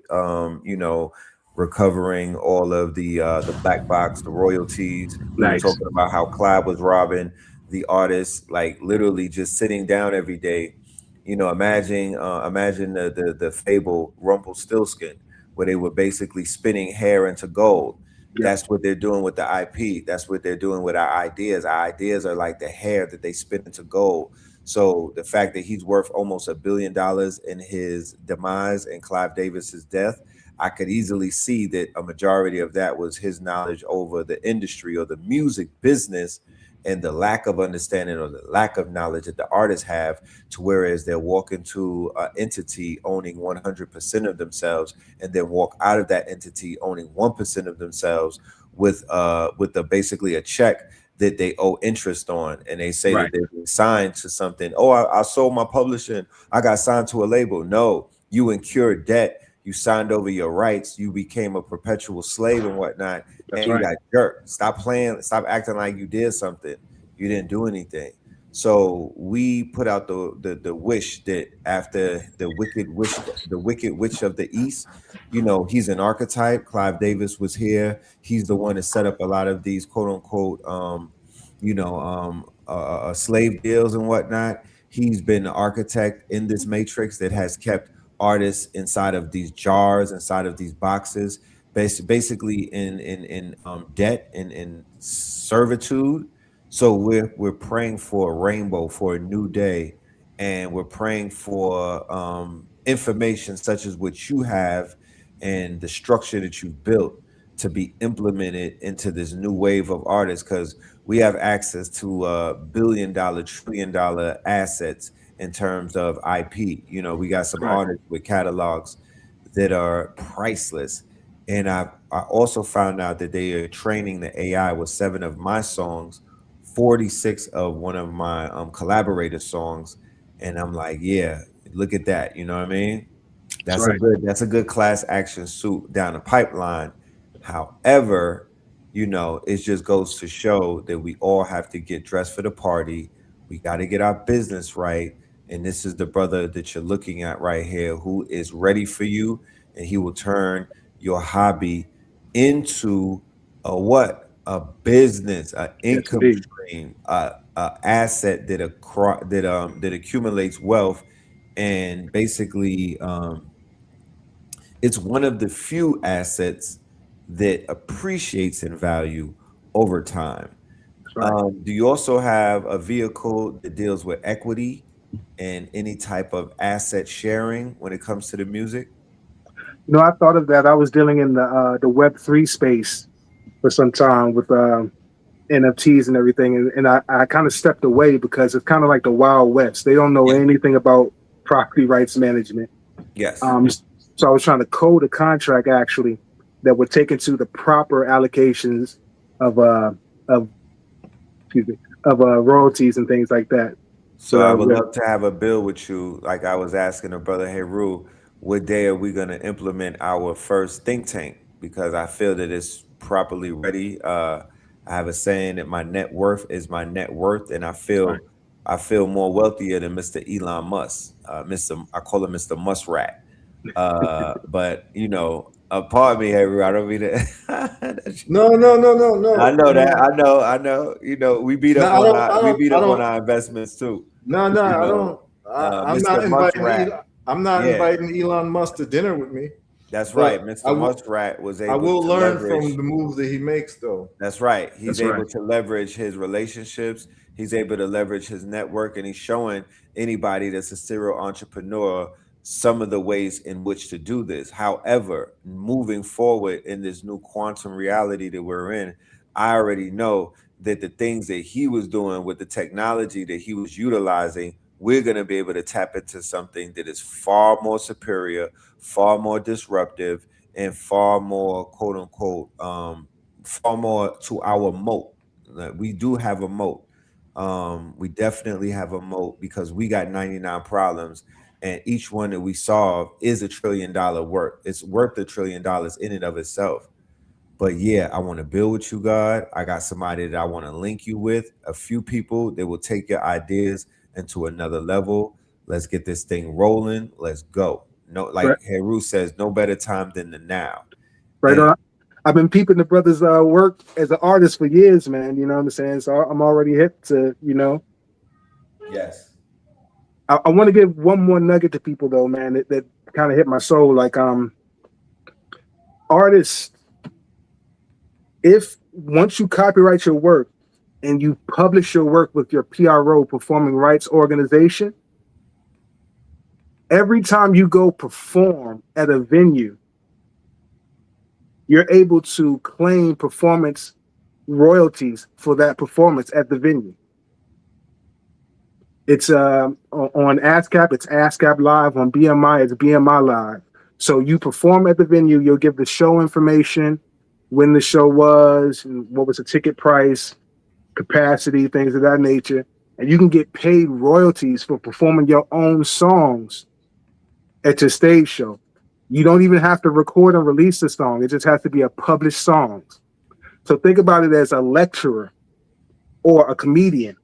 recovering all of the black box, the royalties. We were talking about how Clive was robbing the artists, like literally just sitting down every day. Imagine the fable Rumpelstiltskin, where they were basically spinning hair into gold. That's what they're doing with the IP. That's what they're doing with our ideas. Our ideas are like the hair that they spin into gold. So the fact that he's worth almost $1 billion in his demise and Clive Davis's death, I could easily see that a majority of that was his knowledge over the industry or the music business, and the lack of understanding or the lack of knowledge that the artists have, to whereas they're walking to an entity owning 100% of themselves, and then walk out of that entity owning 1% of themselves with basically a check that they owe interest on, and they say that they've been signed to something. Oh, I sold my publishing, I got signed to a label. No, you incurred debt. You signed over your rights. You became a perpetual slave and whatnot. That's and right. You got jerked. Stop playing. Stop acting like you did something. You didn't do anything. So we put out the wish that after the wicked witch of the East, you know, he's an archetype. Clive Davis was here. He's the one that set up a lot of these quote unquote, slave deals and whatnot. He's been the architect in this matrix that has kept artists inside of these jars, inside of these boxes, basically in debt and in servitude. So we're praying for a rainbow, for a new day, and we're praying for information such as what you have and the structure that you've built to be implemented into this new wave of artists, because we have access to $1 billion, $1 trillion assets in terms of IP. You know, we got some artists with catalogs that are priceless. And I also found out that they are training the AI with 7 of my songs, 46 of one of my collaborator songs. And I'm like, yeah, look at that. You know what I mean? That's a good class action suit down the pipeline. However, you know, it just goes to show that we all have to get dressed for the party. We got to get our business right. And this is the brother that you're looking at right here, who is ready for you, and he will turn your hobby into a business, an income stream, a asset that accumulates wealth, and basically it's one of the few assets that appreciates in value over time. Do you also have a vehicle that deals with equity and any type of asset sharing when it comes to the music? No, I thought of that. I was dealing in the Web3 space for some time with NFTs and everything, and I kind of stepped away because it's kind of like the Wild West. They don't know anything about property rights management. Yes. So I was trying to code a contract actually that would take into the proper allocations of royalties and things like that. So I would love to have a bill with you. Like I was asking a brother, hey, Ru, what day are we going to implement our first think tank? Because I feel that it's properly ready. I have a saying that my net worth is my net worth, and I feel more wealthier than Mr. Elon Musk. I call him Mr. Muskrat. But you know, pardon me, hey, Ru, I don't mean to. No. I know that. I know. You know, we beat up on our investments too. No, I don't. I'm not inviting Elon Musk to dinner with me. That's right. Mr. Muskrat was able. I will to learn leverage, from the moves that he makes, though. That's right. He's able to leverage his relationships. He's able to leverage his network, and he's showing anybody that's a serial entrepreneur some of the ways in which to do this. However, moving forward in this new quantum reality that we're in, I already know that the things that he was doing with the technology that he was utilizing, we're going to be able to tap into something that is far more superior, far more disruptive, and far more, quote unquote, far more to our moat. We do have a moat. We definitely have a moat because we got 99 problems. And each one that we solve is $1 trillion worth. It's worth $1 trillion in and of itself. But yeah, I want to build with you, God. I got somebody that I want to link you with, a few people that will take your ideas into another level. Let's get this thing rolling. Let's go. No, like Heru says, no better time than the now. Right on. I've been peeping the brother's work as an artist for years, man. You know what I'm saying? So I'm already hip to, you know. Yes. I want to give one more nugget to people though, man, that kind of hit my soul. Like artists, if once you copyright your work, and you publish your work with your PRO, performing rights organization, every time you go perform at a venue, you're able to claim performance royalties for that performance at the venue. It's on ASCAP, it's ASCAP Live. On BMI, it's BMI Live. So you perform at the venue, you'll give the show information, when the show was, what was the ticket price, capacity, things of that nature. And you can get paid royalties for performing your own songs at your stage show. You don't even have to record and release the song. It just has to be a published song. So think about it as a lecturer or a comedian.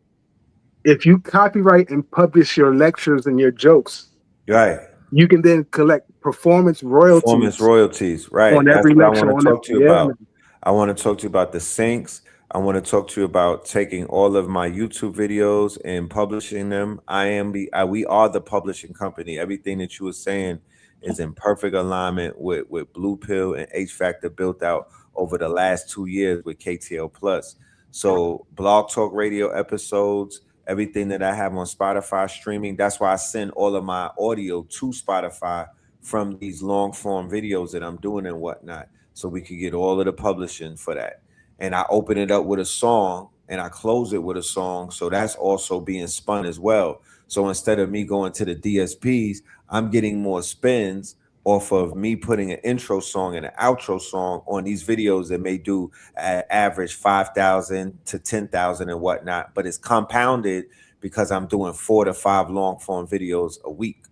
If you copyright and publish your lectures and your jokes, Right. you can then collect performance royalties. Right. On That's every what I lecture. want to talk to you about. Man. I want to talk to you about the syncs. I want to talk to you about taking all of my YouTube videos and publishing them. We are the publishing company. Everything that you were saying is in perfect alignment with Blue Pill and H Factor built out over the last 2 years with KTL Plus. So Blog Talk Radio episodes, everything that I have on Spotify streaming. That's why I send all of my audio to Spotify from these long form videos that I'm doing and whatnot. So we could get all of the publishing for that. And I open it up with a song and I close it with a song. So that's also being spun as well. So instead of me going to the DSPs, I'm getting more spins off of me putting an intro song and an outro song on these videos that may do average 5,000 to 10,000 and whatnot. But it's compounded because I'm doing 4 to 5 long form videos a week.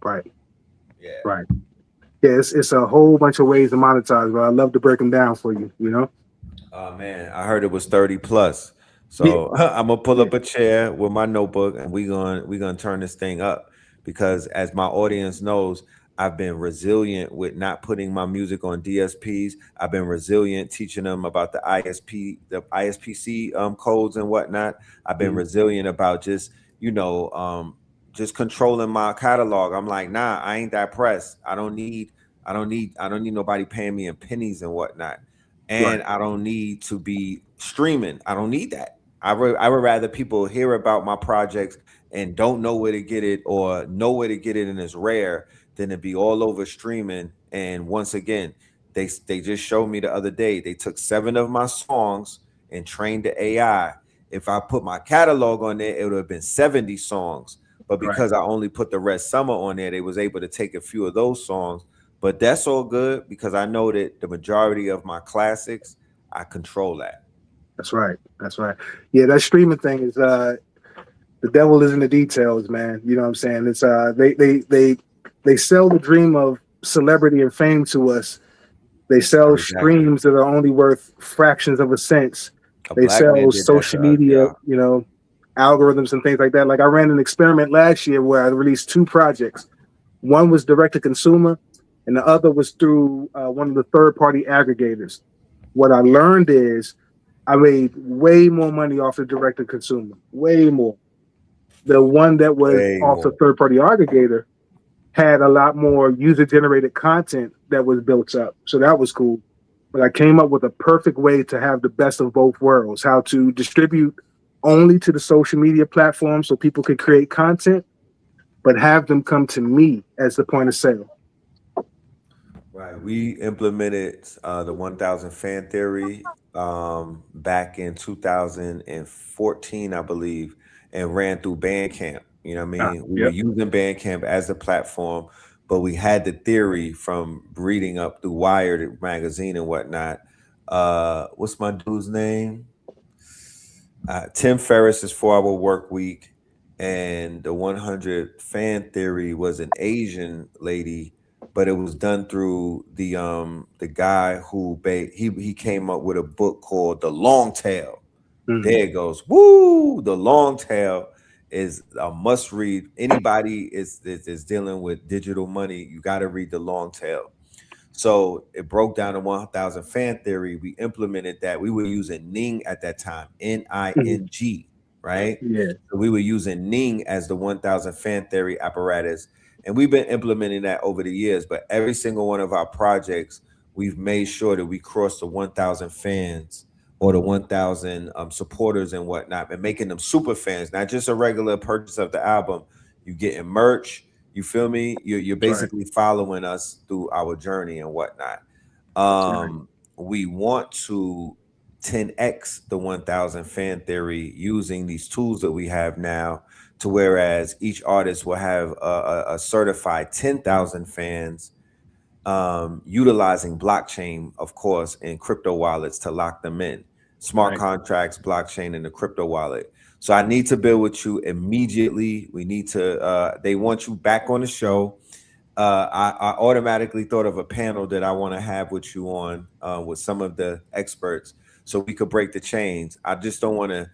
Right. Yeah. Right. Yeah, it's a whole bunch of ways to monetize, but I love to break them down for you, you know? Oh man, I heard it was 30 plus. So yeah. I'm gonna pull up a chair with my notebook and we're gonna turn this thing up, because as my audience knows, I've been resilient with not putting my music on DSPs. I've been resilient teaching them about the ISPC codes and whatnot. I've been resilient about just just controlling my catalog. I'm like, nah, I ain't that pressed. I don't need nobody paying me in pennies and whatnot. And I don't need to be streaming. I don't need that. I would rather people hear about my projects and don't know where to get it, or know where to get it and it's rare, than to be all over streaming. And once again, they just showed me the other day, they took 7 of my songs and trained the AI. If I put my catalog on there, it would have been 70 songs. But because I only put the Red Summer on there, they was able to take a few of those songs. But that's all good because I know that the majority of my classics, I control that. That's right. That's right. Yeah, that streaming thing is the devil is in the details, man. You know what I'm saying? It's they sell the dream of celebrity and fame to us. They sell streams that are only worth fractions of a cent. They sell social media, algorithms and things like that. Like I ran an experiment last year where I released 2 projects. One was direct to consumer, and the other was through one of the third-party aggregators. What I learned is I made way more money off the direct-to-consumer, way more. The one that was off the third-party aggregator had a lot more user-generated content that was built up, so that was cool. But I came up with a perfect way to have the best of both worlds, how to distribute only to the social media platform so people could create content, but have them come to me as the point of sale. Right. We implemented the 1000 fan theory back in 2014, I believe, and ran through Bandcamp. You know what I mean? We were using Bandcamp as a platform, but we had the theory from reading up through Wired magazine and whatnot. What's my dude's name? Tim Ferriss's 4-Hour Work Week, and the 100 fan theory was an Asian lady, but it was done through the guy who he came up with a book called The Long Tail. There it goes. Woo! The Long Tail is a must read. Anybody is dealing with digital money, you got to read The Long Tail. So it broke down the 1000 fan theory. We implemented that. We were using Ning at that time, Ning, right? Yeah. So we were using Ning as the 1000 fan theory apparatus. And we've been implementing that over the years. But every single one of our projects, we've made sure that we cross the 1000 fans or the 1,000 supporters and whatnot, and making them super fans, not just a regular purchase of the album. You getting merch. You feel me? You're basically following us through our journey and whatnot. We want to 10x the 1,000 fan theory using these tools that we have now, to whereas each artist will have a certified 10,000 fans, utilizing blockchain, of course, and crypto wallets to lock them in. Smart contracts, blockchain, and the crypto wallet. So I need to build with you immediately. We need to, they want you back on the show. I automatically thought of a panel that I want to have with you on, with some of the experts, so we could break the chains. I just don't want to,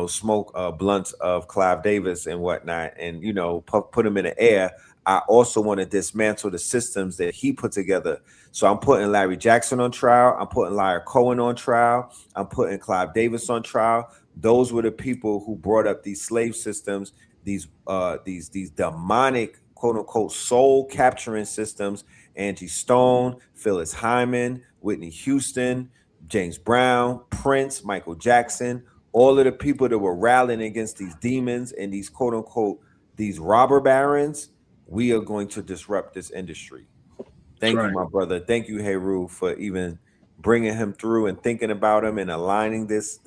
smoke blunts of Clive Davis and whatnot, and put them in the air. I also want to dismantle the systems that he put together. So I'm putting Larry Jackson on trial. I'm putting Lyra Cohen on trial. I'm putting Clive Davis on trial. Those were the people who brought up these slave systems, these demonic, quote unquote, soul capturing systems. Angie Stone, Phyllis Hyman, Whitney Houston, James Brown, Prince, Michael Jackson, all of the people that were rallying against these demons and these, quote unquote, these robber barons. We are going to disrupt this industry. Thank you, my brother. Thank you, Heru, for even bringing him through and thinking about him and aligning this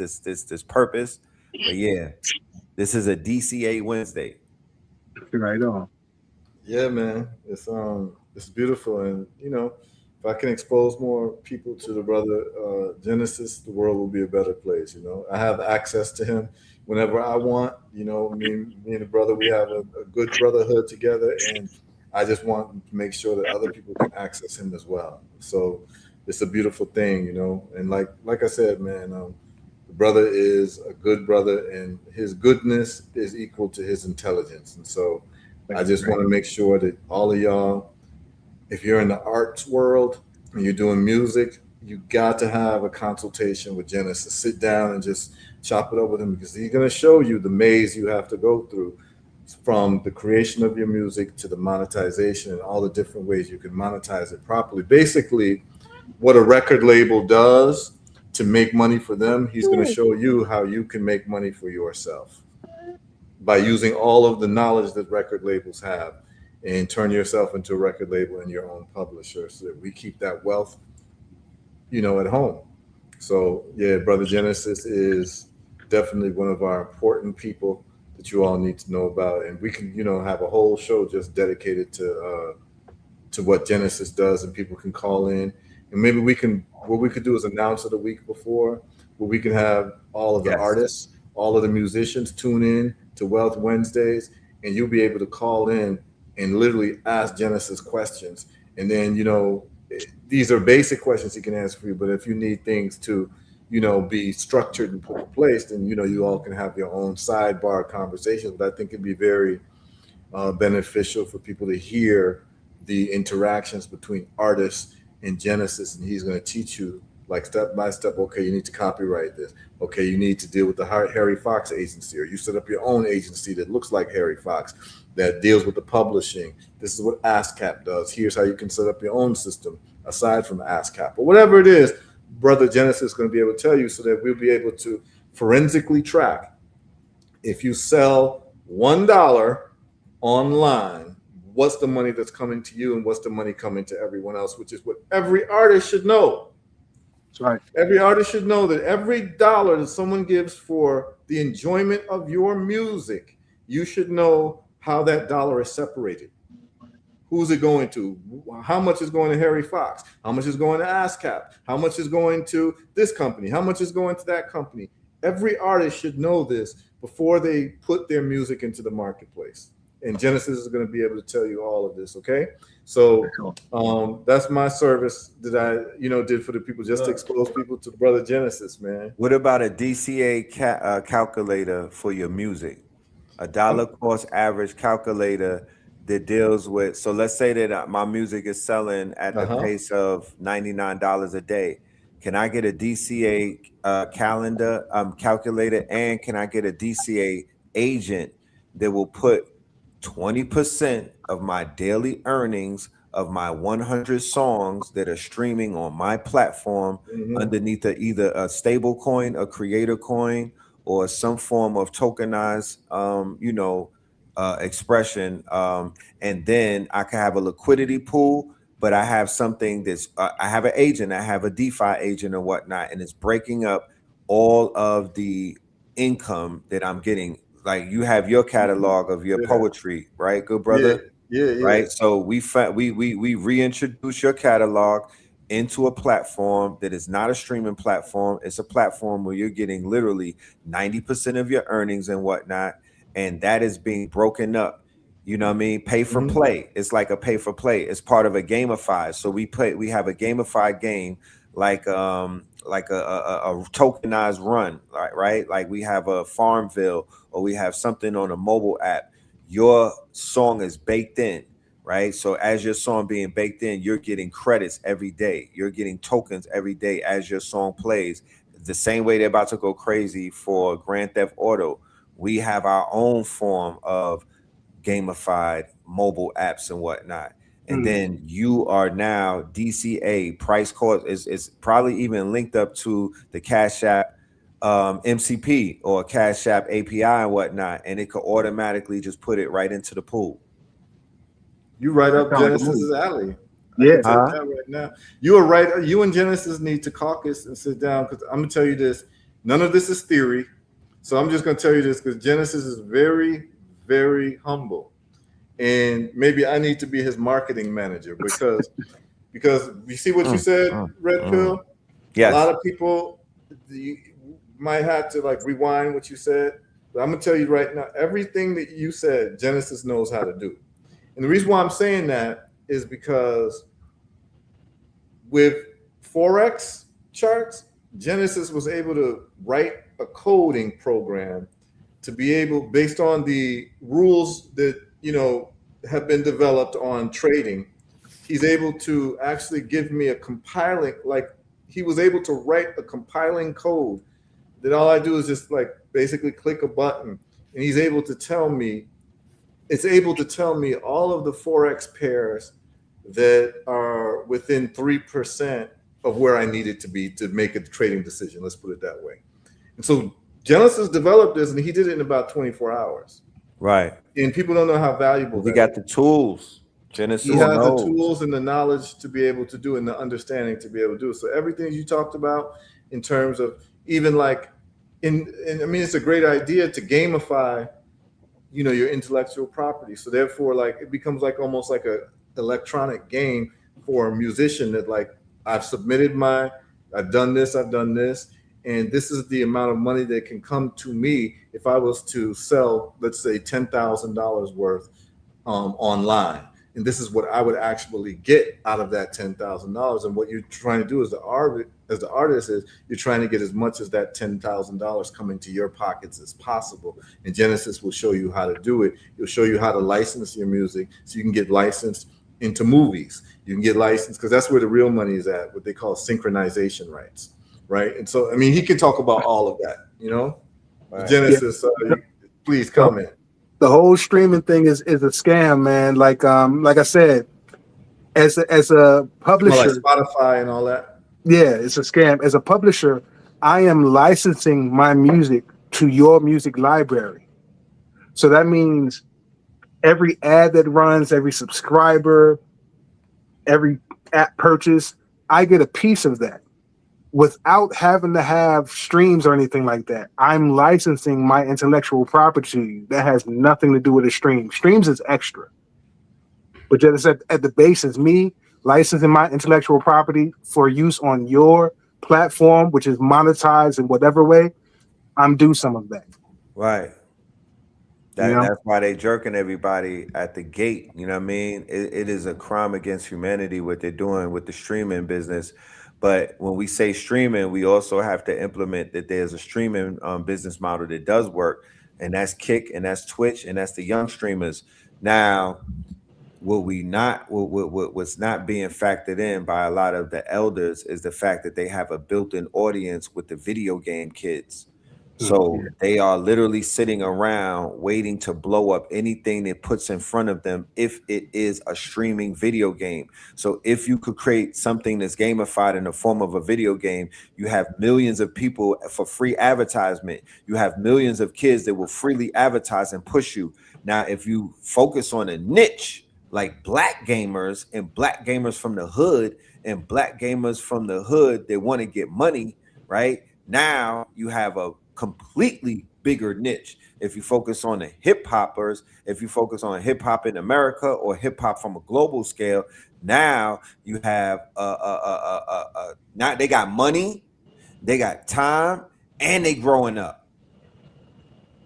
purpose. But yeah, this is a DCA Wednesday. Right on. Yeah, man, it's beautiful, and if I can expose more people to the brother Genesis, the world will be a better place. I have access to him whenever I want. Me and the brother, we have a good brotherhood together, and I just want to make sure that other people can access him as well. So it's a beautiful thing, and like I said, man, the brother is a good brother, and his goodness is equal to his intelligence. And so I just want to make sure that all of y'all, if you're in the arts world and you're doing music, you got to have a consultation with Genesis. Sit down and just chop it up with him, because he's going to show you the maze you have to go through, from the creation of your music to the monetization and all the different ways you can monetize it properly. Basically, what a record label does to make money for them, he's going to show you how you can make money for yourself by using all of the knowledge that record labels have, and turn yourself into a record label and your own publisher, so that we keep that wealth, at home. So yeah, Brother Genesis is definitely one of our important people that you all need to know about. And we can, have a whole show just dedicated to what Genesis does, and people can call in, and maybe what we could do is announce it a week before, where we can have all of the artists, all of the musicians tune in to Wealth Wednesdays, and you'll be able to call in and literally ask Genesis questions. And then, these are basic questions he can answer for you, but if you need things to, be structured and put in place, then, you all can have your own sidebar conversations. But I think it'd be very beneficial for people to hear the interactions between artists and Genesis, and he's going to teach you, like, step by step. Okay, you need to copyright this. Okay, you need to deal with the Harry Fox agency, or you set up your own agency that looks like Harry Fox, that deals with the publishing. This is what ASCAP does. Here's how you can set up your own system aside from ASCAP, or whatever it is. Brother Genesis is going to be able to tell you, so that we'll be able to forensically track, if you sell $1 online, what's the money that's coming to you, and what's the money coming to everyone else, which is what every artist should know. That's right. Every artist should know that every dollar that someone gives for the enjoyment of your music, you should know how that dollar is separated. Who's it going to? How much is going to Harry Fox? How much is going to ASCAP? How much is going to this company? How much is going to that company? Every artist should know this before they put their music into the marketplace. And Genesis is going to be able to tell you all of this, okay? So that's my service that I, did for the people, just to expose people to Brother Genesis, man. What about a DCA calculator for your music? A dollar cost average calculator that deals with, so let's say that my music is selling at the pace of $99 a day. Can I get a DCA calculator, and can I get a DCA agent that will put 20% of my daily earnings of my 100 songs that are streaming on my platform Mhm. underneath either a stable coin, a creator coin, or some form of tokenized, expression. And then I can have a liquidity pool, but I have something that's, I have an agent, I have a DeFi agent or whatnot, and it's breaking up all of the income that I'm getting. Like you have your catalog of your Yeah. poetry, right? Good brother. Yeah. Right. So we reintroduce your catalog into a platform that is not a streaming platform. It's a platform where you're getting literally 90% of your earnings and whatnot. And that is being broken up. You know what I mean? Pay for Mhm. play. It's like a pay for play. It's part of a gamified. So we have a gamified game like a tokenized run, right? Like we have a Farmville or we have something on a mobile app. Your song is baked in, right? So as your song being baked in, you're getting credits every day. You're getting tokens every day as your song plays. The same way they're about to go crazy for Grand Theft Auto. We have our own form of gamified mobile apps and whatnot. And then you are now DCA price cost is probably even linked up to the Cash App MCP or Cash App API and whatnot, and it could automatically just put it right into the pool. You right up Sound like a Genesis's movie. alley. Yeah. I can tell you that right now. You are right. You and Genesis need to caucus and sit down because I'm gonna tell you this. None of this is theory. So I'm just gonna tell you this because Genesis is very, very humble. And maybe I need to be his marketing manager because you see what you said, Red Pill? Yes. A lot of people you might have to like rewind what you said. But I'm gonna tell you right now, everything that you said, Genesis knows how to do. And the reason why I'm saying that is because with Forex charts, Genesis was able to write a coding program to be able, based on the rules that have been developed on trading, he's able to actually give me a compiling, like he was able to write a compiling code that all I do is just like basically click a button and he's able to tell me, it's able to tell me all of the Forex pairs that are within 3% of where I need it to be to make a trading decision. Let's put it that way. And so Genesis developed this and he did it in about 24 hours. Right. And people don't know how valuable We that got is. the tools. Genesis He has knows. the tools and the knowledge to be able to do and the understanding to be able to do it. So everything you talked about in terms of even like I mean, it's a great idea to gamify, your intellectual property. So therefore, like it becomes like almost like a electronic game for a musician that like I've done this, and this is the amount of money that can come to me if I was to sell, let's say, $10,000 worth online. And this is what I would actually get out of that $10,000. And what you're trying to do as the artist is you're trying to get as much as that $10,000 coming to your pockets as possible. And Genesis will show you how to do it. It'll show you how to license your music so you can get licensed into movies. You can get licensed because that's where the real money is at, what they call synchronization rights. Right. And so, I mean, he can talk about all of that, Right. Genesis, please comment. The whole streaming thing is a scam, man. Like I said, as a publisher, Like Spotify and all that. yeah, it's a scam. As a publisher, I am licensing my music to your music library. So that means every ad that runs, every subscriber, every app purchase, I get a piece of that without having to have streams or anything like that. I'm licensing my intellectual property to you. That has nothing to do with a stream. Streams is extra. But just at the base is me licensing my intellectual property for use on your platform, which is monetized in whatever way. I'm due some of that. Right. That's why they jerking everybody at the gate. You know what I mean? It is a crime against humanity what they're doing with the streaming business. But when we say streaming, we also have to implement that there's a streaming business model that does work, and that's Kick, and that's Twitch, and that's the young streamers. Now, what's not being factored in by a lot of the elders is the fact that they have a built-in audience with the video game kids. So they are literally sitting around waiting to blow up anything that puts in front of them if it is a streaming video game. So if you could create something that's gamified in the form of a video game, you have millions of people for free advertisement. You have millions of kids that will freely advertise and push you. Now, if you focus on a niche like black gamers and black gamers from the hood and black gamers from the hood that want to get money, right? Now you have a completely bigger niche. If you focus on the hip hoppers, if you focus on hip hop in America or hip hop from a global scale, now you have now they got money, they got time, and they growing up.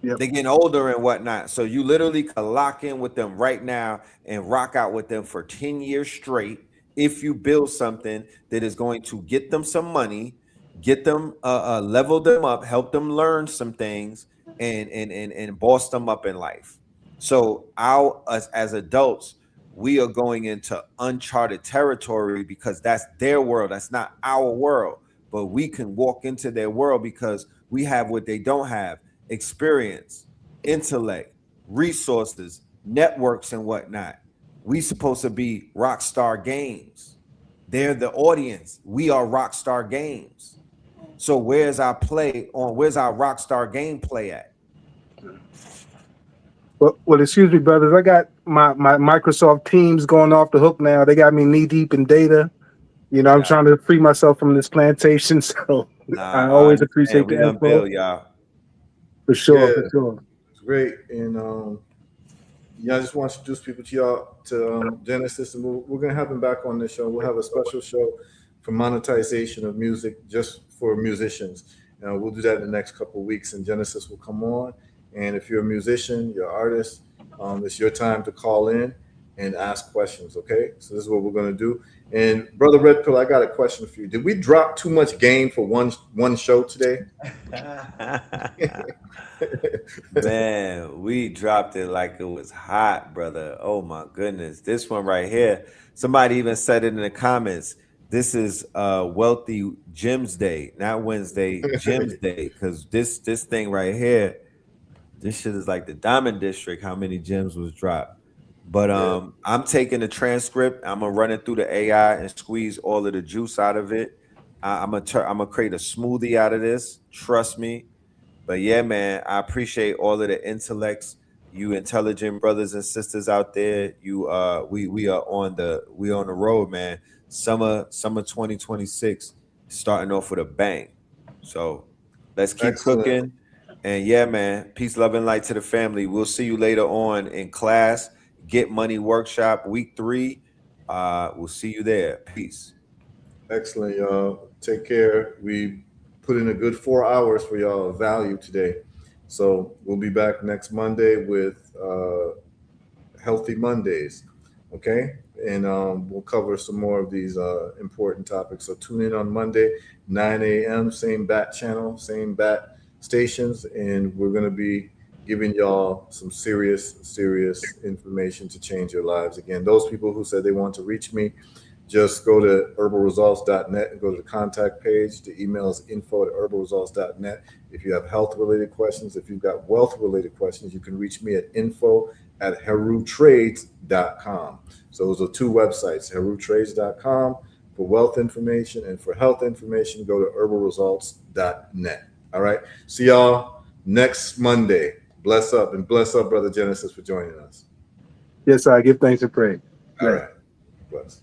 Yep. They're getting older and whatnot. So you literally can lock in with them right now and rock out with them for 10 years straight if you build something that is going to get them some money, get them level them up, help them learn some things, and boss them up in life. So as adults, we are going into uncharted territory because that's their world. That's not our world. But we can walk into their world because we have what they don't have: experience, intellect, resources, networks, and whatnot. We supposed to be Rockstar Games. They're the audience. We are Rockstar Games. So where's our Rockstar gameplay at? Well, excuse me, brothers. I got my Microsoft Teams going off the hook now. They got me knee deep in data. You know, I'm trying to free myself from this plantation. So I always appreciate the info. Build, y'all. For sure, Yeah. for sure. It's great. And I just want to introduce people to y'all to Genesis, and we're gonna have him back on this show. We'll have a special show for monetization of music just for musicians. We'll do that in the next couple of weeks, and Genesis will come on. And if you're a musician, you're an artist, it's your time to call in and ask questions. Okay, so this is what we're gonna do. And Brother Red Pill, I got a question for you. Did we drop too much game for one show today? Man, we dropped it like it was hot, brother. Oh my goodness. This one right here, somebody even said it in the comments. This is Wealthy Gems Day, not Wednesday, Gems Day. Because this thing right here, this shit is like the Diamond District, how many gems was dropped. But I'm taking the transcript, I'm gonna run it through the AI and squeeze all of the juice out of it. I'm gonna create a smoothie out of this. Trust me. But yeah, man, I appreciate all of the intellects, you intelligent brothers and sisters out there. You we are on the road, man. Summer 2026 starting off with a bang. So let's keep cooking. And yeah, man, peace, love, and light to the family. We'll see you later on in class. Get Money Workshop week 3. We'll see you there. Peace. Excellent, y'all. Take care. We put in a good 4 hours for y'all of value today. So we'll be back next Monday with Healthy Mondays. Okay. And we'll cover some more of these important topics. So tune in on Monday, 9 a.m., same BAT channel, same BAT stations. And we're going to be giving y'all some serious information to change your lives. Again, those people who said they want to reach me, just go to herbalresults.net and go to the contact page. The email is info@herbalresults.net. If you have health-related questions, if you've got wealth-related questions, you can reach me at info@herutrades.com. So those are 2 websites, herutrades.com for wealth information, and for health information, go to herbalresults.net. All right. See y'all next Monday. Bless up, and bless up, Brother Genesis, for joining us. Yes, I give thanks and praise. All right. Bless.